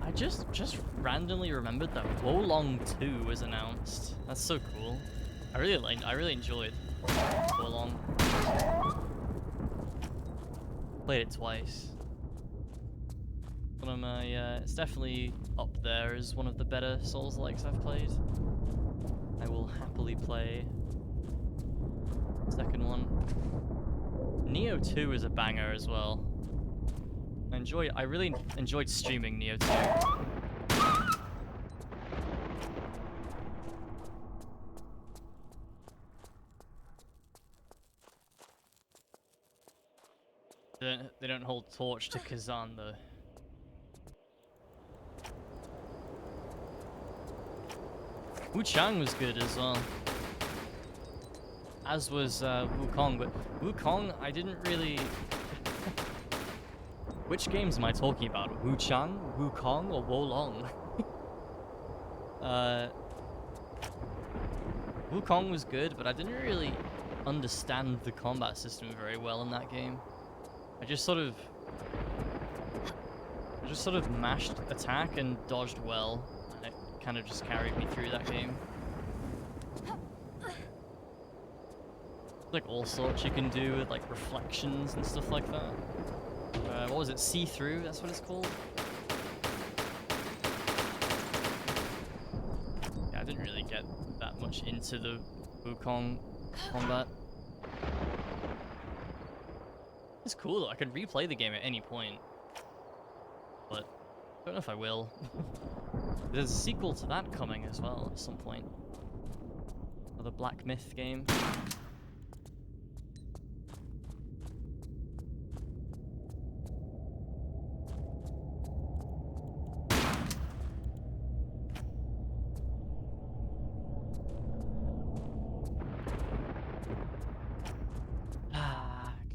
I just randomly remembered that Wolong 2 was announced. That's so cool. I really enjoyed Wolong. Played it twice. One of my, it's definitely up there as one of the better Souls-likes I've played. I will happily play the second one. Neo 2 is a banger as well. I really enjoyed streaming Neo 2. They don't hold torch to Kazan though. Wu Chang was good as well. As was Wukong, but Wukong I didn't really... Which games am I talking about? Wu Chang, Wukong, or Wolong? Wukong was good, but I didn't really understand the combat system very well in that game. I just sort of mashed attack and dodged well, and it kind of just carried me through that game. Like all sorts you can do with like reflections and stuff like that. What was it? See-through? That's what it's called? Yeah, I didn't really get that much into the Wukong combat. It's cool though, I could replay the game at any point. But I don't know if I will. There's a sequel to that coming as well at some point. Another Black Myth game.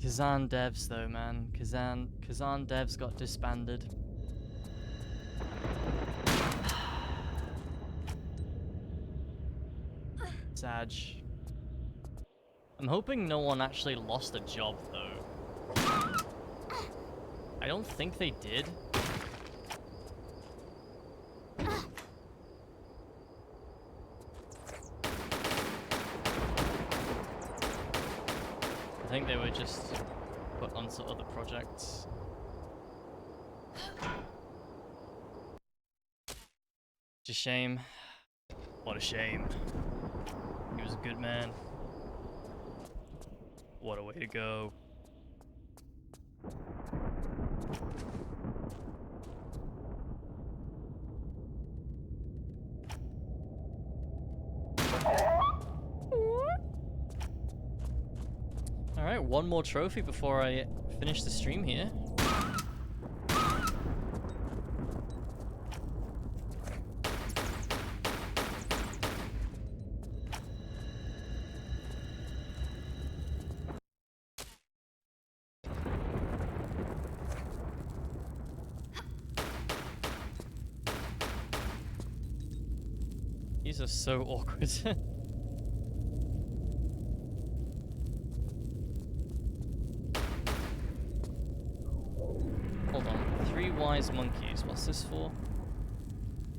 Kazan devs though, man. Kazan devs got disbanded. Sad. I'm hoping no one actually lost a job though. I don't think they did. I think they were just put onto other projects. It's a shame. What a shame. He was a good man. What a way to go. Alright, one more trophy before I finish the stream here. These are so awkward. Hold on. 3 wise monkeys. What's this for?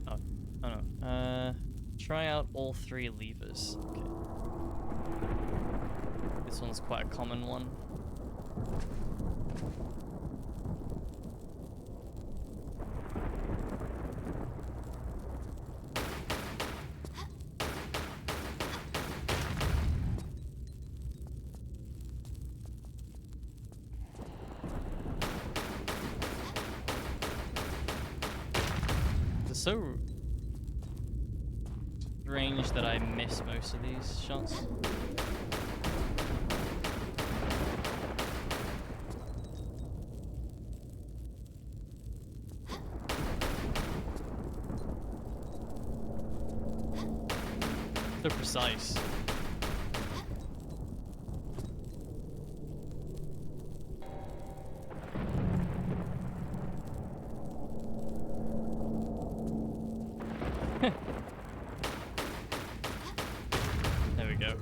Oh no. Try out all 3 levers. Okay. This one's quite a common one. so strange that I miss most of these shots. So precise. There we go.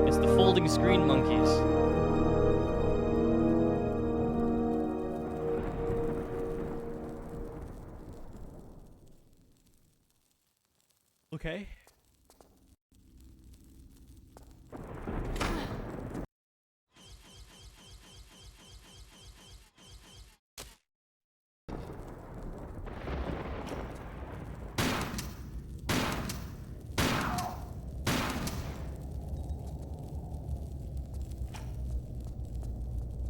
It's the folding screen monkeys. Okay.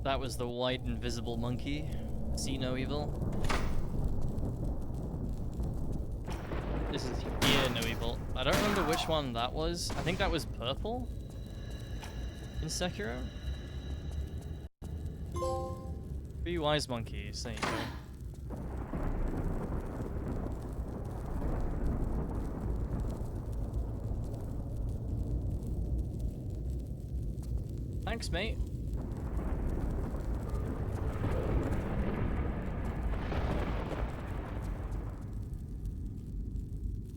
That was the white invisible monkey. See no evil. This is hear no evil. I don't remember which one that was. I think that was purple in Sekiro. 3 wise monkeys. There you go. Thanks, mate.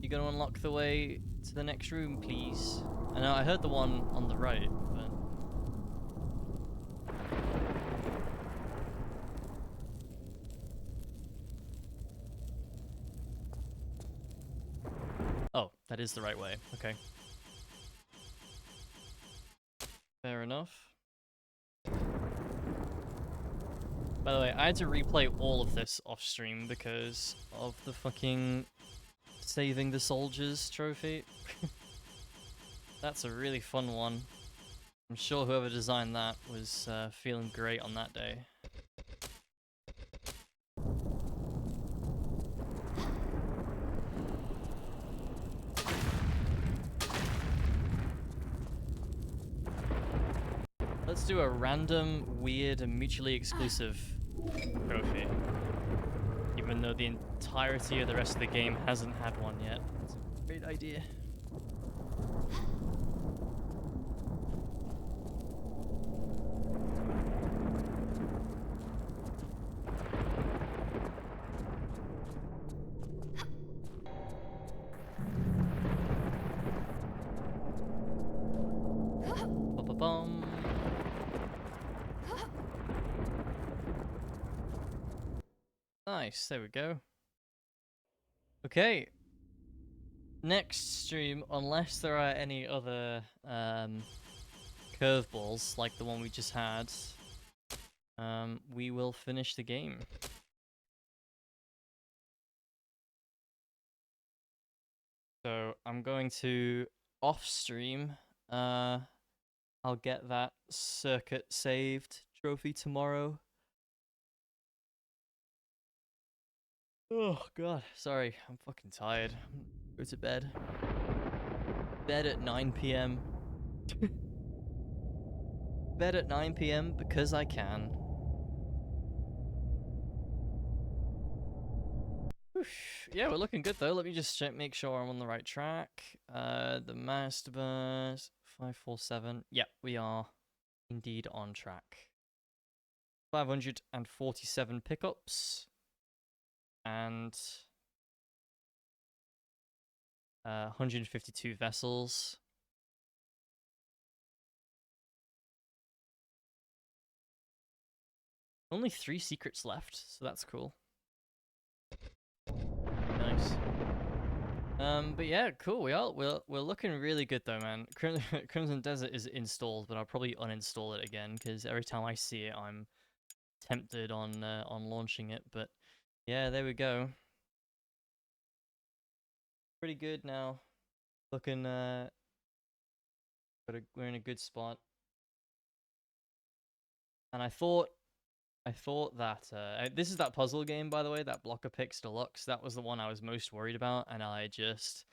You gonna unlock the way to the next room, please? I know I heard the one on the right, but... Oh, that is the right way. Okay. Fair enough. By the way, I had to replay all of this off stream because of the fucking saving the soldiers trophy. That's a really fun one. I'm sure whoever designed that was feeling great on that day. Let's do a random, weird, and mutually exclusive trophy. Even though the entirety of the rest of the game hasn't had one yet. It's a great idea. Ba-ba-bum. Nice, there we go. Okay. Next stream, unless there are any other curveballs like the one we just had, we will finish the game. So I'm going to off stream. I'll get that circuit saved trophy tomorrow. Oh god, sorry, I'm fucking tired. Go to bed. Bed at 9 p.m. Bed at 9 p.m. because I can. Oof. Yeah, we're looking good though. Let me just check, make sure I'm on the right track. The master bus 547. Yep, we are indeed on track. 547 pickups and 152 vessels. Only 3 secrets left, so that's cool. Nice. But yeah, cool. We're looking really good though, man. Crimson Desert is installed, but I'll probably uninstall it again because every time I see it, I'm tempted on launching it. But yeah, there we go. Pretty good now. Looking we're in a good spot. And I thought that this is that puzzle game, by the way, that Blocker Picks Deluxe. That was the one I was most worried about, and I just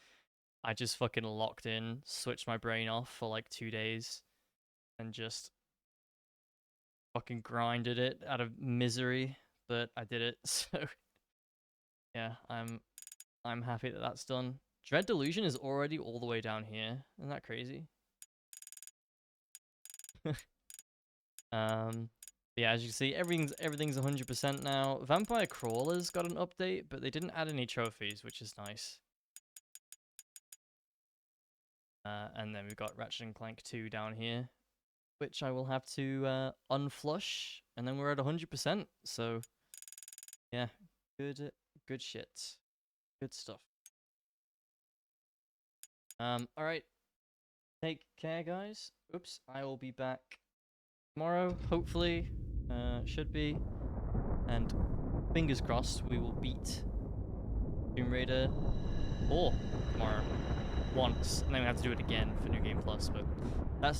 fucking locked in, switched my brain off for like 2 days, and just fucking grinded it out of misery. But I did it, so yeah, I'm happy that that's done. Dread Delusion is already all the way down here. Isn't that crazy? Yeah, as you can see, everything's 100% now. Vampire Crawler's got an update, but they didn't add any trophies, which is nice. And then we've got Ratchet and Clank 2 down here, which I will have to unflush, and then we're at 100%. So yeah, good shit, good stuff. All right, take care, guys. Oops, I will be back tomorrow, hopefully. Should be. And fingers crossed we will beat Tomb Raider 4 tomorrow once, and then we have to do it again for New Game Plus, but that's